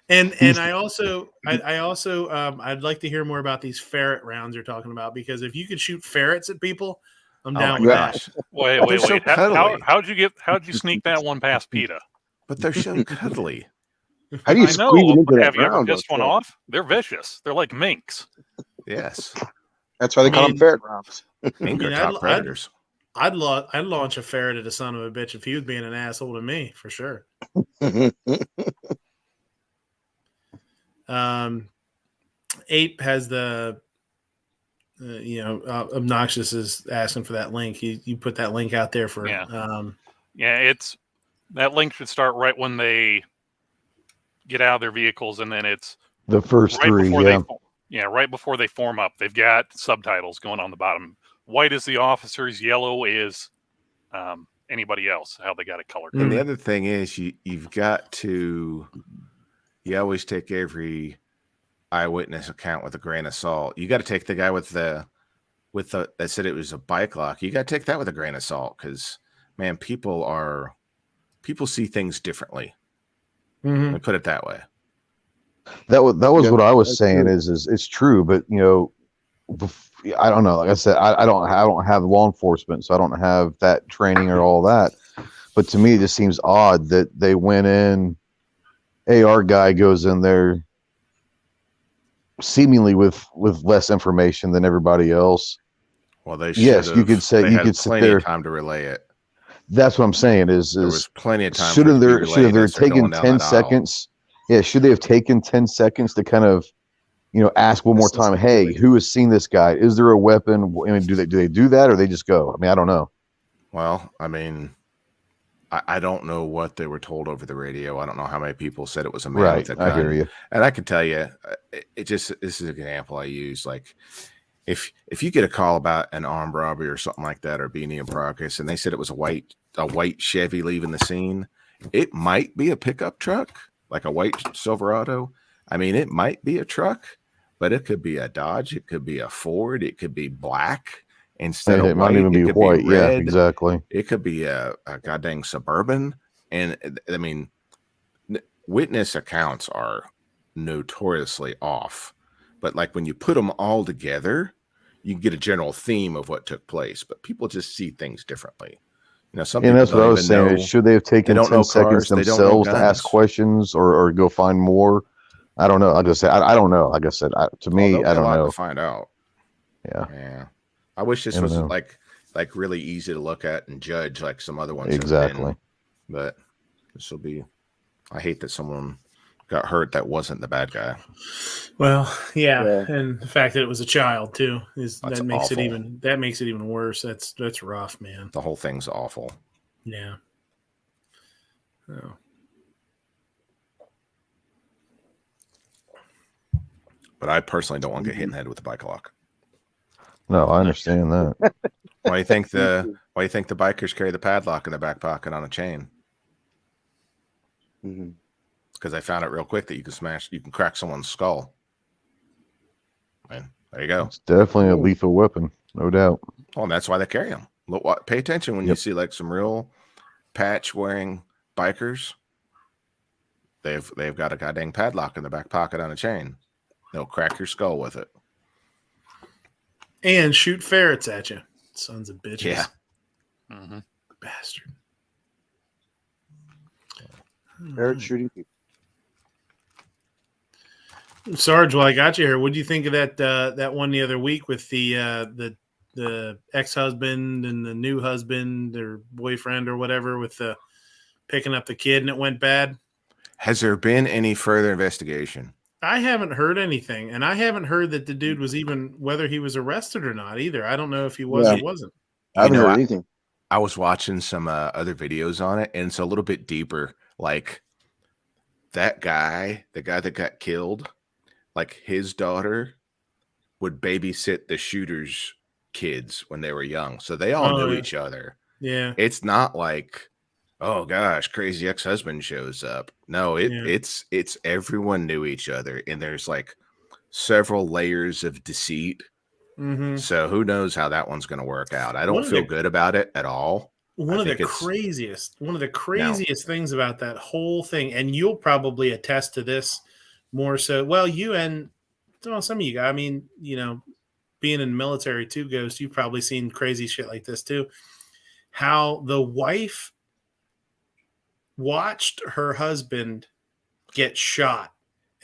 And I also I'd like to hear more about these ferret rounds you're talking about, because if you could shoot ferrets at people, I'm down with that. Wait. So How'd you sneak that one past PETA? But they're so cuddly. How do you squeeze them into that have you ever round? pissed one off? They're vicious. They're like minks. Yes. That's why they call them ferret rounds. Mink are top predators. I'd launch a ferret at a son of a bitch if he was being an asshole to me, for sure. Ape has the obnoxious is asking for that link. You put that link out there for it's that link should start right when they get out of their vehicles, and then it's the first three. Right before they form up. They've got subtitles going on the bottom. White is the officers, yellow is anybody else, how they got it colored. And the other thing is you've got to, you always take every eyewitness account with a grain of salt. You got to take the guy with the that said it was a bike lock. You got to take that with a grain of salt, because man, people see things differently. Let me put it that way. That was Yeah, what I was that's saying. true. Is it's true, but I don't know. Like I said, I don't have law enforcement, so I don't have that training or all that. But to me, it just seems odd that they went in. AR guy goes in there seemingly with less information than everybody else. Well, they should Yes, have. you could say They you had could sit plenty there. of time to relay it. That's what I'm saying. Is There was plenty of time for it to be should relayed have as they're taken going down 10 that aisle. seconds? Yeah, should they have taken 10 seconds to kind of ask one more time? Hey, who has seen this guy? Is there a weapon? I mean, do they do that or they just go? I mean, I don't know. Well, I mean, I don't know what they were told over the radio. I don't know how many people said it was a man Right, with a I gun. hear you. And I can tell you, this is an example I use. Like, if you get a call about an armed robbery or something like that, or being in progress, and they said it was a white Chevy leaving the scene, it might be a pickup truck, like a white Silverado. I mean, it might be a truck, but it could be a Dodge, it could be a Ford, it could be black instead of It might white. even be It could white. be red. Yeah, exactly. It could be a goddamn Suburban. And I mean, witness accounts are notoriously off, but like when you put them all together, you get a general theme of what took place, but people just see things differently. Some And people that's what I don't was even saying. know. Should they have taken don't 10 know seconds cars, they don't know themselves to ask guns. questions or go find more? I don't know. Like I said, I don't know. Like I said, to me, There'll be I a don't lot know. to find out. Yeah. I wish this I don't was know. like really easy to look at and judge like some other ones have Exactly. been. But this will be. I hate that someone got hurt that wasn't the bad guy. Well, yeah, and the fact that it was a child too That's makes awful. it even worse. That's rough, man. The whole thing's awful. Yeah. Oh. But I personally don't want to get hit in the head with a bike lock. No, I understand that. Why do you think the bikers carry the padlock in their back pocket on a chain? Because I found it real quick that you can crack someone's skull. And there you go. It's definitely a lethal weapon, no doubt. Oh, and that's why they carry them. Look, pay attention when you see like some real patch wearing bikers. They've got a goddamn padlock in the back pocket on a chain. They'll crack your skull with it. And shoot ferrets at you. Sons of bitches. Yeah. Mm-hmm. Bastard. Ferret shooting people. Sarge, while I got you here, what do you think of that one the other week with the ex-husband and the new husband or boyfriend or whatever with the picking up the kid and it went bad? Has there been any further investigation? I haven't heard anything, and I haven't heard that the dude was even whether he was arrested or not either. I don't know if he was or wasn't. I haven't heard anything. I was watching some other videos on it, and it's a little bit deeper. Like that guy, the guy that got killed, like his daughter would babysit the shooter's kids when they were young, so they all knew each other. Yeah, it's not like, oh gosh, crazy ex-husband shows up. No, it's everyone knew each other, and there's like several layers of deceit. Mm-hmm. So who knows how that one's going to work out? I don't feel good about it at all. One of the craziest things about that whole thing, and you'll probably attest to this more so. Well, you and some of you guys, I mean, being in the military too, Ghost, you've probably seen crazy shit like this too. How the wife watched her husband get shot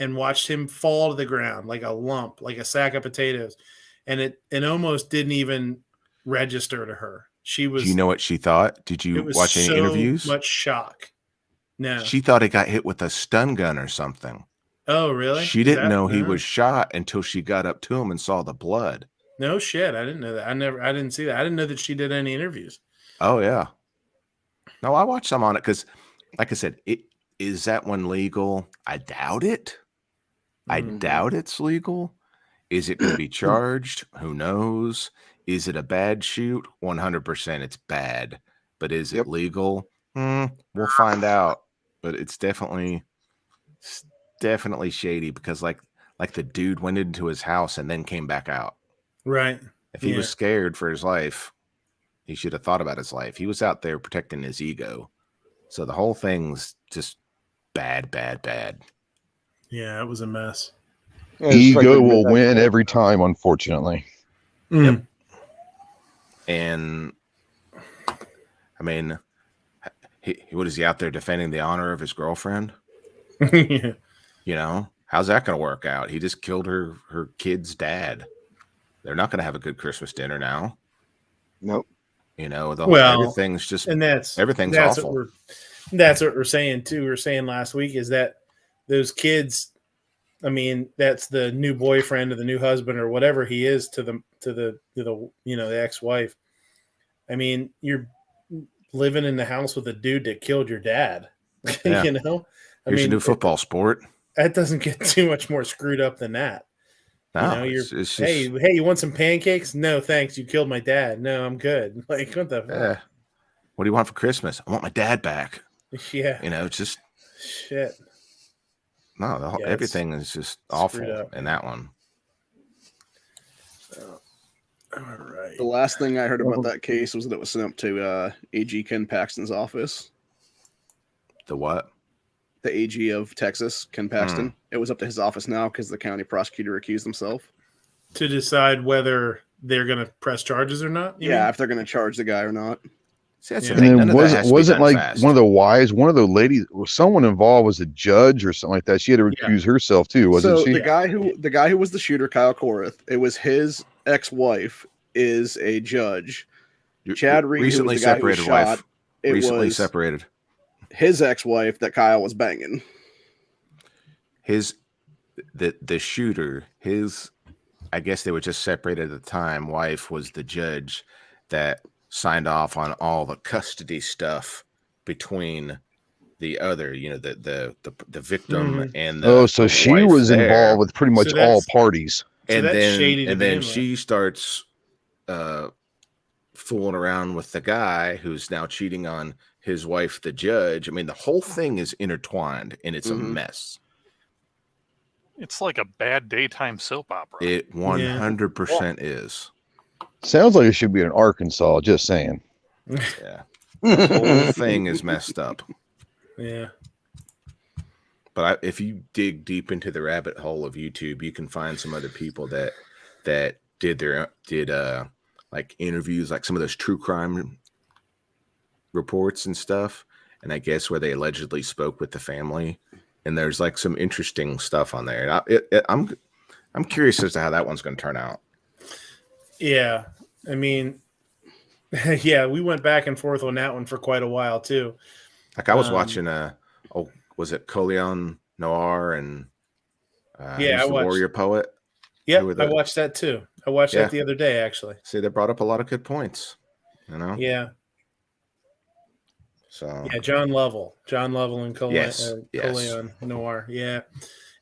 and watched him fall to the ground like a lump, like a sack of potatoes. And it almost didn't even register to her. She was. Do you know what she thought? Did you watch any interviews? Much shock. No. She thought he got hit with a stun gun or something. Oh, really? She didn't know he was shot until she got up to him and saw the blood. No shit. I didn't know that. I didn't see that. I didn't know that she did any interviews. Oh yeah. No, I watched some on it because, like I said, is that one legal? I doubt it. I doubt it's legal. Is it going to be charged? Who knows? Is it a bad shoot? 100% it's bad. But is it legal? We'll find out. But it's definitely shady because like the dude went into his house and then came back out. Right. If he was scared for his life, he should have thought about his life. He was out there protecting his ego. So the whole thing's just bad. Yeah, it was a mess. Yeah, it's like Ego the will Midnight win Club. every time, unfortunately. Mm. Yep. And I mean, what is he out there defending the honor of his girlfriend? Yeah. You know, how's that going to work out? He just killed her kid's dad. They're not going to have a good Christmas dinner now. Nope. You know, everything's everything's that's awful. That's what we're saying too. We were saying last week is that those kids, I mean, that's the new boyfriend or the new husband or whatever he is to the the ex-wife. I mean, you're living in the house with a dude that killed your dad. Yeah. You know, Here's a new football sport. That doesn't get too much more screwed up than that. No, you know, it's just, hey, you want some pancakes? No, thanks. You killed my dad. No, I'm good. Like, what the fuck? What do you want for Christmas? I want my dad back. Yeah. You know, it's just shit. No, everything is just awful in that one. All right. The last thing I heard about that case was that it was sent up to AG Ken Paxton's office. The what? The AG of Texas, Ken Paxton. It was up to his office now because the county prosecutor accused himself. To decide whether they're going to press charges or not? Yeah, if they're going to charge the guy or not. See, and then wasn't like one of the wives, one of the ladies, someone involved was a judge or something like that. She had to recuse herself too, wasn't she? The guy who was the shooter, Kyle Korath, it was his ex-wife is a judge. Chad Reed, recently who was the guy separated who was wife. shot, it Recently was separated. His ex-wife that Kyle was banging. The shooter, I guess they were just separated at the time. Wife was the judge that signed off on all the custody stuff between the other, the victim and the so she was involved with pretty much all parties. And then she starts fooling around with the guy who's now cheating on his wife, the judge. I mean, the whole thing is intertwined and it's a mess. It's like a bad daytime soap opera. It 100% is. Sounds like it should be in Arkansas, just saying. Yeah. The whole thing is messed up. Yeah. But if you dig deep into the rabbit hole of YouTube, you can find some other people that did like interviews, like some of those true crime reports and stuff. And I guess where they allegedly spoke with the family. And there's like some interesting stuff on there. And I'm curious as to how that one's going to turn out. Yeah. I mean, yeah, we went back and forth on that one for quite a while too. Like I was watching was it Coleon Noir and I watched Warrior Poet? Yeah, I watched that too. I watched that the other day, actually. See, they brought up a lot of good points. Yeah. So yeah, John Lovell and Coleon Noir. Yeah,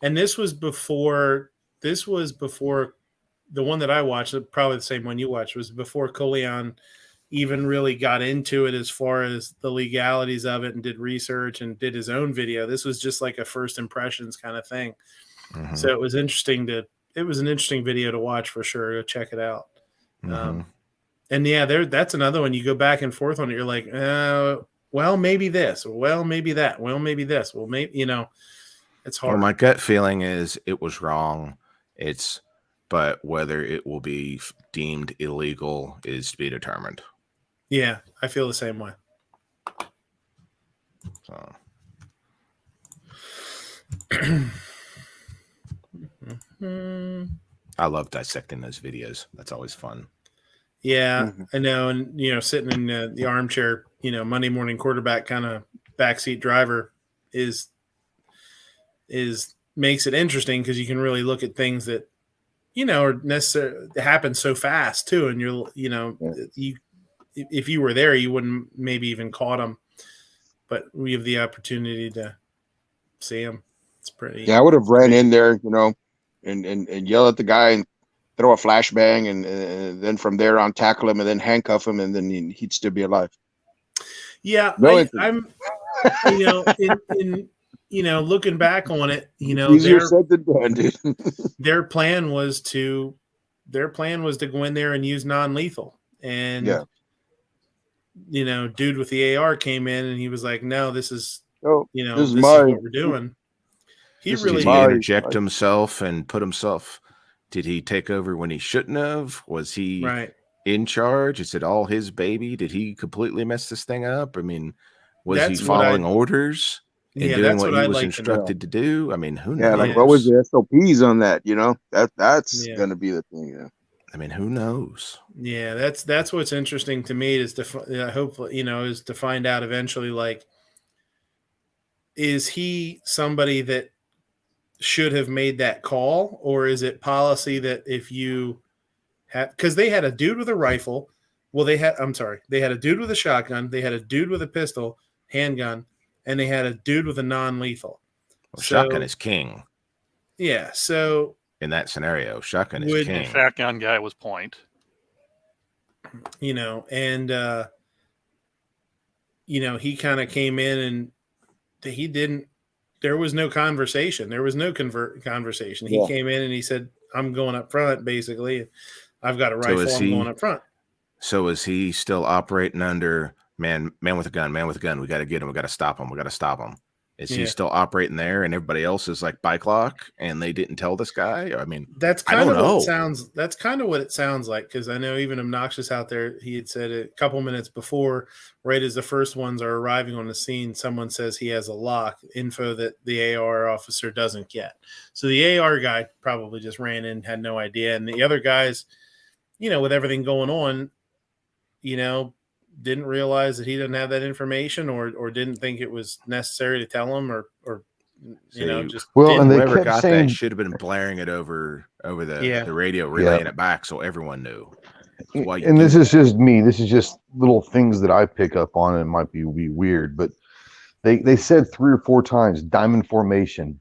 and this was before the one that I watched. Probably the same one you watched was before Coleon even really got into it as far as the legalities of it and did research and did his own video. This was just like a first impressions kind of thing. Mm-hmm. So it was an interesting video to watch for sure. Go check it out. Mm-hmm. And yeah, that's another one. You go back and forth on it. You're like, well, maybe this, or well, maybe that, well, maybe this, well, maybe, it's hard. Well, my gut feeling is it was wrong. But whether it will be deemed illegal is to be determined. Yeah, I feel the same way. So. I love dissecting those videos. That's always fun. Yeah, I know. And, sitting in the armchair, Monday morning quarterback kind of backseat driver is makes it interesting because you can really look at things that, are necessarily happen so fast too. And if you were there, you wouldn't maybe even caught them, but we have the opportunity to see them. It's pretty. Yeah, I would have ran in there, and yell at the guy and throw a flashbang, and then from there on tackle him and then handcuff him, and then he'd still be alive. Yeah, I'm, looking back on it, easier said than done, dude. Their plan was to go in there and use non-lethal, and dude with the AR came in and he was like, "No, this is what we're doing." Did he interject himself and put himself? Did he take over when he shouldn't have? Was he in charge? Is it all his baby? Did he completely mess this thing up? I mean, was he following orders and doing what he was instructed to do? I mean, who knows? Yeah, like what was the SOPs on that? You know, that's gonna be the thing. Yeah. I mean, who knows? Yeah, that's what's interesting to me is to hopefully is to find out eventually. Like, is he somebody that should have made that call, or is it policy that if you have, because they had a dude with a rifle, they had a dude with a shotgun, they had a dude with a pistol, handgun, and they had a dude with a non-lethal. Well, shotgun is king. Yeah, so in that scenario, shotgun is king. Shotgun guy was point. And he kind of came in and he didn't. There was no conversation. There was no conversation. He came in and he said, "I'm going up front, basically. I've got a rifle. I'm going up front." So is he still operating under man with a gun? Man with a gun. We got to get him. We got to stop him. We got to stop him. Is he still operating there, and everybody else is like bike lock, and they didn't tell this guy? I mean, that's kind of what it sounds. That's kind of what it sounds like, because I know even Obnoxious out there, he had said a couple minutes before, right as the first ones are arriving on the scene, someone says he has a lock, info that the AR officer doesn't get. So the AR guy probably just ran in, had no idea, and the other guys, with everything going on, didn't realize that he didn't have that information, or didn't think it was necessary to tell him, or just and whoever got that should have been blaring it over the radio, relaying it back so everyone knew. And this is just me. This is just little things that I pick up on, and it might be weird, but they said 3 or 4 times diamond formation.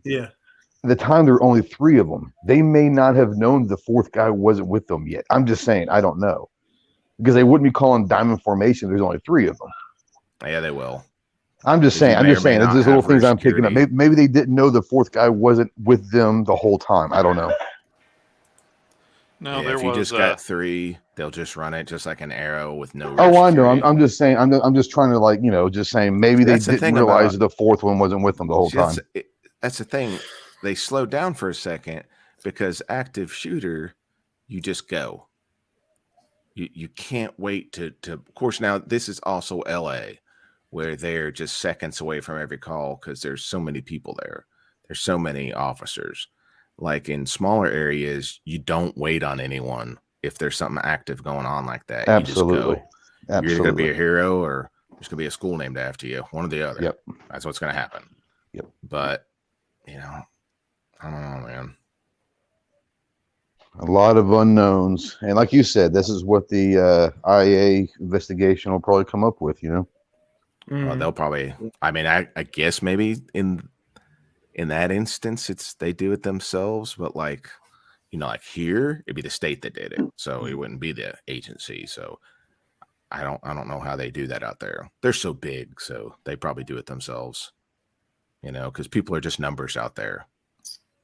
Yeah. At the time there were only 3 of them. They may not have known the 4th guy wasn't with them yet. I'm just saying, I don't know. Because they wouldn't be calling diamond formation. There's only 3 of them. Yeah, they will. I'm just saying. It's just little things I'm picking up. Maybe they didn't know the 4th guy wasn't with them the whole time. I don't know. No, if you just got 3, they'll just run it just like an arrow with no. Oh, I know. I'm just saying. I'm just trying to just saying. Maybe they didn't realize the 4th one wasn't with them the whole time. That's the thing. They slowed down for a second because active shooter, you just go. You can't wait to of course, now this is also LA, where they're just seconds away from every call because there's so many people there. There's so many officers. Like in smaller areas, you don't wait on anyone if there's something active going on like that. Absolutely. You just go. You're either going to be a hero or there's going to be a school named after you, one or the other. Yep. That's what's going to happen. Yep. But, I don't know, man. A lot of unknowns, and like you said, this is what the IA investigation will probably come up with. Well, they'll probably. I mean, I guess maybe in that instance, they do it themselves, but like here, it'd be the state that did it, so it wouldn't be the agency. So I don't know how they do that out there. They're so big, so they probably do it themselves. Because people are just numbers out there.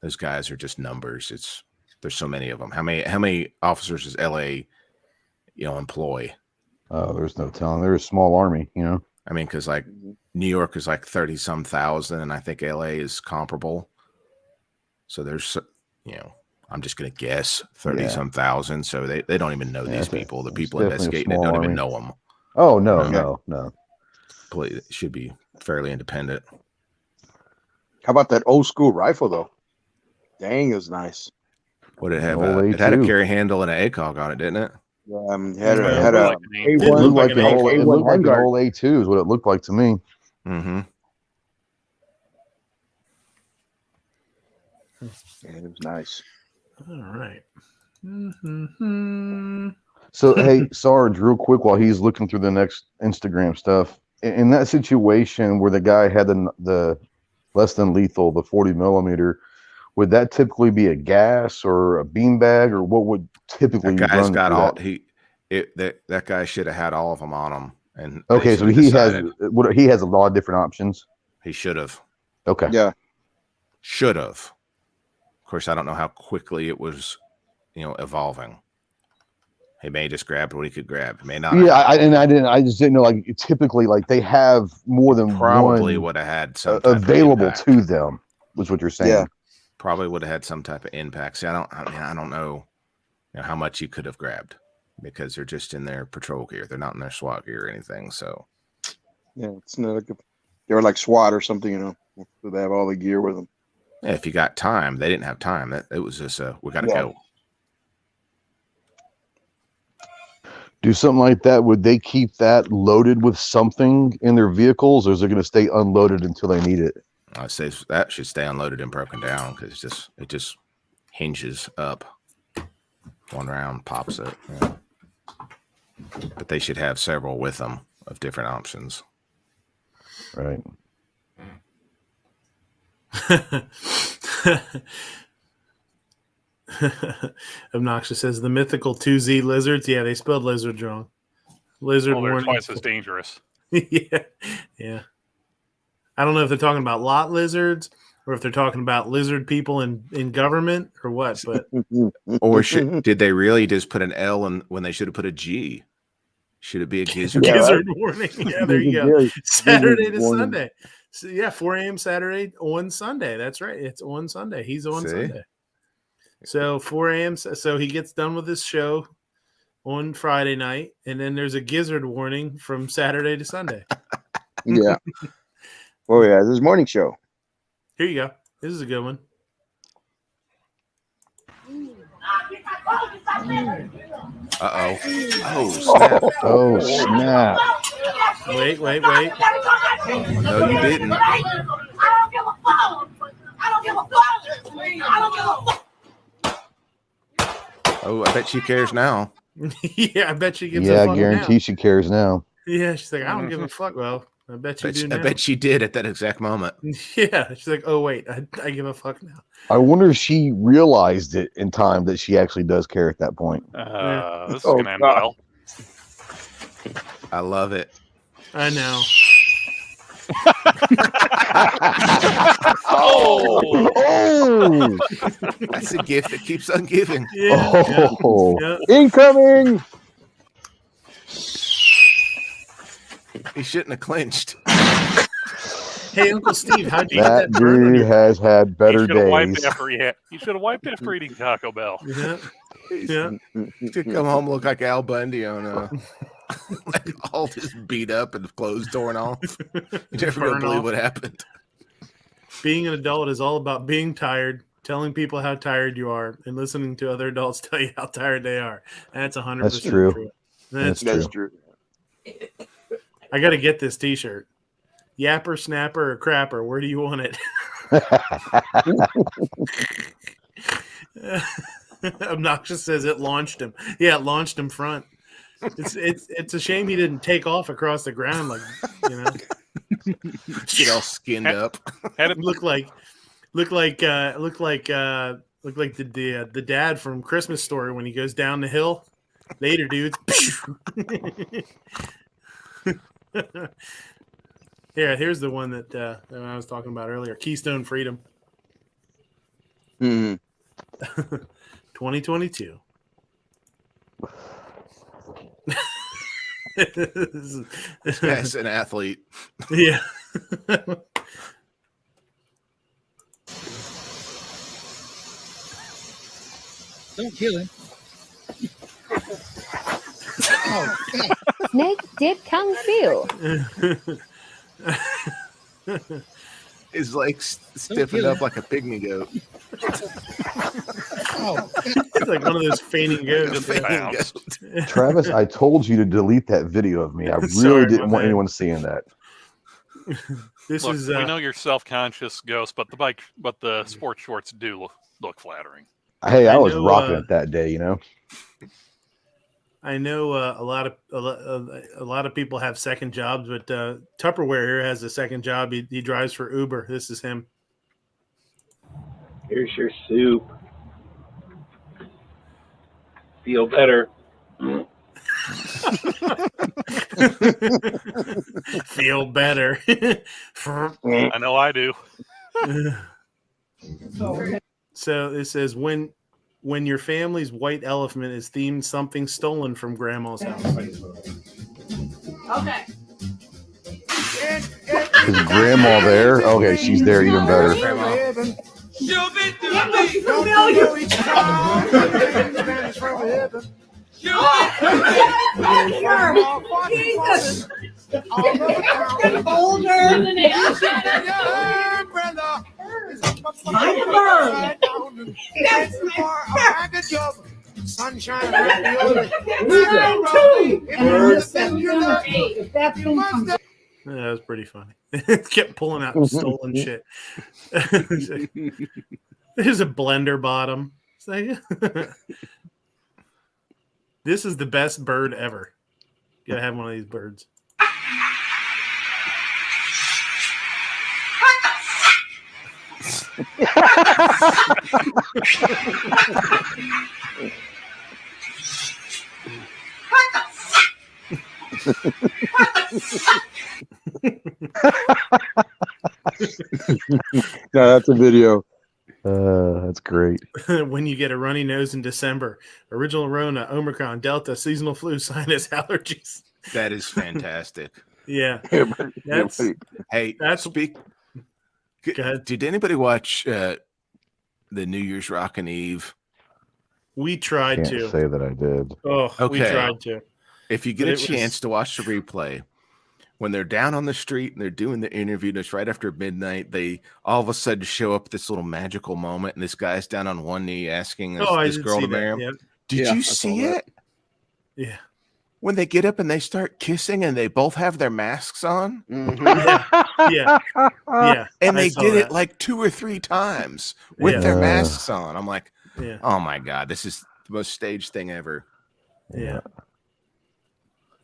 Those guys are just numbers. There's so many of them. How many officers does LA, employ? Oh, there's no telling. They're a small army, I mean, because like New York is like 30-some thousand, and I think LA is comparable. So there's, I'm just gonna guess 30-some thousand. So they don't even know these people. The people investigating it don't even know them. Oh no. It should be fairly independent. How about that old school rifle though? Dang, it was nice. What did it have? It had a carry handle and an ACOG on it, didn't it? Had a A1. It looked like an old A2 is what it looked like to me. Mm-hmm. Yeah, it was nice. All right. So, hey, Sarge, real quick, while he's looking through the next Instagram stuff, in that situation where the guy had the less than lethal, the 40 millimeter, would that typically be a gas or a beanbag, or what would typically that guy's run got all that? That guy should have had all of them on him. And okay, so he has a lot of different options. He should have. Okay. Yeah. Should have. Of course, I don't know how quickly it was, evolving. He may just grabbed what he could grab. He may not. Yeah, I just didn't know. Like typically, like they have more than probably one would have had some available to them. was what you're saying. Yeah. Probably would have had some type of impact. See, I don't know, how much you could have grabbed because they're just in their patrol gear. They're not in their SWAT gear or anything. So Yeah, it's not like they were like SWAT or something, so they have all the gear with them. yeah, if you got time, they didn't have time. It was just we got to go. Do something like that. Would they keep that loaded with something in their vehicles, or is it going to stay unloaded until they need it? I'd say that should stay unloaded and broken down because it just hinges up. One round pops it. Yeah. But they should have several with them of different options. Right. Obnoxious says the mythical 2Z lizards. Yeah, they spelled lizards wrong. Lizard Well, they're warning. twice as dangerous. Yeah. I don't know if they're talking about lot lizards or if they're talking about lizard people in government or what, but or did they really just put an L in when they should have put a G? Should it be a gizzard? Gizzard warning. Yeah, there you go. Saturday to Sunday. So, 4 a.m. Saturday on Sunday. That's right. It's on Sunday. He's on Sunday. So 4 a.m. So he gets done with his show on Friday night, and then there's a gizzard warning from Saturday to Sunday. Yeah. Oh yeah, this is morning show. Here you go. This is a good one. Uh-oh. Oh, snap. Oh, snap. Wait. No, you didn't. Oh, I bet she cares now. Yeah, I bet she gives a Yeah, fuck I guarantee now. she cares now. Yeah, she's like, I don't give a fuck. Well, I bet you do now. I bet she did at that exact moment. Yeah, she's like, oh, wait, I give a fuck now. I wonder if she realized it in time that she actually does care at that point. This is going to end well. I love it. I know. Oh! That's a gift that keeps on giving. Yeah. Incoming! He shouldn't have clinched. Hey, Uncle Steve, how'd you that get that burn on dude your... has had better days. You should have wiped after eating Taco Bell. Yeah. He should come home look like Al Bundy on like all just beat up and clothes torn off. You never gonna believe what happened. Being an adult is all about being tired, telling people how tired you are, and listening to other adults tell you how tired they are. That's 100% true. That's true. I got to get this T-shirt. Yapper, snapper, or crapper? Where do you want it? Obnoxious says it launched him. Yeah, it launched him front. It's a shame he didn't take off across the ground like get all skinned up. Had it look like the dad from Christmas Story when he goes down the hill. Later, dudes. Here's the one that I was talking about earlier. Keystone Freedom. 2022. This guy's an athlete. Yeah. Don't kill him. Snake did kung fu. His legs stiffened up like a pygmy goat. It's like one of those fainting goats. Travis, I told you to delete that video of me. I really didn't want anyone seeing that. We know you're self-conscious, Ghost, but the sports shorts do look flattering. Hey, I was rocking it that day, you know. I know a lot of people have second jobs, but Tupperware here has a second job. He drives for Uber. This is him. Here's your soup. Feel better. Feel better. I know I do. So it says when your family's white elephant is themed something stolen from grandma's house. Okay. Is grandma there? Okay, she's there even better. Jesus. Older than Sunshine. That was pretty funny. It kept pulling out stolen shit. There's a blender bottom. This is the best bird ever. You gotta have one of these birds. No, that's a video. That's great. When you get a runny nose in December, original Rona, Omicron, Delta, seasonal flu, sinus, allergies. That is fantastic. Yeah. That's, hey, speak. Did anybody watch the New Year's Rockin' Eve? We tried Can't to say that I did. Oh, okay. We tried to. If you get a chance to watch the replay, when they're down on the street and they're doing the interview, and it's right after midnight, they all of a sudden show up at this little magical moment, and this guy's down on one knee asking this girl to marry him. Yep. Did you see it? Yeah. When they get up and they start kissing and they both have their masks on. Mm-hmm. Yeah. And they did it like 2 or 3 times with their masks on. I'm like, oh my God, this is the most staged thing ever. Yeah.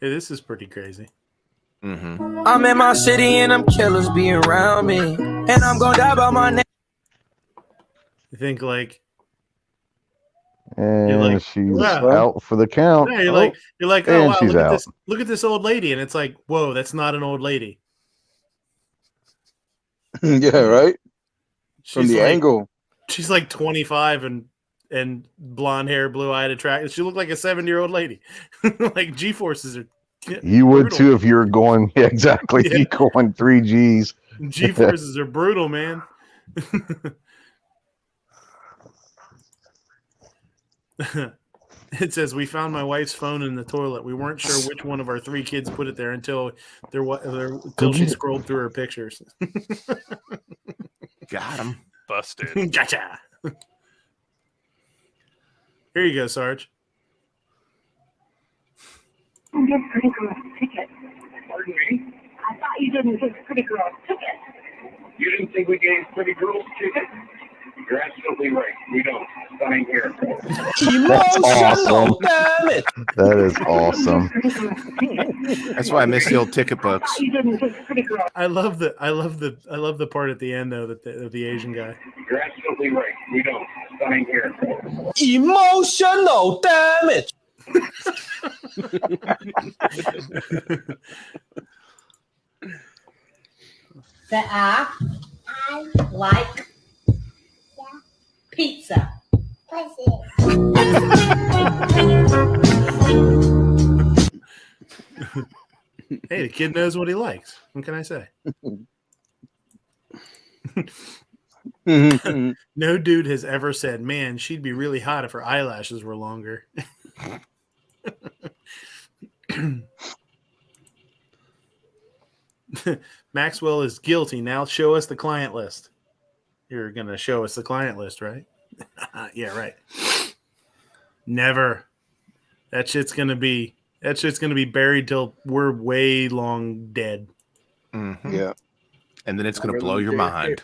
This is pretty crazy. Mm-hmm. I'm in my city and them killers be around me, and I'm gonna die by my name. You think like, and she's out for the count. Yeah, you're like, oh and wow, she's out. Look at this old lady, and it's like, whoa, that's not an old lady. Yeah, right. From the like, angle, she's like 25 and blonde hair, blue eyed, attractive. She looked like a 70-year-old lady. Like G-forces are. You would too if you were going exactly. Yeah. You going 3 Gs. G-forces are brutal, man. It says we found my wife's phone in the toilet. We weren't sure which one of our 3 kids put it there until she scrolled through her pictures. Got him. Busted. Gotcha. Here you go, Sarge. You gave Pretty Girl a ticket. Pardon me? I thought you didn't give Pretty Girl a ticket. You didn't think we gave Pretty Girls tickets? You're absolutely right. We don't. Sign here. That's awesome. That is awesome. That's why I miss the old ticket books. I love the part at the end though that the Asian guy. You're absolutely right. We don't. Sign here. Emotional damage. I like pizza. Hey, the kid knows what he likes. What can I say? No dude has ever said, man, she'd be really hot if her eyelashes were longer. Maxwell is guilty. Now show us the client list. You're going to show us the client list, right? Yeah, right. Never. That shit's going to be buried till we're way long dead. Mm-hmm. Yeah. And then it's going to blow your mind.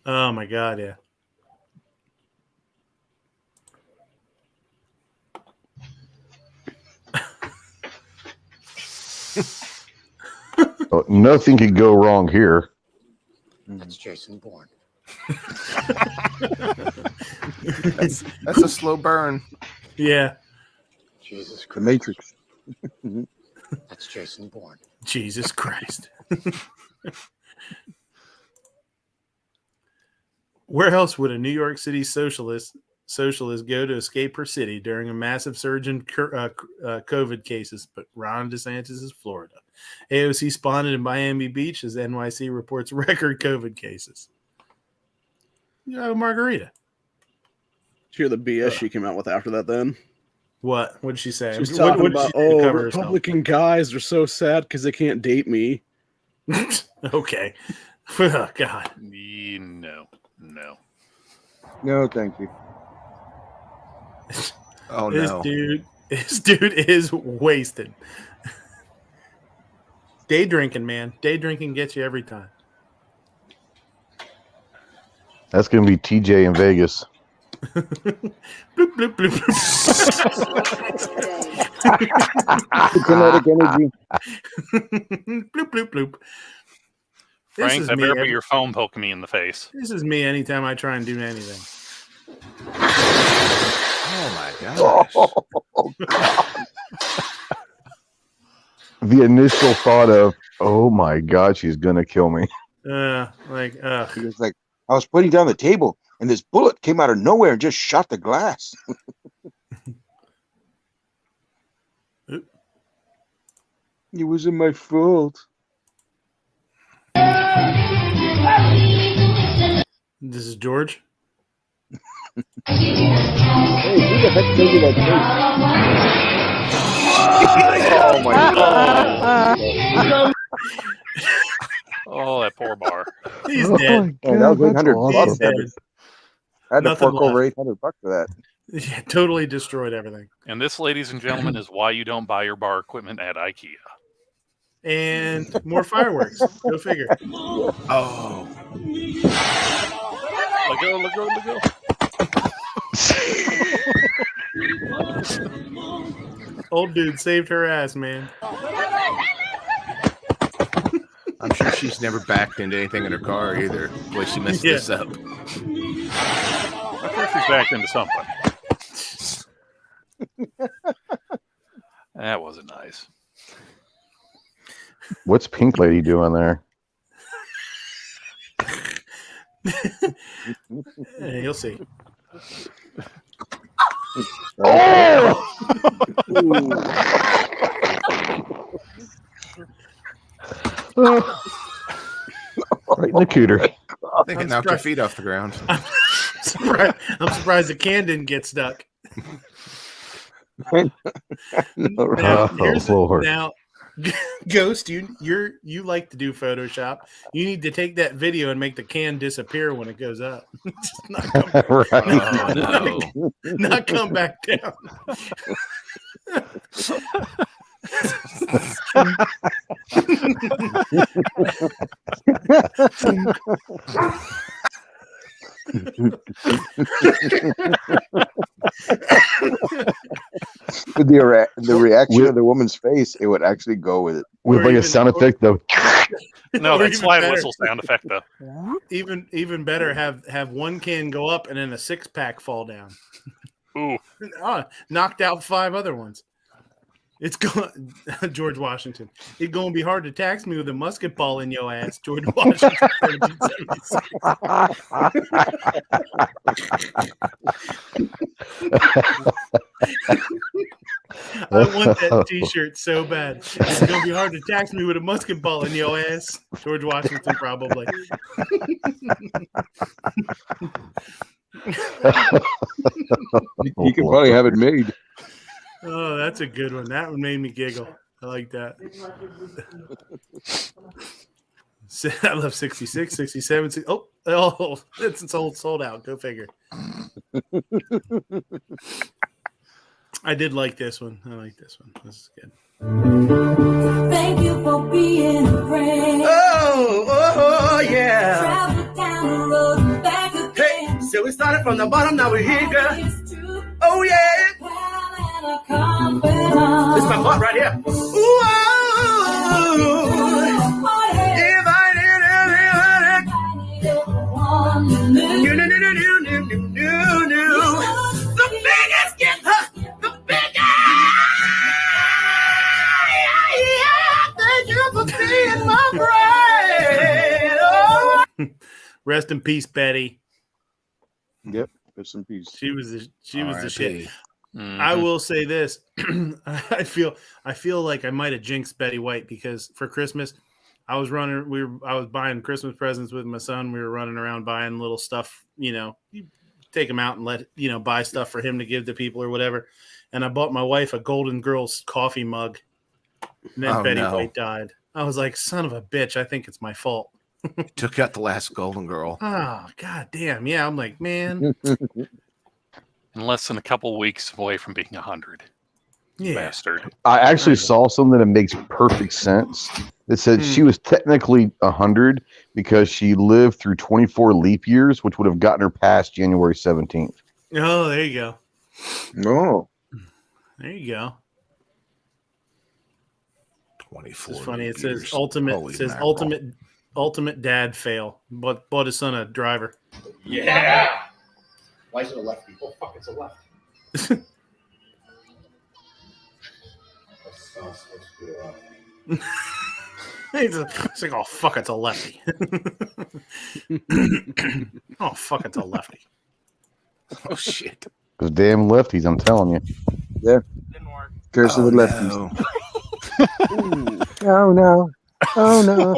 Oh my God. Yeah. Oh, nothing could go wrong here. That's Jason Bourne. That's a slow burn. Yeah. Jesus Christ. The Matrix. That's Jason Bourne. Jesus Christ. Where else would a New York City socialist go to escape her city during a massive surge in COVID cases? But Ron DeSantis is Florida. AOC spotted in Miami Beach as NYC reports record COVID cases. Margarita. Did you hear the BS she came out with after that then? What? What did she say? She was talking about, Republican guys are so sad because they can't date me. Okay. Oh, God. No. No, thank you. Oh, This no. dude is wasted. Day drinking, man. Day drinking gets you every time. That's going to be TJ in Vegas. Bloop, bloop, bloop, bloop. Kinetic energy. Bloop, bloop, bloop. Frank, I better be your phone poking me in the face. This is me anytime I try and do anything. Oh, my gosh. Oh, God. The initial thought of, oh, my God, she's going to kill me. He was like, I was putting down the table, and this bullet came out of nowhere and just shot the glass. It wasn't my fault. This is George. Oh, my God. Oh, that poor bar. He's dead. Man, that was $800 Awesome. I had to Nothing fork over left. $800 for that. Yeah, totally destroyed everything. And this, ladies and gentlemen, is why you don't buy your bar equipment at IKEA. And more fireworks. Go figure. Oh. Let go. Old dude saved her ass, man. I'm sure she's never backed into anything in her car either. Boy, she messed this up. I'm sure she's backed into something. That wasn't nice. What's Pink Lady doing there? Hey, you'll see. Oh! Right in the cooter. I think it knocked her feet off the ground. I'm surprised the can didn't get stuck. Now, Ghost, you like to do Photoshop. You need to take that video and make the can disappear when it goes up. Just not come back down. The reaction of the woman's face, it would actually go with it. With like a sound effect though. No, that's slide whistle sound effect though. Even better, have one can go up and then a 6-pack fall down. Ooh. Knocked out 5 other ones. It's going George Washington. It's going to be hard to tax me with a musket ball in your ass, George Washington. 1776. I want that T-shirt so bad. It's going to be hard to tax me with a musket ball in your ass, George Washington, probably. You can probably have it made. Oh, that's a good one. That one made me giggle. I like that. I love 66, 67. Oh, it's sold out. Go figure. I did like this one. I like this one. This is good. Thank you for being a friend. Oh, yeah. Travel down the road and back again. Hey, so we started from the bottom, now we're here, girl. Oh, yeah. This is my butt right here. Ooh, if I did the biggest gift, the biggest. Thank you for being my friend. Rest in peace, Betty. Yep, rest in peace. She was the shit. I will say this: I feel like I might have jinxed Betty White because for Christmas, I was buying Christmas presents with my son. We were running around buying little stuff. You take him out and buy stuff for him to give to people or whatever. And I bought my wife a Golden Girls coffee mug. And then Betty White died. I was like, son of a bitch! I think it's my fault. Took out the last Golden Girl. Oh, god damn. Yeah, I'm like, man. In less than a couple weeks away from being 100. Yeah. Bastard. I actually saw something that makes perfect sense. It said she was technically 100 because she lived through 24 leap years, which would have gotten her past January 17th. Oh, there you go. No. There you go. 24. It's funny. It says years. ultimate. Holy It says mackerel. ultimate dad fail. But bought his son a driver. Yeah. Why is it a lefty? Oh, fuck, it's a left. It's like, oh fuck, it's a lefty. Oh fuck, it's a lefty. Oh shit. Those damn lefties, I'm telling you. Yeah. Didn't work. Curse of the lefties. Oh no. Oh no.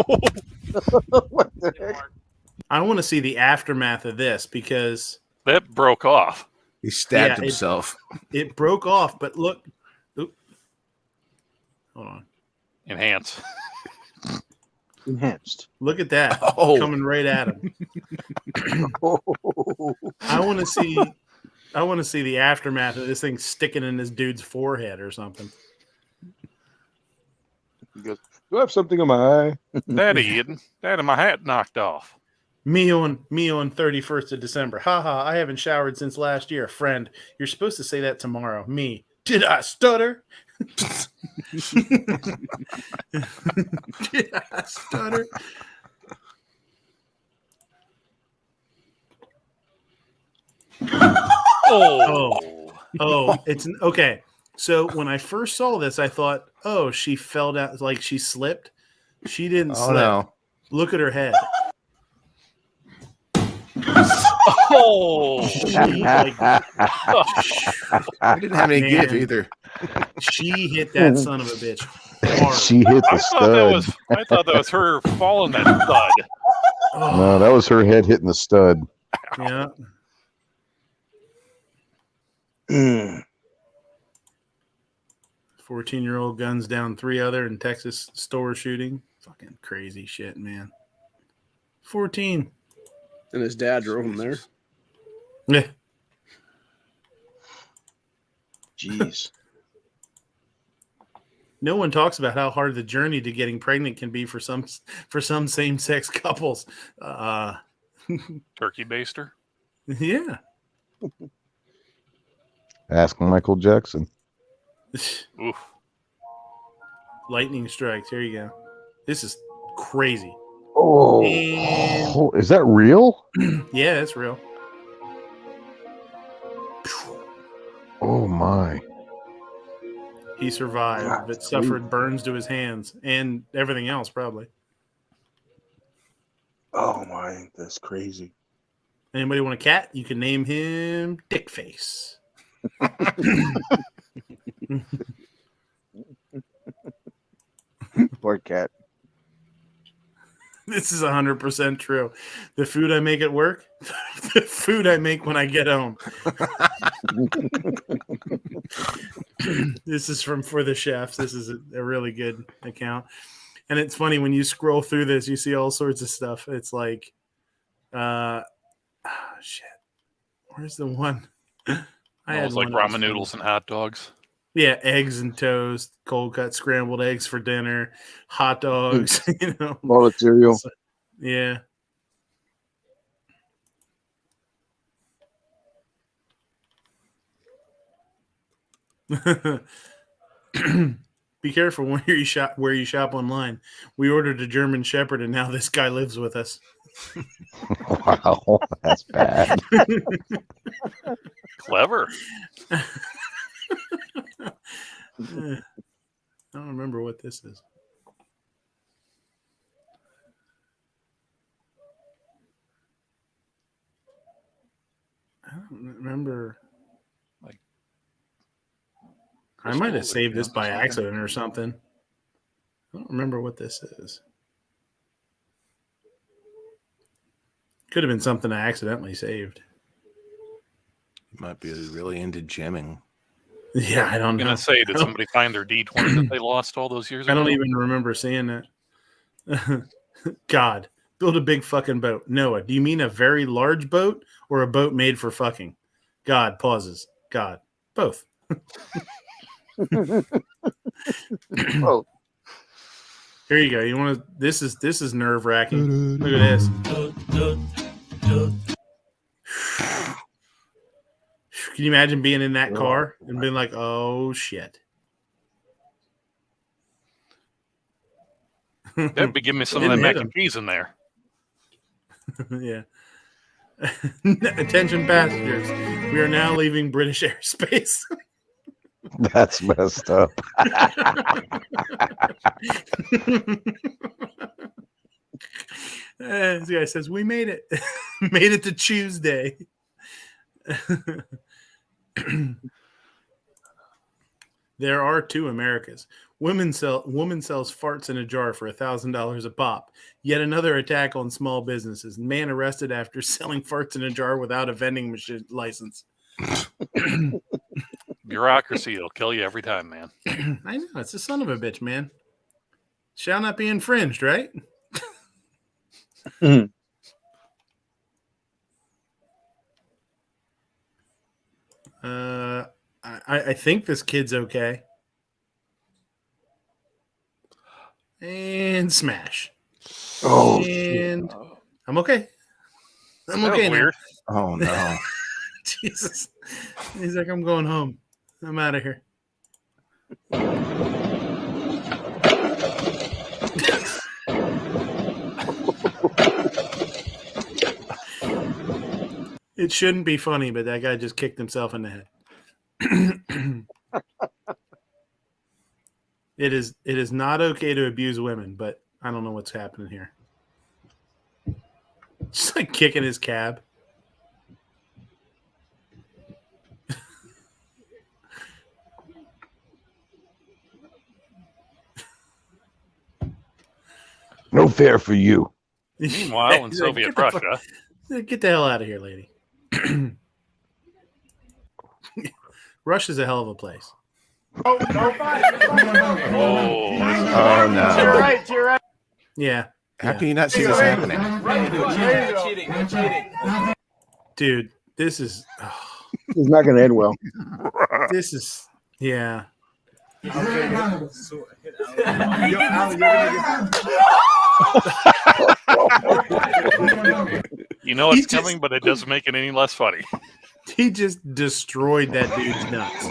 What the heck? I want to see the aftermath of this because that broke off. He stabbed himself. It broke off, but look. Oop. Hold on. Enhance. Enhanced. Look at that. Coming right at him. I want to see the aftermath of this thing sticking in this dude's forehead or something. He goes, do I have something on my eye? Daddy, my hat knocked off. Me on 31st of December. Haha, I haven't showered since last year. Friend, you're supposed to say that tomorrow. Me. Did I stutter? Did I stutter? Oh, it's okay. So when I first saw this, I thought, oh, she fell down, like she slipped. She didn't slip. No. Look at her head. Oh, she didn't have any give either. She hit that son of a bitch hard. She hit the stud. I thought that was her falling that stud. No, that was her head hitting the stud. Yeah. 14-year-old guns down 3 other in Texas store shooting. Fucking crazy shit, man. 14. And his dad drove him there. Yeah. Jeez. No one talks about how hard the journey to getting pregnant can be for some same-sex couples. Turkey baster. Yeah. Ask Michael Jackson. Oof. Lightning strikes. Here you go. This is crazy. Oh, is that real? Yeah, it's real. Oh my. He survived, but suffered burns to his hands and everything else, probably. Oh my, that's crazy. Anybody want a cat? You can name him Dickface. Poor cat. This is 100% true. The food I make at work, the food I make when I get home. This is from For the Chefs. This is a really good account. And it's funny when you scroll through this, you see all sorts of stuff. It's like, shit. Where's the one? I had like ramen noodles and hot dogs. Yeah, eggs and toast, cold cut scrambled eggs for dinner, hot dogs, Bowl of cereal. So, yeah. Be careful when you shop where you shop online. We ordered a German Shepherd and now this guy lives with us. Wow, that's bad. Clever. I don't remember what this is. I don't remember. Like I might have saved this by accident or something. I don't remember what this is. Could have been something I accidentally saved. You might be really into gemming. Yeah, I don't know. I'm going to say, did somebody find their D20 that they lost all those years ago? I don't even remember seeing that. God, build a big fucking boat. Noah, do you mean a very large boat or a boat made for fucking? God, pauses. God, both. Oh. Here you go. You want to? This is nerve wracking. Look at this. Can you imagine being in that car and being like, "Oh shit"? That'd be giving me some of that mac and cheese in there. Yeah. Attention passengers. We are now leaving British airspace. That's messed up. This guy says, we made it. Made it to Tuesday. There are two Americas. Woman sells farts in a jar for $1,000 a pop. Yet another attack on small businesses. Man arrested after selling farts in a jar without a vending machine license. Bureaucracy will kill you every time, man. I know. It's a son of a bitch, man. Shall not be infringed, right? I think this kid's okay. And smash. Oh, and I'm okay. I'm That okay was now. weird. Oh no. Jesus. He's like, I'm going home. I'm out of here. It shouldn't be funny, but that guy just kicked himself in the head. It is not okay to abuse women, but I don't know what's happening here. Just like kicking his cab. No fair for you. Meanwhile, in Soviet Russia. Get the hell out of here, lady. Russia's a hell of a place. Oh, no, fine. Oh no. You're right. Yeah. How can you not see this happening? Cheating. Dude, this is... It's not going to end well. This is... Yeah. You know it's coming, but it doesn't make it any less funny. He just destroyed that dude's nuts.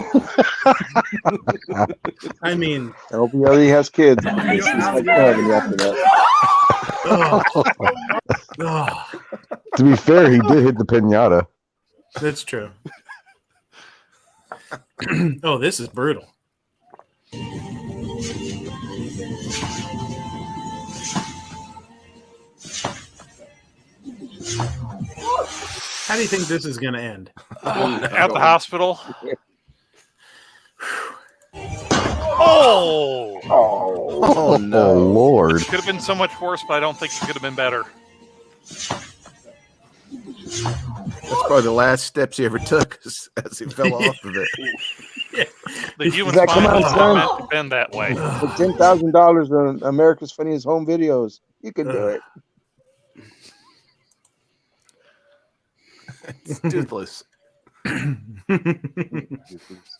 I mean, I hope he already has kids. He's like heaven after that. To be fair, he did hit the pinata. That's true. Oh, this is brutal. How do you think this is going to end? At the hospital. Oh no, Lord! It could have been so much worse, but I don't think it could have been better. That's probably the last steps he ever took as he fell off of it. Yeah. The human Like, come spine on, is son. not meant to bend that way. For $10,000 on America's Funniest Home Videos, you can do it. It's toothless.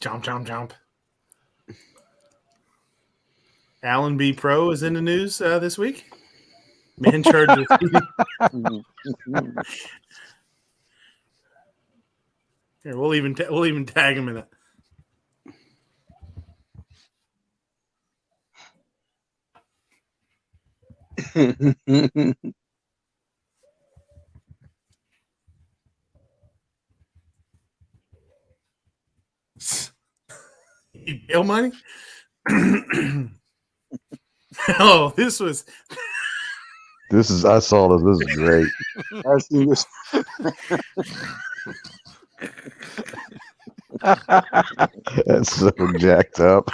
Chomp. Alan B. Pro is in the news this week. Man charged with... Here, we'll even tag him in it. Bail money? Oh, this was... I saw this. This is great. I've seen this. That's so jacked up.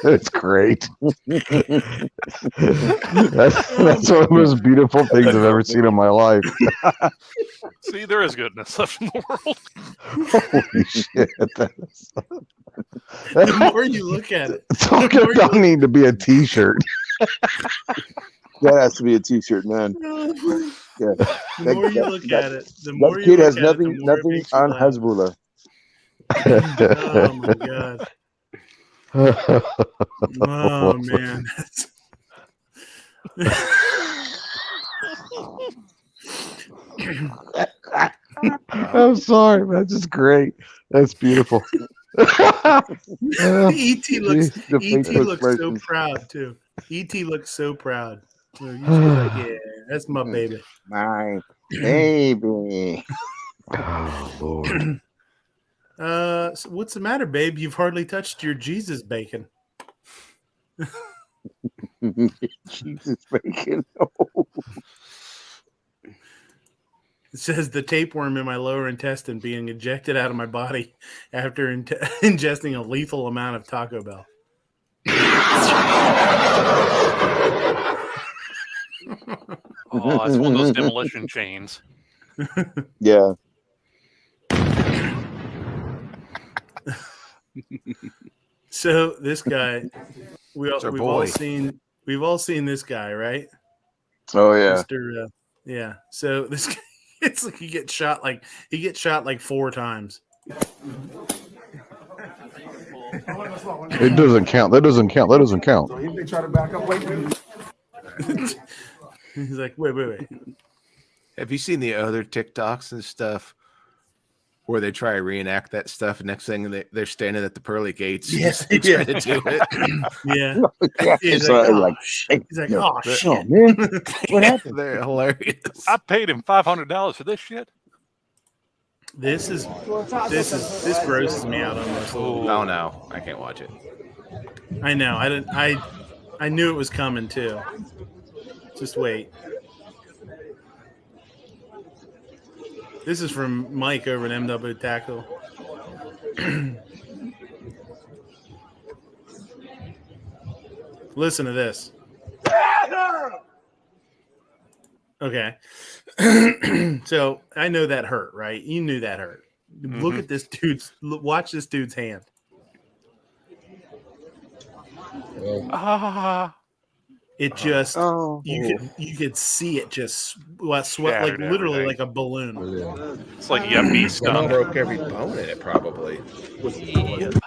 It's great. That's one of the most beautiful things I've ever seen in my life. See, there is goodness left in the world. Holy shit. The more you look at it, Talk about need to be a t-shirt. That has to be a t-shirt, man. Yeah. The more you look at it, the more that you kid look has at nothing, it, the more it nothing makes you on laugh. Hezbollah. Oh my god. Oh man. I'm sorry, man. That's just great. That's beautiful. E.T. looks The E.T. facial looks so expressions. proud too. E.T. looks so proud. So you just like, yeah, that's my baby. My baby. Oh Lord. So what's the matter, babe? You've hardly touched your Jesus bacon. Jesus bacon. It says the tapeworm in my lower intestine being ejected out of my body after ingesting a lethal amount of Taco Bell. Oh, it's one of those demolition chains. Yeah. So this guy, we've all boy. seen this guy, right? Oh yeah. Mr. Yeah. So this guy, it's like he gets shot like 4 times. It doesn't count. That doesn't count. That doesn't count. They try to back up. Wait. He's like, wait. Have you seen the other TikToks and stuff where they try to reenact that stuff? And next thing they're standing at the pearly gates. Yes, trying to do it. Yeah. He's So, like, shit. He's like, oh shit. man. What happened? They're hilarious. I paid him $500 for this shit. This grosses me out almost. Oh no, I can't watch it. I know. I knew it was coming too. Just wait. This is from Mike over at MW Tackle. Listen to this. Okay. So I know that hurt, right? You knew that hurt. Look at this watch this dude's hand. It just you could see it just sweat like literally like a balloon. It's like you got bee stung. Broke every bone in it, probably.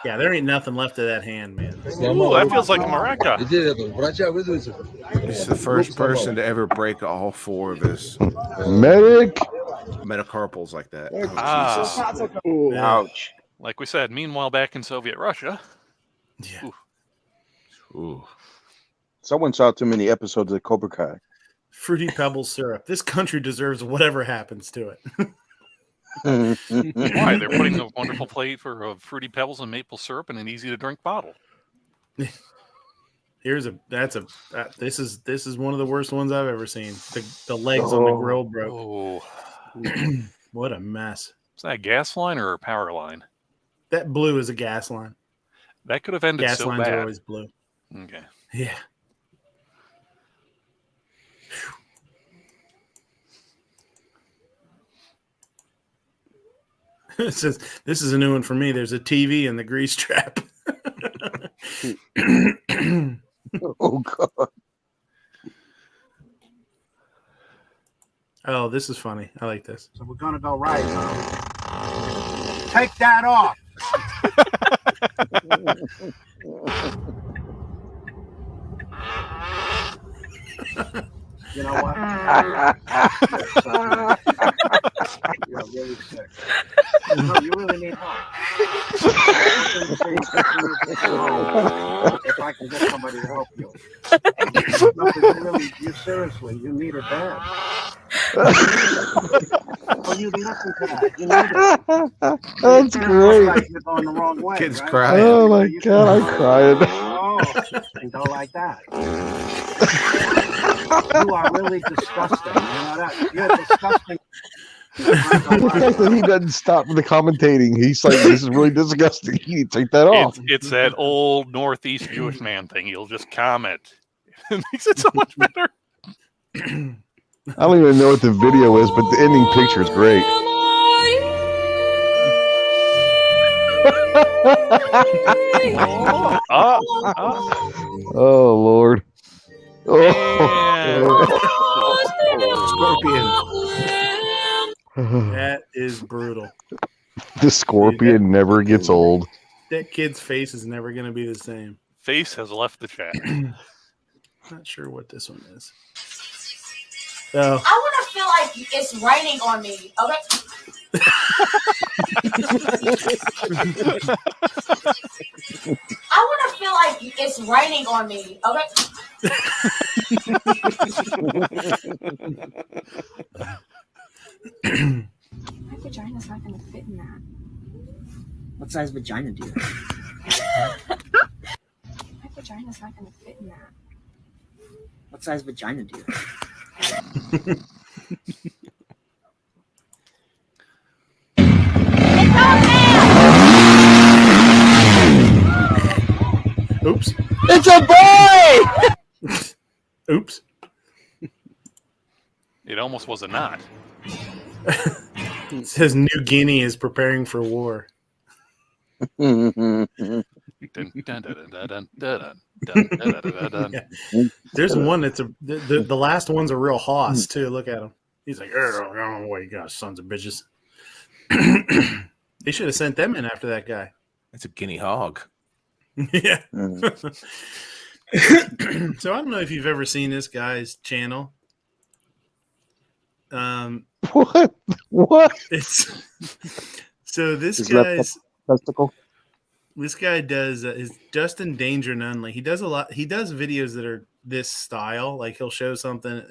Yeah, there ain't nothing left of that hand, man. Ooh, that feels like a maraca. He's the first person to ever break all 4 of his metacarpals like that. Ah. Jesus. Ouch. Like we said, meanwhile, back in Soviet Russia. Yeah. Ooh. Someone saw too many episodes of Cobra Kai. Fruity Pebbles syrup. This country deserves whatever happens to it. Why? They're putting a wonderful plate for Fruity Pebbles and maple syrup in an easy-to-drink bottle. This is one of the worst ones I've ever seen. The legs on the grill broke. Oh. What a mess. Is that a gas line or a power line? That blue is a gas line. That could have ended Gas so lines bad. are always blue. Okay. Yeah. It says, this is a new one for me. There's a TV in the grease trap. Oh, God. Oh, this is funny. I like this. So we're going to go right. Take that off. You know what? You're really sick. No, you really need help. If I can get somebody to help you. You seriously, you need it bad. Oh, you listen to that. You need it. That's great. You're going the wrong way. Kid's right? crying. Oh my God, I'm crying. Oh, and go like that. You are really disgusting. You know that? You're disgusting. The fact that he doesn't stop the commentating, he's like, "This is really disgusting. You need to take that off." It's that old Northeast Jewish man thing. He'll just comment. It makes it so much better. I don't even know what the video is, but the ending picture is great. Oh Lord! Scorpion. That is brutal. The scorpion never gets old. That kid's face is never going to be the same. Face has left the chat. Not sure what this one is. Oh. I want to feel like it's raining on me. Okay. I want to feel like it's raining on me. Okay. My vagina's not going to fit in that. What size vagina do you have? My vagina's not going to fit in that. What size vagina do you have? Oops. It's a boy! Oops. It almost was a knot. It says New Guinea is preparing for war. Yeah. There's one that's the last one's a real hoss too. Look at him. He's like, oh, what you got, sons of bitches. They should have sent them in after that guy. That's a guinea hog. Yeah. So I don't know if you've ever seen this guy's channel. What? It's so this Is guy's testicle. This guy does is Justin Danger Nunley. He does a lot. He does videos that are this style. Like he'll show something.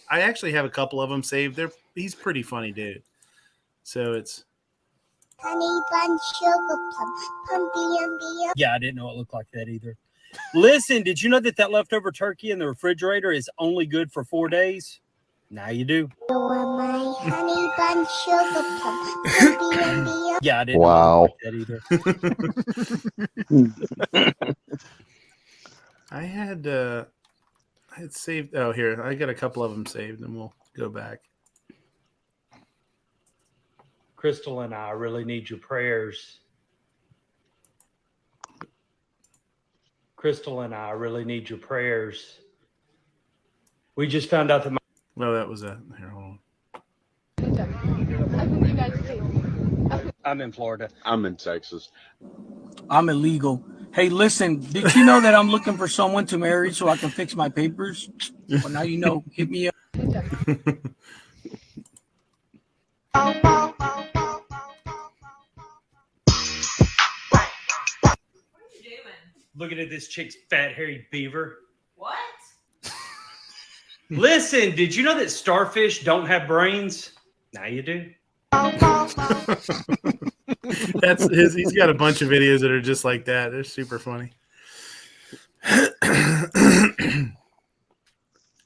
I actually have a couple of them saved. He's pretty funny dude. So it's Honey bun sugar plum, pumpy. Yeah, I didn't know it looked like that either. Listen, did you know that leftover turkey in the refrigerator is only good for 4 days? Now you do. You are my honey bun sugar plum, pumpy. Yeah, I didn't Wow. know it looked like that either. I had saved. Oh, here I got a couple of them saved, and we'll go back. Crystal and I really need your prayers. Crystal and I really need your prayers. We just found out that Well, that was a here. Hold on. I'm in Florida. I'm in Texas. I'm illegal. Hey, listen, did you know that I'm looking for someone to marry so I can fix my papers? Well, now you know. Hit me up. Looking at this chick's fat, hairy beaver. What? Listen, did you know that starfish don't have brains? Now you do. That's his. He's got a bunch of videos that are just like that. They're super funny.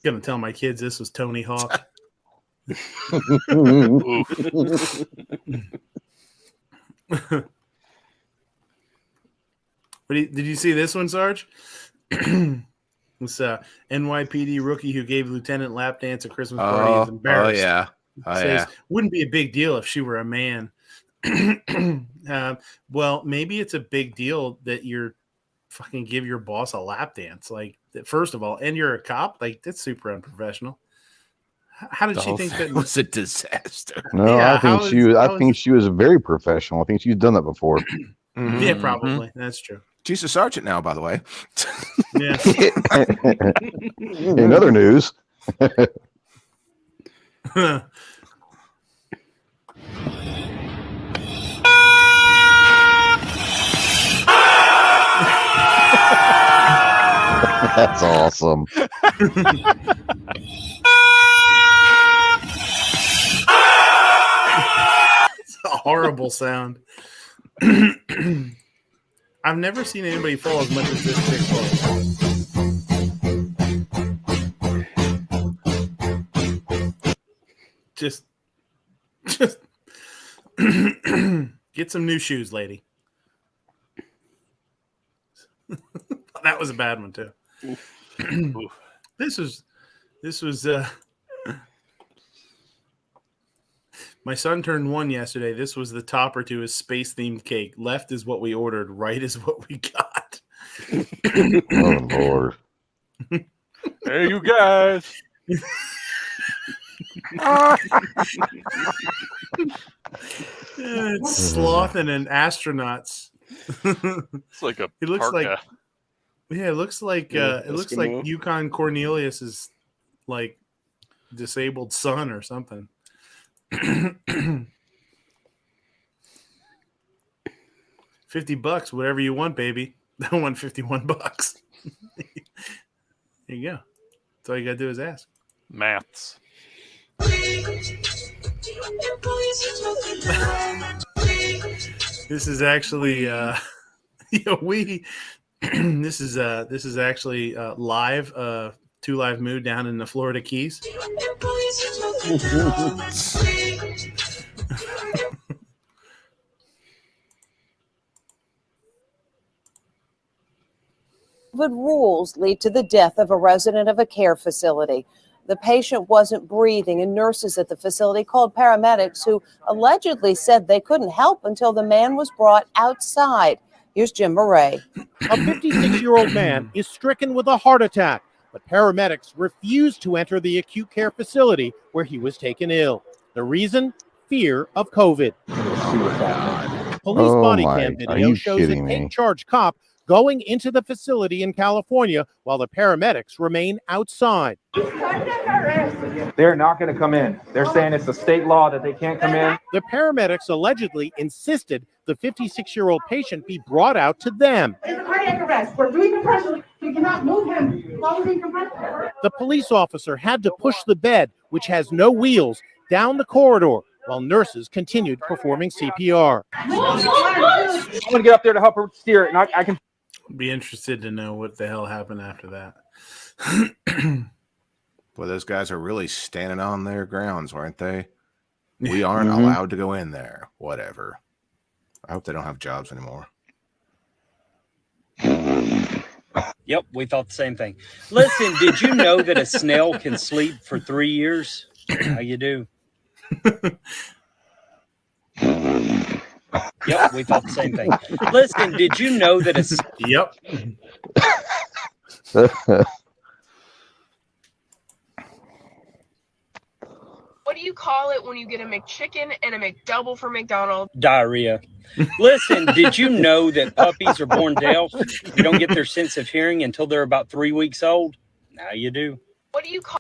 Gonna tell my kids this was Tony Hawk. Did you see this one, Sarge? This NYPD rookie who gave Lieutenant lap dance at Christmas party is embarrassed. Oh yeah. Says, wouldn't be a big deal if she were a man. Well, maybe it's a big deal that you're fucking give your boss a lap dance. Like, first of all, and you're a cop. Like, that's super unprofessional. How did she think that was a disaster? No, Yeah, I think she was very professional. I think she's done that before. Yeah, probably. That's true. She's a sergeant now, by the way. Yeah. In other news. That's awesome. It's a horrible sound. I've never seen anybody fall as much as this chick falls. Just Just get some new shoes, lady. That was a bad one too. This was my son turned 1 yesterday. This was the topper to his space themed cake. Left is what we ordered, right is what we got. Oh Lord. Hey, you guys. It's sloth and an astronauts. It's like a It looks parka. it looks like Yukon Cornelius's like disabled son or something. $50, whatever you want, baby. I want $51. There you go. That's all you gotta do is ask. Maths. This is actually this is actually live 2 Live Mood down in the Florida Keys. COVID rules lead to the death of a resident of a care facility. The patient wasn't breathing, and nurses at the facility called paramedics who allegedly said they couldn't help until the man was brought outside. Here's Jim Murray. A 56-year-old man is stricken with a heart attack, but paramedics refused to enter the acute care facility where he was taken ill. The reason? Fear of COVID. Police body cam video shows a take charge cop going into the facility in California while the paramedics remain outside. They're not going to come in. They're saying it's a state law that they can't come in. The paramedics allegedly insisted the 56-year-old patient be brought out to them. It's a cardiac arrest. We're doing compression. We cannot move him while we're doing compression. The police officer had to push the bed, which has no wheels, down the corridor while nurses continued performing CPR. I'm going to get up there to help her steer it, and I can be interested to know what the hell happened after that. Well, those guys are really standing on their grounds, aren't they? We aren't allowed to go in there. Whatever. I hope they don't have jobs anymore. Yep, we thought the same thing. Listen, did you know that a snail can sleep for 3 years? How you do? Yep, we thought the same thing. Listen, did you know that a... Yep. What do you call it when you get a McChicken and a McDouble for McDonald's? Diarrhea. Listen, did you know that puppies are born deaf? You don't get their sense of hearing until they're about 3 weeks old? Now you do. What do you call...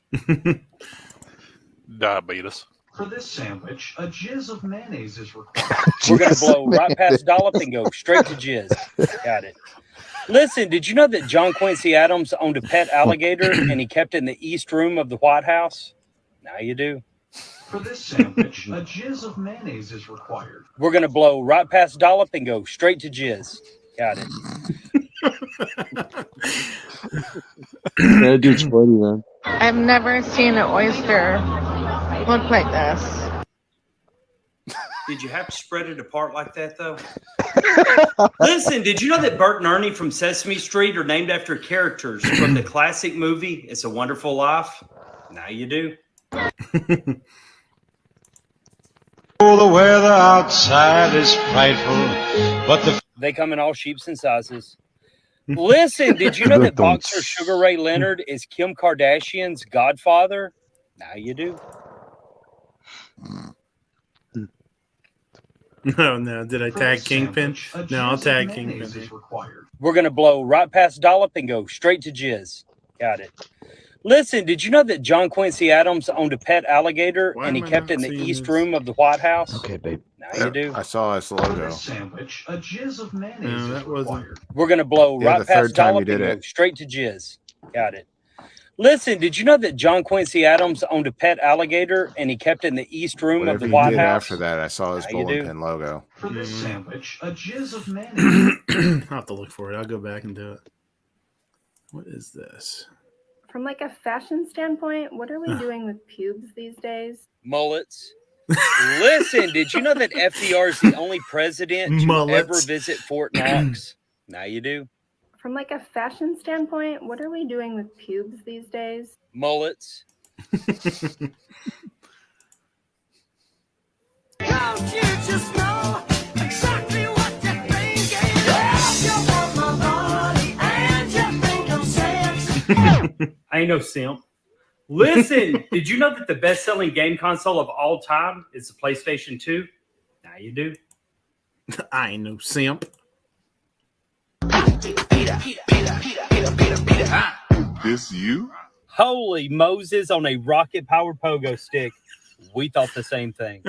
Diabetes. For this sandwich, a jizz of mayonnaise is required. We're going to blow right past dollop and go straight to jizz. Got it. Listen, did you know that John Quincy Adams owned a pet alligator and he kept it in the East Room of the White House? Now you do. For this sandwich, a jizz of mayonnaise is required. We're going to blow right past dollop and go straight to jizz. Got it. That dude's funny, man. I've never seen an oyster look like this. Did you have to spread it apart like that, though? Listen, did you know that Bert and Ernie from Sesame Street are named after characters from the classic movie It's a Wonderful Life? Now you do. Oh, the weather outside is frightful, but they come in all shapes and sizes. Listen, did you know that boxer Sugar Ray Leonard is Kim Kardashian's godfather? Now you do. No. Did I tag Kingpin? No, I'll tag Kingpin. We're going to blow right past dollop and go straight to jizz. Got it. Listen, did you know that John Quincy Adams owned a pet alligator and he kept it in the East Room of the White House? Okay, babe. Now you do. I saw his logo. Sandwich, a jizz of mayonnaise is required. We're going to blow right past dollop and go straight to jizz. Got it. Listen, did you know that John Quincy Adams owned a pet alligator and he kept it in the East Room of the White House? After that, I saw his bowling pin logo. For this sandwich, a jizz of mayonnaise. I'll have to look for it. I'll go back and do it. What is this? From like a fashion standpoint, what are we doing with pubes these days? Mullets. Listen, did you know that FDR is the only president to Mullets. ever visit Fort Knox? Now you do. From like a fashion standpoint, what are we doing with pubes these days? Mullets. Don't you just know exactly what you're thinking? Yes, you want my body and you think I'm sexy. I ain't no simp. Listen, did you know that the best-selling game console of all time is the PlayStation 2? Now you do. I ain't no simp. This you? Holy Moses on a rocket-powered pogo stick. We thought the same thing.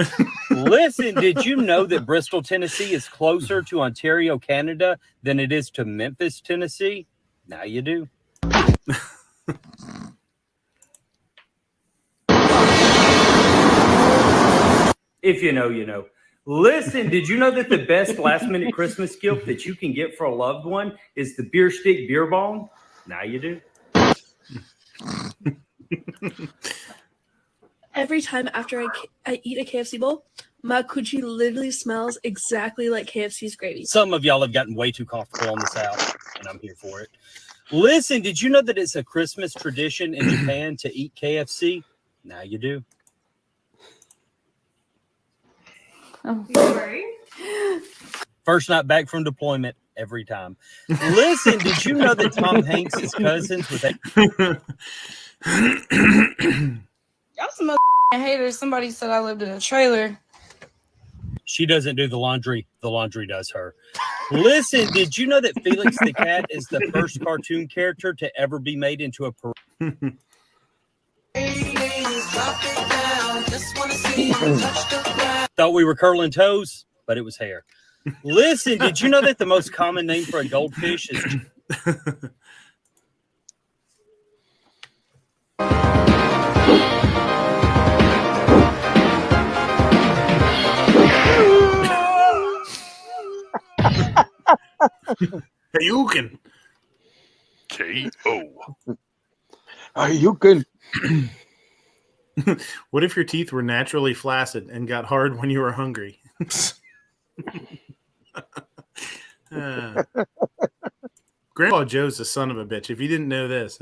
Listen, did you know that Bristol, Tennessee is closer to Ontario, Canada than it is to Memphis, Tennessee? Now you do. If you know, you know. Listen, did you know that the best last-minute Christmas gift that you can get for a loved one is the beer stick beer bong? Now you do. Every time after I eat a KFC bowl, my coochie literally smells exactly like KFC's gravy. Some of y'all have gotten way too comfortable on the South, and I'm here for it. Listen, did you know that it's a Christmas tradition in Japan to eat KFC? Now you do. Oh, sorry. First night back from deployment every time. Listen, did you know that Tom Hanks is cousins with Y'all some haters. Somebody said I lived in a trailer. She doesn't do the laundry does her. Listen, did you know that Felix the Cat is the first cartoon character to ever be made into a Thought we were curling toes, but it was hair. Listen, did you know that the most common name for a goldfish is Hayukin. K.O. Hayukin. What if your teeth were naturally flaccid and got hard when you were hungry? Grandpa Joe's a son of a bitch. If you didn't know this,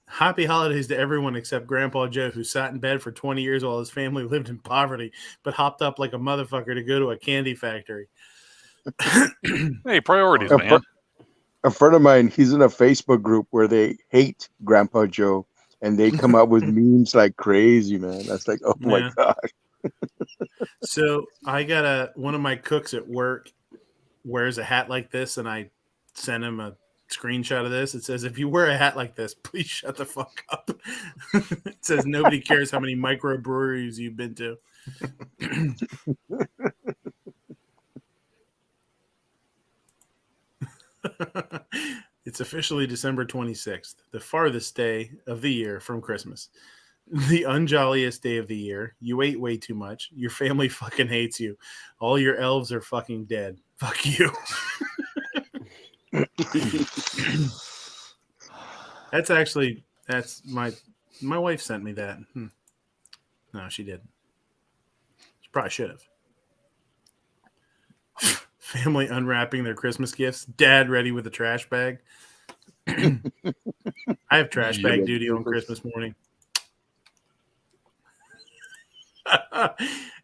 happy holidays to everyone except Grandpa Joe, who sat in bed for 20 years while his family lived in poverty, but hopped up like a motherfucker to go to a candy factory. Hey, priorities, man. A friend of mine, he's in a Facebook group where they hate Grandpa Joe, and they come up with memes like crazy, man. That's like, oh my God. So I got one of my cooks at work wears a hat like this, and I sent him a screenshot of this. It says, if you wear a hat like this, please shut the fuck up. It says nobody cares how many microbreweries you've been to. It's officially December 26th, the farthest day of the year from Christmas. The unjolliest day of the year. You ate way too much. Your family fucking hates you. All your elves are fucking dead. Fuck you. That's my wife sent me that. No, she didn't. She probably should have. Family unwrapping their Christmas gifts. Dad ready with a trash bag. I have trash bag duty on Christmas morning.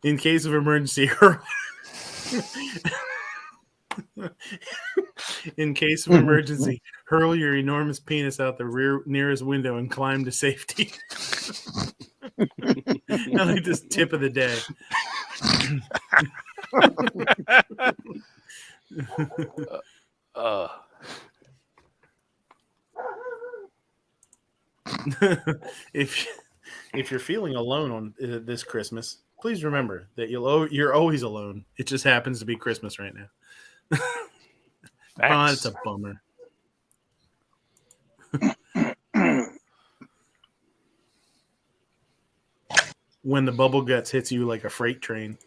In case of emergency, hurl your enormous penis out the nearest window and climb to safety. I like this tip of the day. If you're feeling alone on this Christmas, please remember that you're always alone. It just happens to be Christmas right now. Oh, it's a bummer. When the bubble guts hits you like a freight train.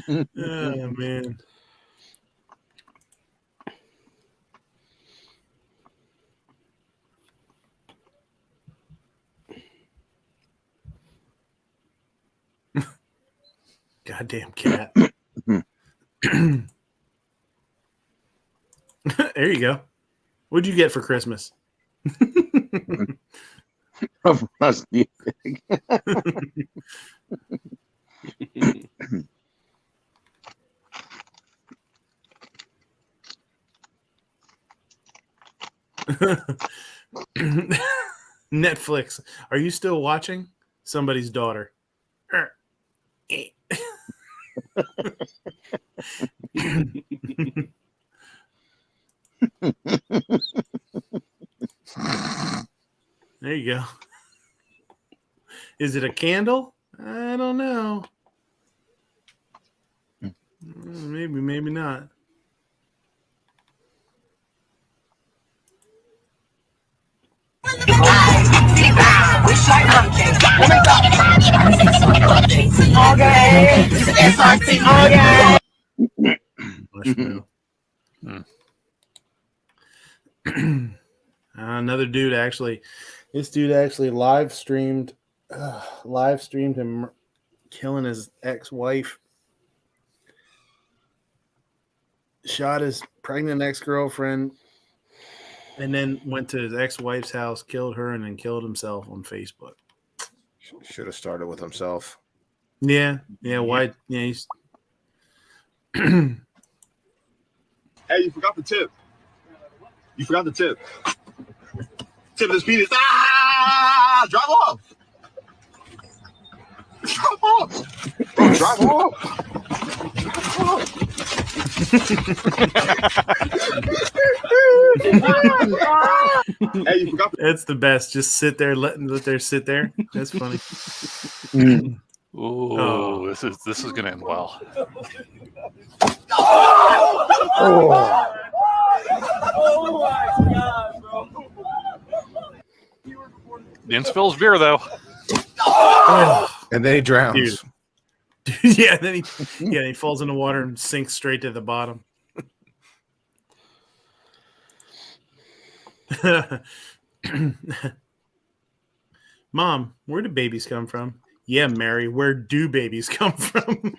Oh man. Goddamn cat. There you go. What'd you get for Christmas? Rusty. Netflix. Are you still watching Somebody's Daughter? There you go. Is it a candle? I don't know. Maybe, maybe not. Another dude actually. This dude actually live streamed him killing his ex-wife. Shot his pregnant ex-girlfriend, and then went to his ex-wife's house, killed her, and then killed himself on Facebook. Should have started with himself. Yeah. Why? Yeah, he's. Hey, you forgot the tip. You forgot the tip. Tip of this penis. Ah! Drive off. Drive off. Bro, drive off. Hey, you forgot. That's the best. Just sit there, let there sit there. That's funny. Ooh, this is gonna end well. Oh. Oh my God, bro. Didn't spill his beer though. And then he drowns. Dude, yeah, then he falls in the water and sinks straight to the bottom. Mom, where do babies come from? Yeah, Mary, where do babies come from?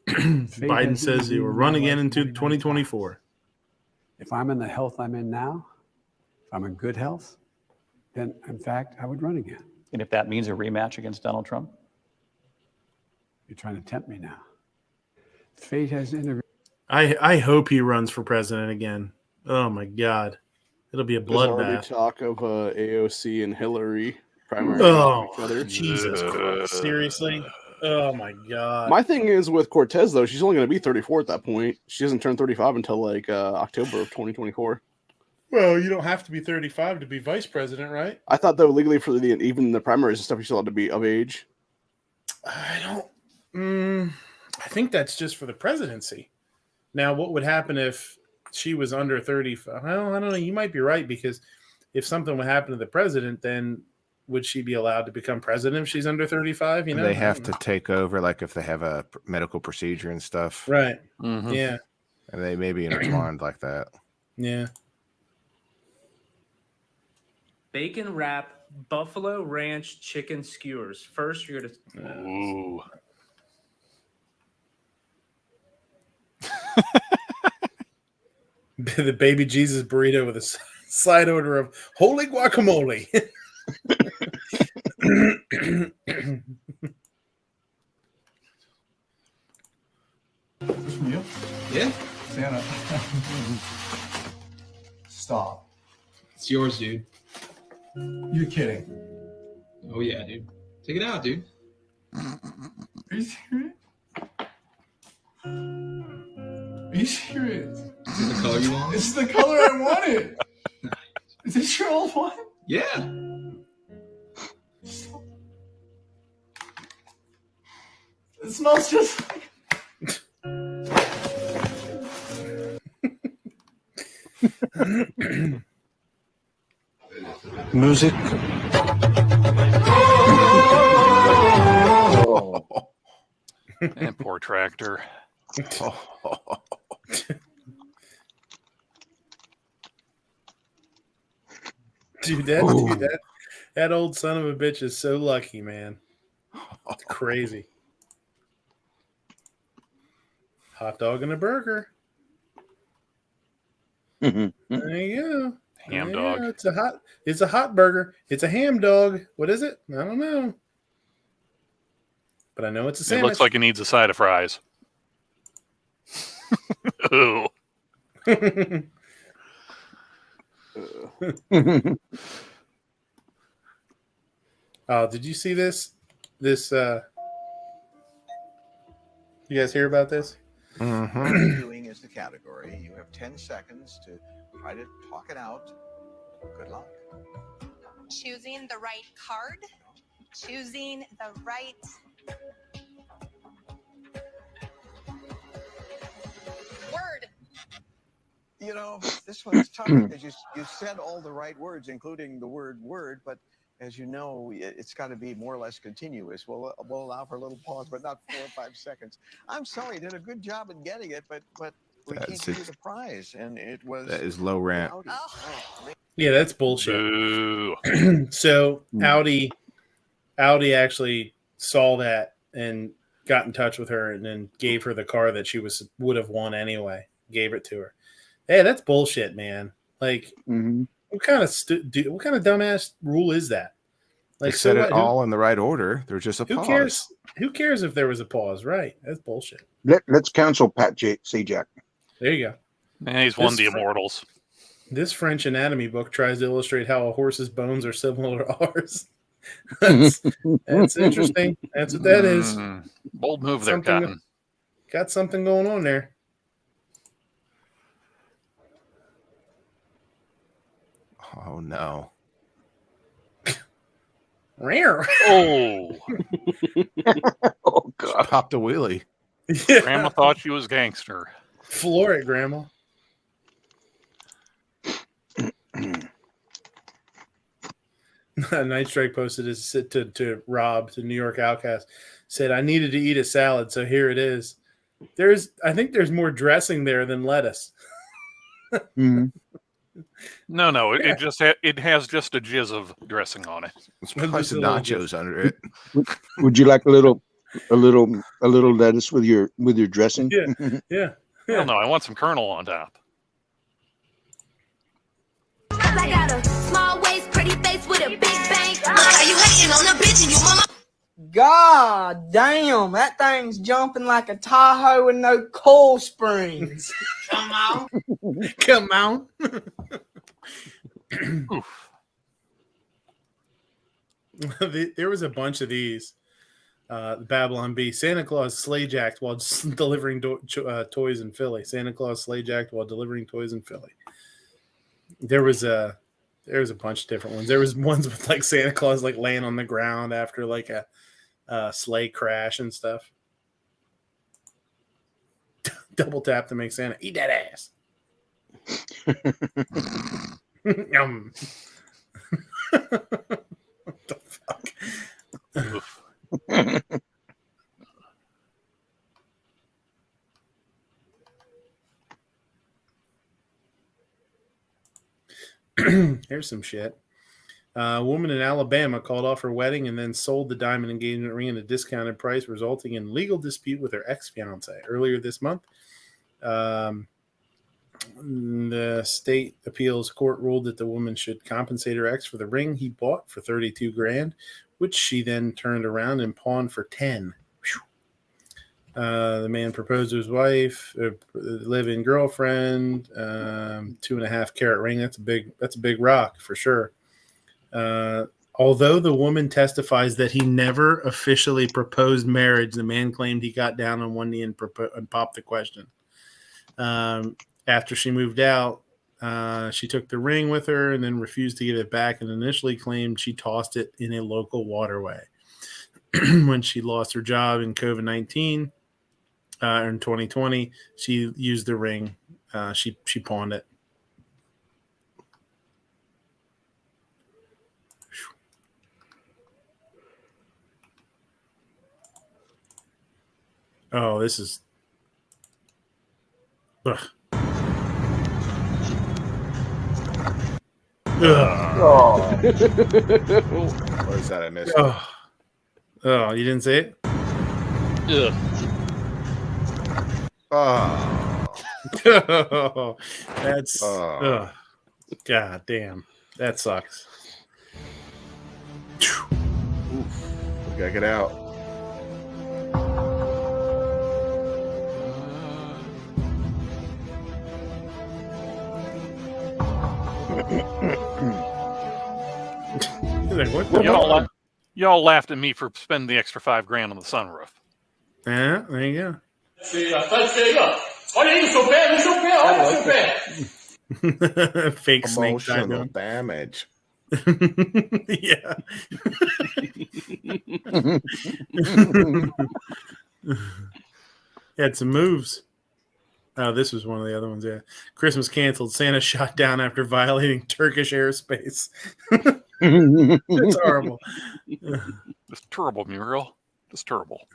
Biden says he will run again into 2024. If I'm in the health I'm in now, if I'm in good health, then in fact, I would run again. And if that means a rematch against Donald Trump? You're trying to tempt me now. Fate has intervened. I hope he runs for president again. Oh my God. It'll be a There's already bloodbath. talk of AOC and Hillary primary Oh, each other. Jesus Christ. Seriously? Oh my God. My thing is with Cortez though, she's only going to be 34 at that point. She doesn't turn 35 until like October of 2024. Well, you don't have to be 35 to be vice president, right? I thought though legally for even the primaries and stuff, you're still allowed to be of age. I don't. I think that's just for the presidency. Now, what would happen if she was under 35? Well, I don't know. You might be right, because if something would happen to the president, then would she be allowed to become president if she's under 35? You know, They have to take over, like if they have a medical procedure and stuff. Right. Mhm. Yeah. And they may be intertwined like that. Yeah. Bacon wrap buffalo ranch chicken skewers. First, you're gonna. Ooh. The baby Jesus burrito with a side order of holy guacamole. You? Yeah. Santa. Stop. It's yours, dude. You're kidding. Oh yeah, dude. Take it out, dude. Are you serious? Are you serious? Is it the color you want? This is the color I wanted. Is this your old one? Yeah. It smells just like. Music. And poor tractor. Dude, that old son of a bitch is so lucky, man. It's crazy. Hot dog and a burger. There you go. Ham There you dog. go. It's a hot burger. It's a ham dog. What is it? I don't know. But I know it's a It sandwich. looks like it needs a side of fries. Ooh. Oh, did you see this? You guys hear about this? Doing is the category. You have 10 seconds to try to talk it out. Good luck. Choosing the right card. Choosing the right word. You know, this one's tough because you said all the right words, including the word, but as you know, it's got to be more or less continuous. We'll allow for a little pause, but not 4 or 5 seconds. I'm sorry, you did a good job in getting it, but we can't give you the prize, and it was That is low rent. Yeah, that's bullshit. So Audi actually saw that and got in touch with her and then gave her the car that she would have won anyway. Gave it to her. Hey, that's bullshit, man. Like, what kind of dumbass rule is that? Like, They said so it all in the right order. There's just a who pause. cares? Who cares if there was a pause? Right? That's bullshit. Let's cancel Pat Sajak. There you go. And he's won the Immortals. This French anatomy book tries to illustrate how a horse's bones are similar to ours. That's interesting. That's what that is. Bold move there, Cotton. Got something going on there. Oh no. Rare. Oh. Oh god. Popped a wheelie. Grandma thought she was gangster. Floor it, Grandma. Night Strike posted his to Rob, to New York Outcast, said, I needed to eat a salad, so here it is. I think there's more dressing there than lettuce. No, it has just a jizz of dressing on it. It's probably some nachos under it. Would you like a little lettuce with your dressing? Yeah. Hell no, I want some kernel on top. I got a small waist, pretty face with a big bang. Look how you hating on the bitch and you mama. God damn, that thing's jumping like a Tahoe with no coil springs. Come on. Come on. There was a bunch of these. Babylon Bee. Santa Claus sleigh jacked while delivering toys in Philly. Santa Claus sleigh jacked while delivering toys in Philly. There was a bunch of different ones. There was ones with like Santa Claus like laying on the ground after like a sleigh crash and stuff. Double tap to make Santa eat that ass. Yum. What the fuck? Here's some shit. A woman in Alabama called off her wedding and then sold the diamond engagement ring at a discounted price, resulting in legal dispute with her ex-fiance. Earlier this month, the state appeals court ruled that the woman should compensate her ex for the ring he bought for $32,000, which she then turned around and pawned for $10,000. The man proposed to his wife, live-in girlfriend, 2.5 carat ring. That's a big rock for sure. Although the woman testifies that he never officially proposed marriage, the man claimed he got down on one knee and popped the question. After she moved out, she took the ring with her and then refused to give it back, and initially claimed she tossed it in a local waterway. When she lost her job in COVID-19 in 2020, she used the ring. She pawned it. Oh, this is. Ugh. Oh. What is that? I missed. Oh. Oh, you didn't say it? Ugh. Oh. That's. Ugh. God damn. That sucks. Oof. We gotta get out. Like, what the Y'all, y'all laughed at me for spending the extra $5,000 on the sunroof. Yeah, there you go. Fake snake Emotional dive damage. Yeah. Had some moves. Oh, this was one of the other ones. Yeah. Christmas canceled. Santa shot down after violating Turkish airspace. It's horrible. It's terrible, Muriel. It's terrible.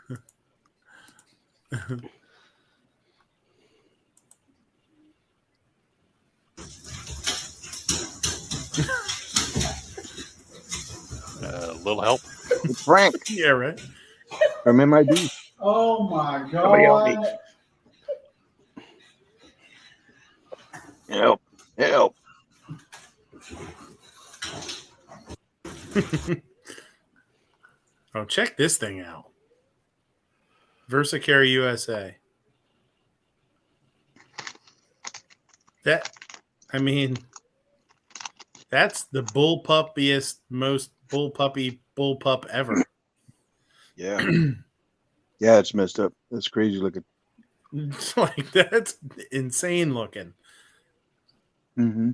Little help. It's Frank. Yeah, right. I'm MID. Oh my Somebody help me. God. Help. Help. Oh, check this thing out. VersaCare USA. That's the bullpuppiest, most bullpuppy bullpup ever. Yeah. Yeah, it's messed up. That's crazy looking. It's like, that's insane looking. Mm-hmm.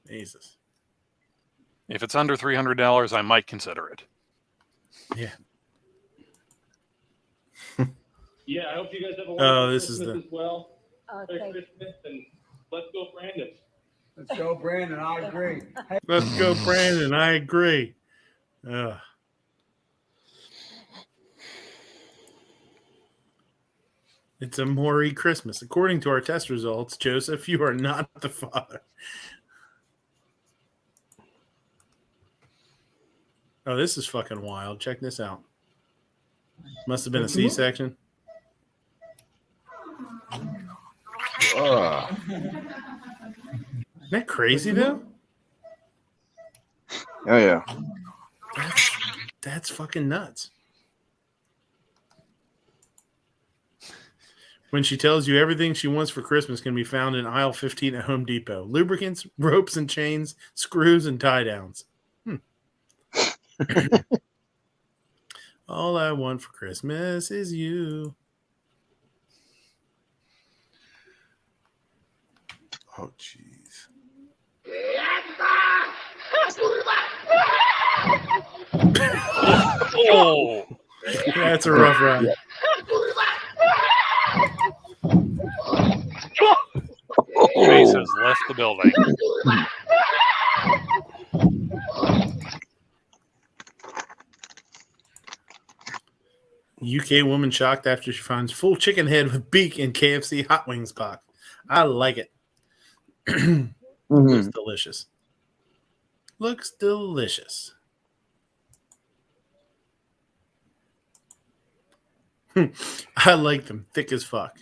Jesus. If it's under $300, I might consider it. Yeah. Yeah, I hope you guys have a Oh, wonderful this is Christmas the. as well. Merry Christmas, and let's go, Brandon. Let's go, Brandon. I agree. Hey. Let's go, Brandon. I agree. Ugh. It's a Maury Christmas. According to our test results, Joseph, you are not the father. Oh, this is fucking wild. Check this out. Must have been a C-section. Isn't that crazy, though? Oh, yeah. That's fucking nuts. When she tells you everything she wants for Christmas can be found in aisle 15 at Home Depot. Lubricants, ropes and chains, screws, and tie-downs. All I want for Christmas is you. Oh, jeez. Oh, that's a rough ride. Chase has left the building. UK woman shocked after she finds full chicken head with beak in KFC hot wings box. I like it. Looks delicious. Looks delicious. I like them thick as fuck.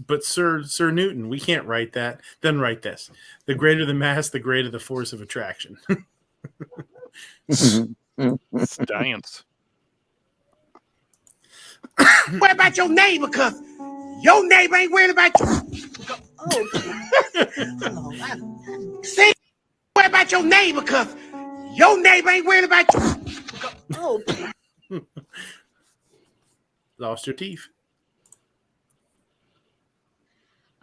But Sir Newton, we can't write that. Then write this: the greater the mass, the greater the force of attraction. Science. What about your neighbor? Cause your neighbor ain't worried about you. See, what about your neighbor? Cause your neighbor ain't worried about you. Lost your teeth.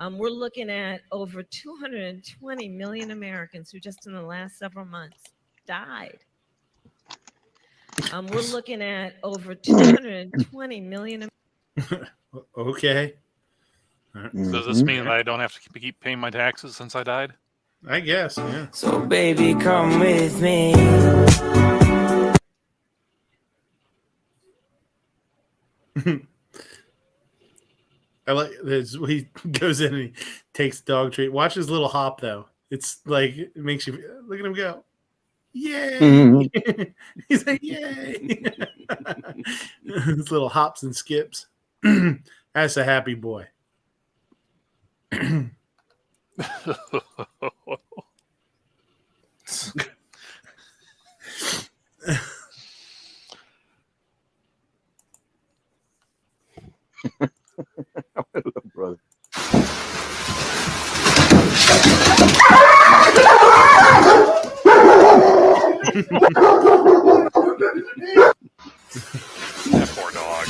We're looking at over 220 million Americans who just in the last several months died. We're looking at over 220 million. Okay. Does this mean that I don't have to keep paying my taxes since I died? I guess, yeah. So baby, come with me. I like this. He goes in and he takes dog treat. Watch his little hop though. It's like it makes you look at him go. Yay! He's like, yay! His little hops and skips. That's a happy boy. Brother. That poor dog.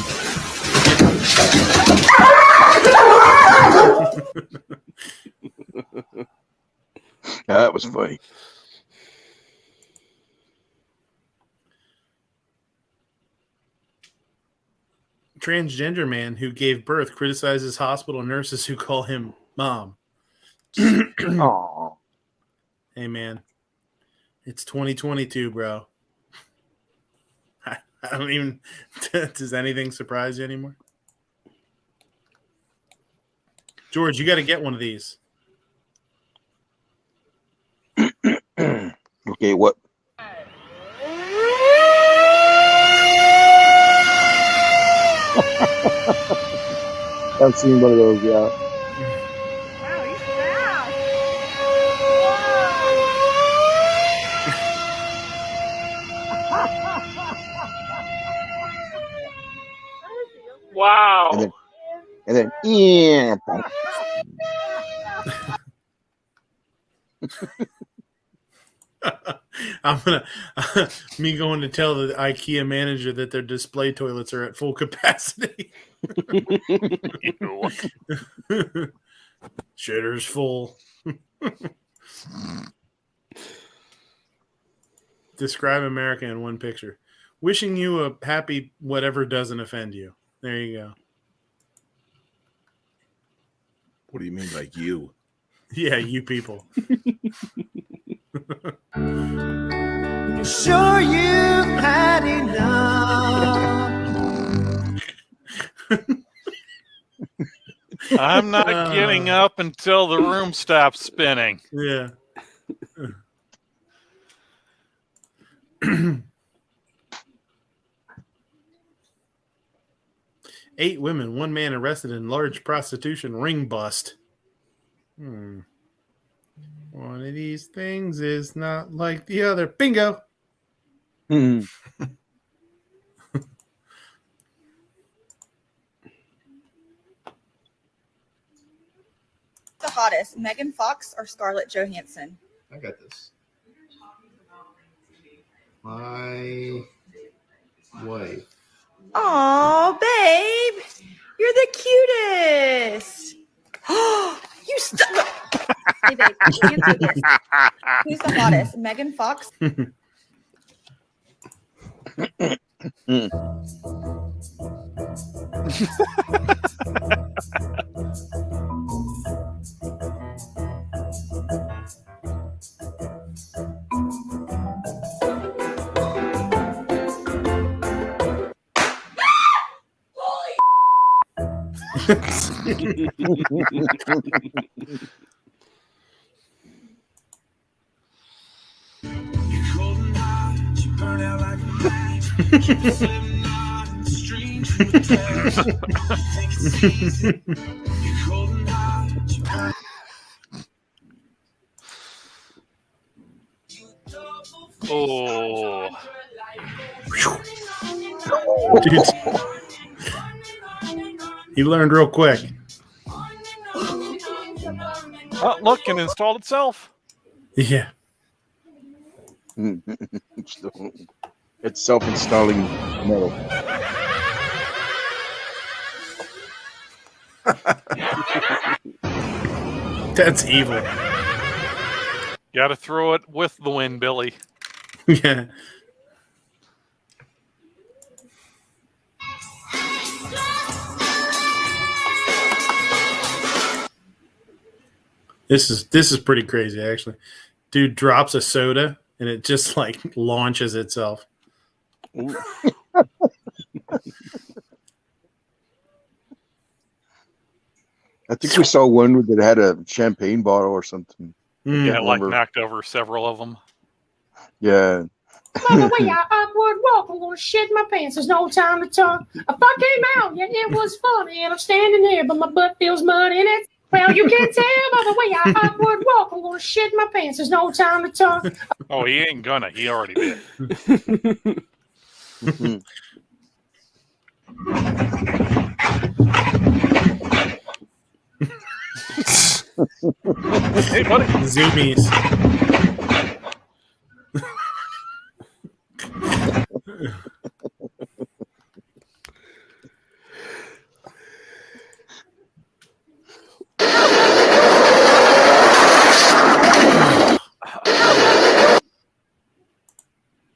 That was funny. Transgender man who gave birth criticizes hospital nurses who call him mom. Aw. Hey man, it's 2022, bro. I don't even. Does anything surprise you anymore? George, you got to get one of these. Okay, what? I've seen one of those, yeah. Wow. And then yeah. I'm gonna me going to tell the IKEA manager that their display toilets are at full capacity. Shitter's full. Describe America in one picture. Wishing you a happy whatever doesn't offend you. There you go. What do you mean by you? Yeah, you people. Sure you've had enough. I'm not getting up until the room stops spinning. Yeah. 8 women, 1 man arrested in large prostitution ring bust. One of these things is not like the other. Bingo. The hottest, Megan Fox or Scarlett Johansson? I got this. My wife. Aw, babe, you're the cutest. You stuck. Hey, babe, you do this. Who's the hottest, Megan Fox? Oh. Dude. He learned real quick. Oh, look, it installed itself. Yeah. It's self-installing metal. That's evil. Got to throw it with the wind, Billy. Yeah. This is pretty crazy, actually. Dude drops a soda and it just like launches itself. I think we saw one that had a champagne bottle or something. Yeah, like remember. knocked over several of them. Yeah. Mama, we are awkward walk. I'm gonna shit my pants. There's no time to talk. I fuck came out. Yeah, it was funny. And I'm standing here, but my butt feels muddy. And it's, well, you can't tell by the way I awkward walk. I'm gonna shit my pants. There's no time to talk. Oh, he ain't gonna. He already did. Hey, buddy. Zoomies.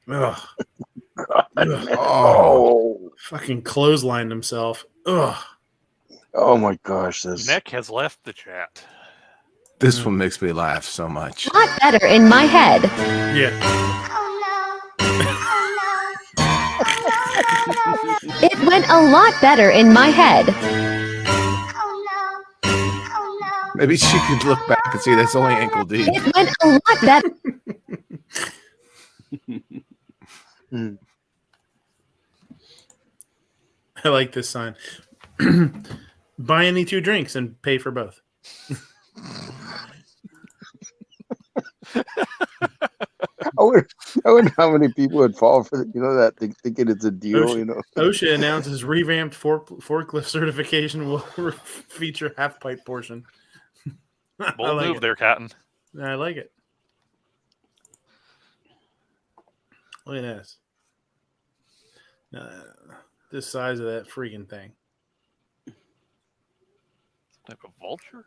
Ugh. Oh. Fucking clotheslined himself. Ugh. Oh my gosh, this. Nick has left the chat. This one makes me laugh so much. A lot better in my head. Yeah. It went a lot better in my head. Maybe she could look back and see that's only ankle deep. It went a lot better. I like this sign. Buy any 2 drinks and pay for both. I wonder how many people would fall for that thinking it's a deal. OSHA announces revamped forklift certification will feature half pipe portion. Bold like move it. there, Cotton. I like it. Look at this. This size of that freaking thing. Like a vulture?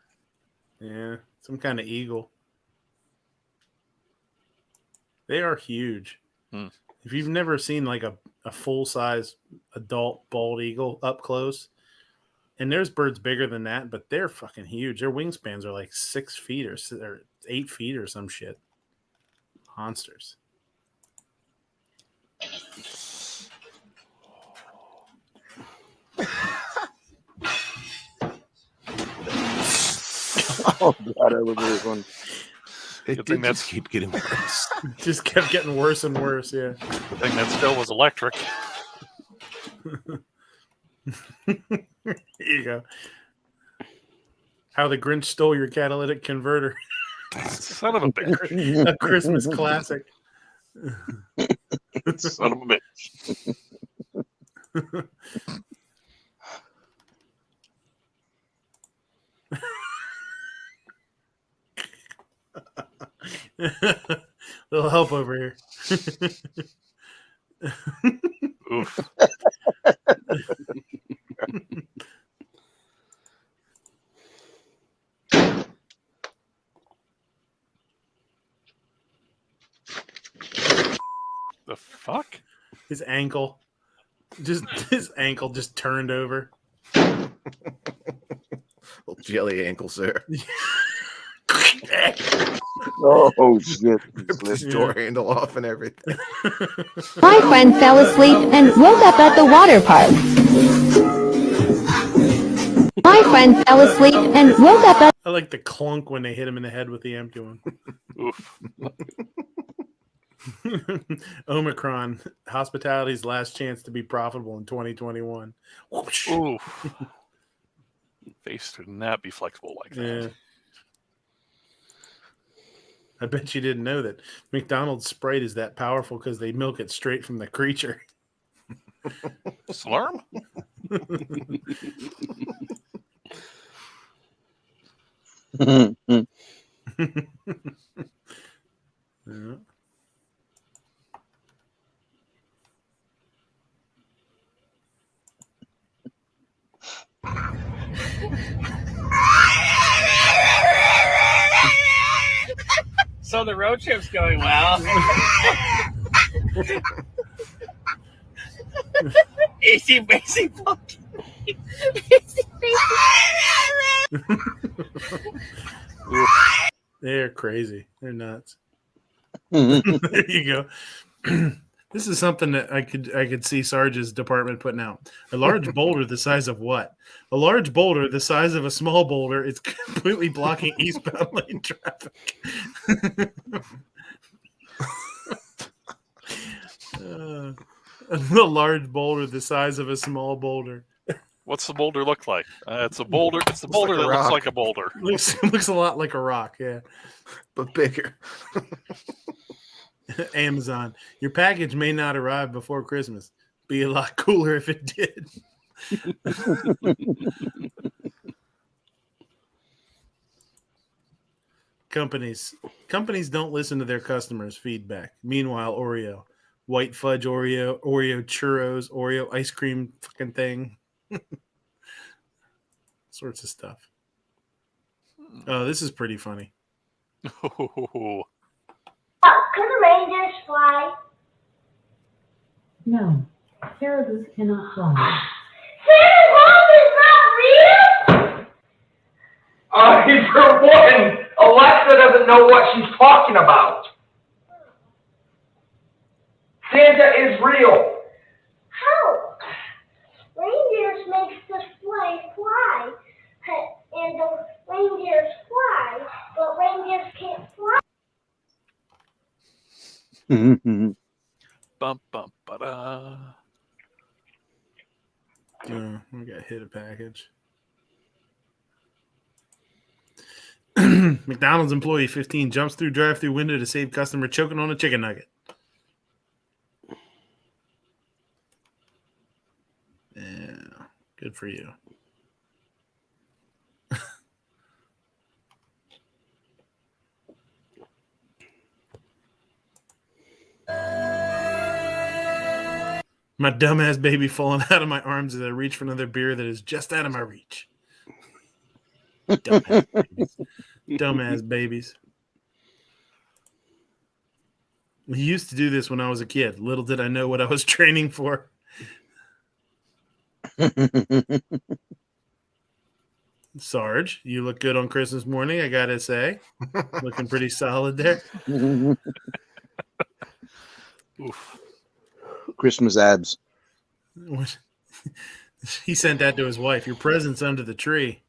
Yeah, some kind of eagle. They are huge. If you've never seen like a full-size adult bald eagle up close, and there's birds bigger than that, but they're fucking huge. Their wingspans are like 6 feet or 8 feet or some shit. Monsters. Oh God, I remember this one. It did just keep getting worse. Just kept getting worse and worse. Yeah. The thing that still was electric. Here you go. How the Grinch Stole Your Catalytic Converter. Son of a bitch. A Christmas classic. Son of a bitch. Little help over here. Oof. The fuck? His ankle just turned over. Little jelly ankles there. Oh shit! Ripped his door handle off and everything. My friend fell asleep and woke up at the water park. My friend fell asleep and woke up at... I like the clunk when they hit him in the head with the empty one. Oof. Omicron, hospitality's last chance to be profitable in 2021. Whoosh. Oof. Face should not be flexible like that. Yeah. I bet you didn't know that McDonald's Sprite is that powerful because they milk it straight from the creature. Slurm? Yeah. So the road trip's going well. Easy basic. They're crazy. They're nuts. There you go. This is something that I could see Sarge's department putting out. A large boulder the size of what? A large boulder the size of a small boulder is completely blocking eastbound lane traffic. A large boulder the size of a small boulder. What's the boulder look like? It's a boulder. It's the boulder that looks like a boulder. Looks a lot like a rock, yeah, but bigger. Amazon. Your package may not arrive before Christmas. Be a lot cooler if it did. Companies don't listen to their customers' feedback. Meanwhile, Oreo, white fudge Oreo, Oreo churros, Oreo ice cream fucking thing. Sorts of stuff. Oh, this is pretty funny. Can the reindeers fly? No, caribous cannot fly. Santa Claus is not real? For one, Alexa doesn't know what she's talking about. Santa is real. How? Reindeers makes the sleigh fly, and the reindeers fly, but reindeers can't fly. Bum, bum, ba-da. Oh, we got hit a package. McDonald's employee 15 jumps through drive-through window to save customer choking on a chicken nugget. Yeah, good for you. My dumbass baby falling out of my arms as I reach for another beer that is just out of my reach. Dumbass babies. Dumbass babies. We used to do this when I was a kid. Little did I know what I was training for. Sarge, you look good on Christmas morning, I gotta say. Looking pretty solid there. Oof. Christmas abs. He sent that to his wife. Your present's under the tree.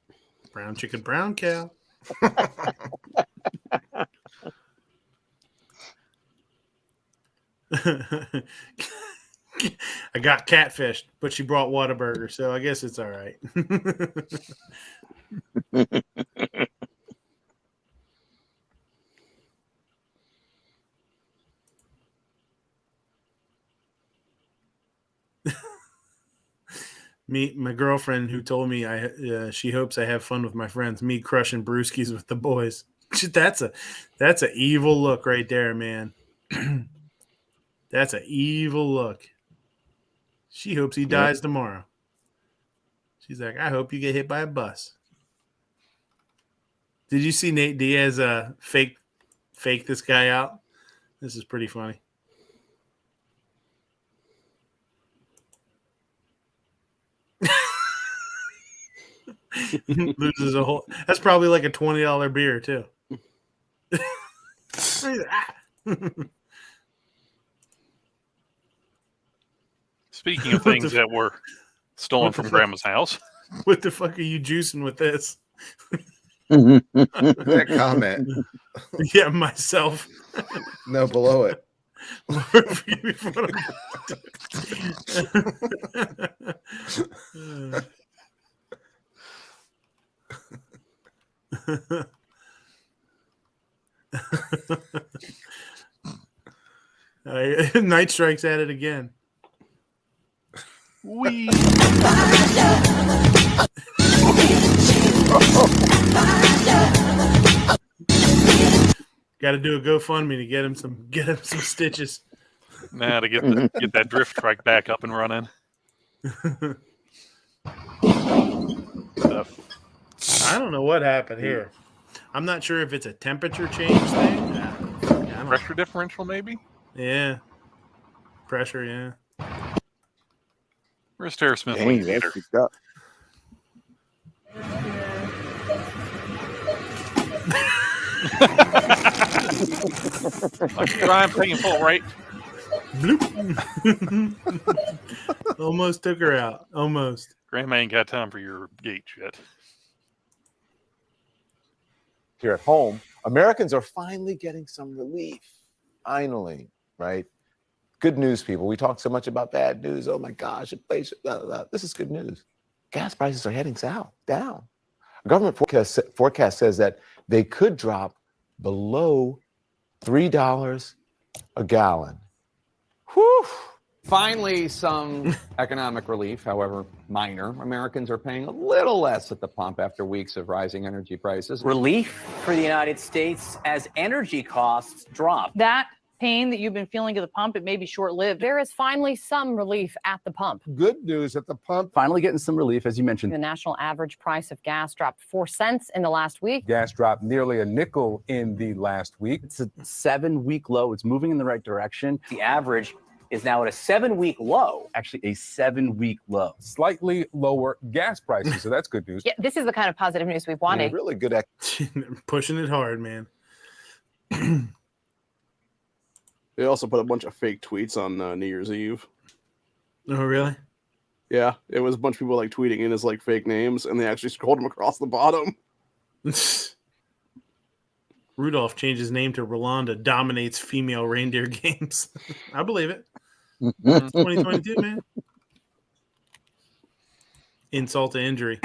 Brown chicken, brown cow. I got catfished, but she brought Whataburger, so I guess it's all right. My girlfriend who told me she hopes I have fun with my friends. Me crushing brewskis with the boys. That's a evil look right there, man. That's an evil look. She hopes he dies tomorrow. She's like, I hope you get hit by a bus. Did you see Nate Diaz fake this guy out? This is pretty funny. Loses a whole. That's probably like a $20 beer too. Speaking of things that were stolen from Grandma's house. What the fuck are you juicing with this? That comment. Yeah, myself. No, below it. Night Strike's at it again. We got to do a GoFundMe to get him some stitches. Nah, to get that drift trike back up and running. I don't know what happened here. I'm not sure if it's a temperature change thing. Pressure differential, maybe? Yeah. Pressure, yeah. Where's Tara Smith? Dang, that's picked up. I'm painful, right? Bloop. Almost took her out. Almost. Grandma ain't got time for your gate yet. Here at home, Americans are finally getting some relief. Finally, right? Good news, people. We talk so much about bad news. Oh my gosh, inflation, blah, blah, blah. This is good news. Gas prices are heading south, down. A government forecast says that they could drop below $3 a gallon. Whew. Finally, some economic relief, however minor. Americans are paying a little less at the pump after weeks of rising energy prices. Relief for the United States as energy costs drop. That pain that you've been feeling at the pump, it may be short-lived. There is finally some relief at the pump. Good news at the pump. Finally getting some relief, as you mentioned. The national average price of gas dropped 4 cents in the last week. Gas dropped nearly a nickel in the last week. It's a 7-week low. It's moving in the right direction. The average is now at a 7-week low. Actually, a 7-week low. Slightly lower gas prices, so that's good news. Yeah, this is the kind of positive news we've wanted. Really good. Pushing it hard, man. They also put a bunch of fake tweets on New Year's Eve. Oh, really? Yeah, it was a bunch of people like tweeting in as like fake names, and they actually scrolled them across the bottom. Rudolph changed his name to Rolanda dominates female reindeer games. I believe it. 2022, man. Insult to injury.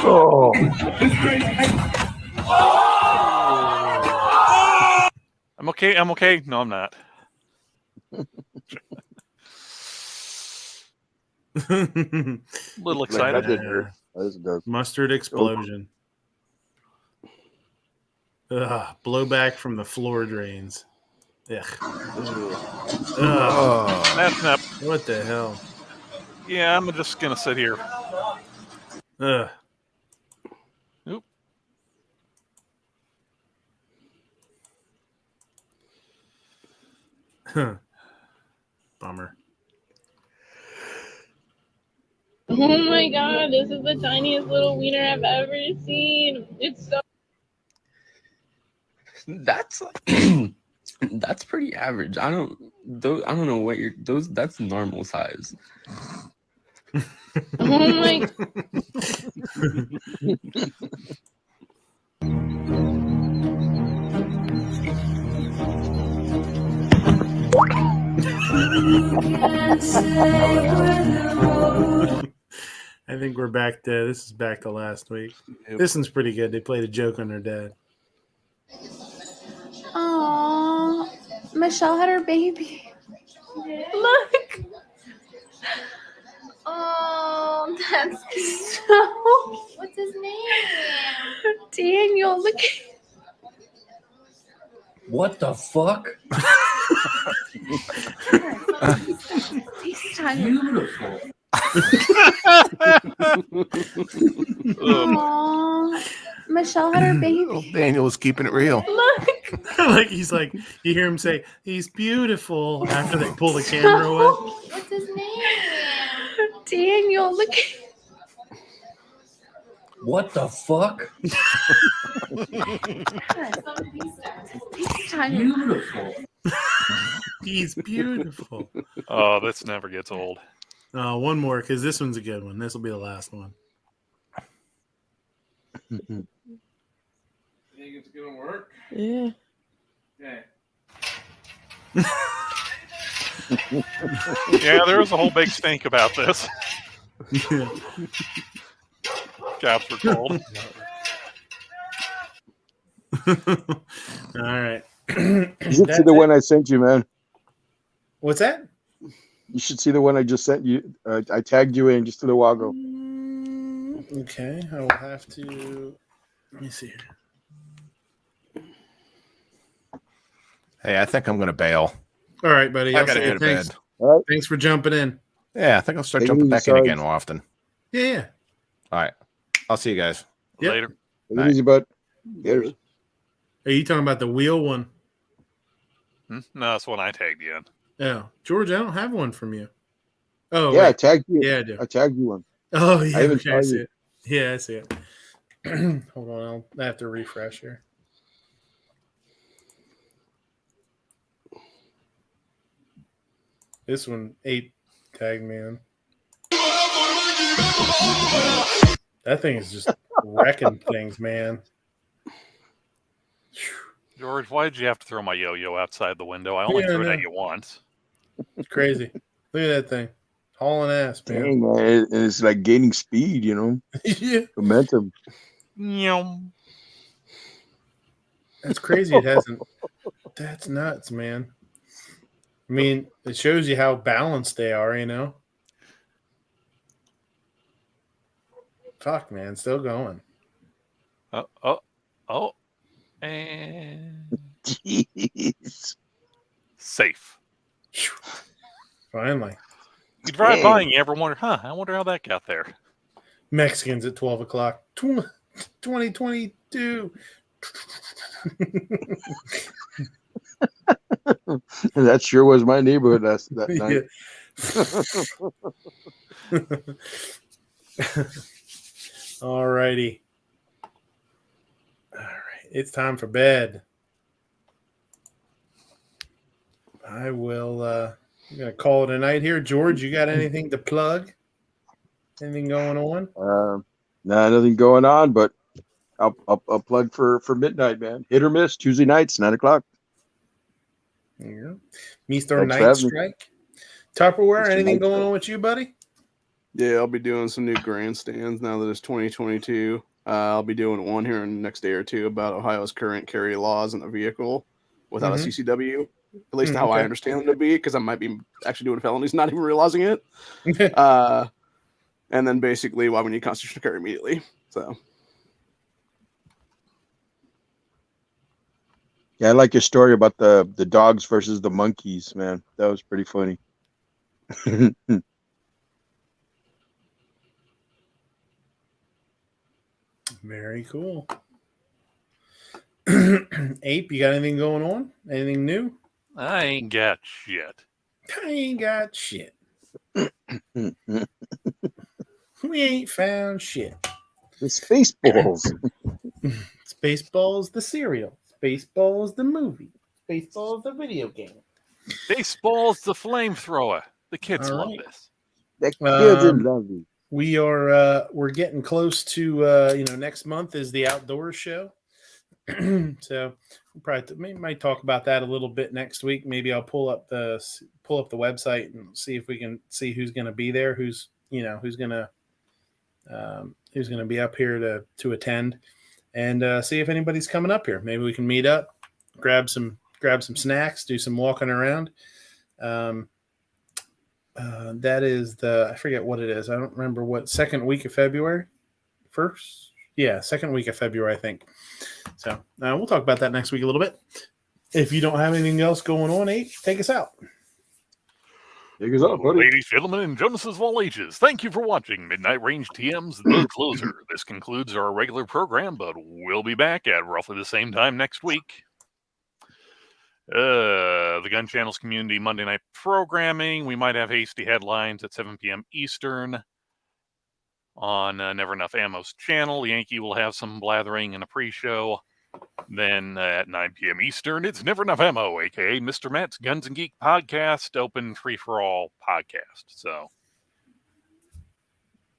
Oh. I'm okay. I'm okay. No, I'm not. Little excited. Mustard explosion. Blowback from the floor drains. Ugh. That's not. What the hell? Yeah, I'm just gonna sit here. Ugh. Oop. Huh. Bummer. Oh my god, this is the tiniest little wiener I've ever seen. It's so. That's that's pretty average. I don't know what you're those. That's normal size. Oh my. I think we're back to this is back to last week. This one's pretty good. They played a joke on their dad. Aww, Michelle had her baby. Look. Oh, that's so. What's his name? Daniel. Look. What the fuck? He's tiny. Beautiful. Aww, Michelle had her baby. Daniel was keeping it real. Look. Like he's like, you hear him say, "He's beautiful" after they pull the camera away. What's his name? Daniel. Look. What the fuck? He's tiny. Beautiful. He's beautiful. Oh, this never gets old. One more, because this one's a good one. This will be the last one. You think it's gonna work? Yeah. Okay. Yeah, there was a whole big stink about this. Caps were cold. All right. You should see the one I sent you, man. What's that? You should see the one I just sent you. I tagged you in just a little while ago. Okay, I will have to. Let me see here. Hey, I think I'm going to bail. All right, buddy. I I'll gotta say go to thanks. bed. All right. Thanks for jumping in. Yeah, I think I'll start Take it jumping easy, back in again Sarge. more often. Yeah. All right. I'll see you guys. Yep. Later. Take it easy, bud. Later. Are you talking about the wheel one? No, that's one I tagged you in. Oh, George, I don't have one from you. Oh, Yeah, I wait. tagged you. Yeah, I do. I tagged you one. Oh, yeah. I haven't Okay, I tagged see you. it. Yeah, I see it. Hold on. I have to refresh here. This one, 8 tag man. That thing is just wrecking things, man. George, why did you have to throw my yo-yo outside the window? I only Yeah, I threw it know. at you once. It's crazy. Look at that thing. Hauling ass, man. Dang, man. It's like gaining speed, you know? Yeah. Momentum. That's crazy. It hasn't. That's nuts, man. I mean, it shows you how balanced they are, you know? Fuck, man. Still going. And Jeez. safe. Finally. You drive by and you ever wonder, I wonder how that got there. Mexicans at 12 o'clock. 2022. That sure was my neighborhood that night. All righty. All right. It's time for bed. I will I'm gonna call it a night here. George, you got anything to plug? Anything going on? Nah, nothing going on, but I'll plug for midnight, man. Hit or miss, Tuesday nights, 9 o'clock. Yeah. Mr. Thanks for Night having me. Strike. Tupperware, Mr. anything Night going Strike. on with you, buddy? Yeah, I'll be doing some new grandstands now that it's 2022. I'll be doing one here in the next day or two about Ohio's current carry laws in the vehicle without a CCW. At least how I understand them to be, because I might be actually doing felonies, not even realizing it. And then basically why we need constitutional carry immediately. So Yeah, I like your story about the dogs versus the monkeys, man. That was pretty funny. Very cool. Ape, you got anything going on? Anything new? I ain't got shit. I ain't got shit. We ain't found shit. The Spaceballs. Spaceballs the cereal. Spaceballs the movie. Spaceballs the video game. Baseball's the flamethrower. The kids All love right. this. The kids are lovely. We are we're getting close to next month is the outdoors show. So we'll probably might talk about that a little bit next week. Maybe I'll pull up the website and see if we can see who's going to be there, who's going to be up here to attend, and see if anybody's coming up here. Maybe we can meet up, grab some snacks, do some walking around. That is I forget what it is. I don't remember what, second week of February. Second week of February, I think. So we'll talk about that next week a little bit. If you don't have anything else going on, Ape, take us out. Take us out, buddy. Ladies, gentlemen, and Jonases of all ages, thank you for watching Midnight Range TM's The Closer. This concludes our regular program, but we'll be back at roughly the same time next week. The Gun Channel's community Monday night programming. We might have hasty headlines at 7 p.m. Eastern on Never Enough Ammo's channel. Yankee will have some blathering in a pre-show. Then at 9 p.m. Eastern, it's Never Enough Ammo, a.k.a. Mr. Matt's Guns and Geek podcast, open free-for-all podcast. So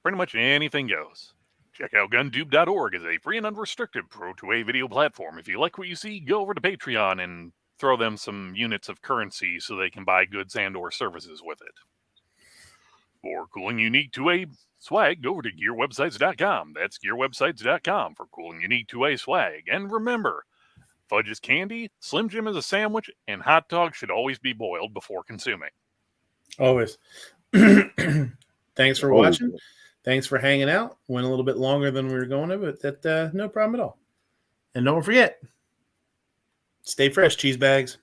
pretty much anything goes. Check out gundube.org as a free and unrestricted Pro-2A video platform. If you like what you see, go over to Patreon and throw them some units of currency so they can buy goods and or services with it. For cool and unique 2A swag, go over to gearwebsites.com. That's gearwebsites.com for cool and unique 2A swag. And remember, fudge is candy, Slim Jim is a sandwich, and hot dogs should always be boiled before consuming. Always. Thanks for watching. Thanks for hanging out. Went a little bit longer than we were going to, but that no problem at all. And don't forget, stay fresh, cheese bags.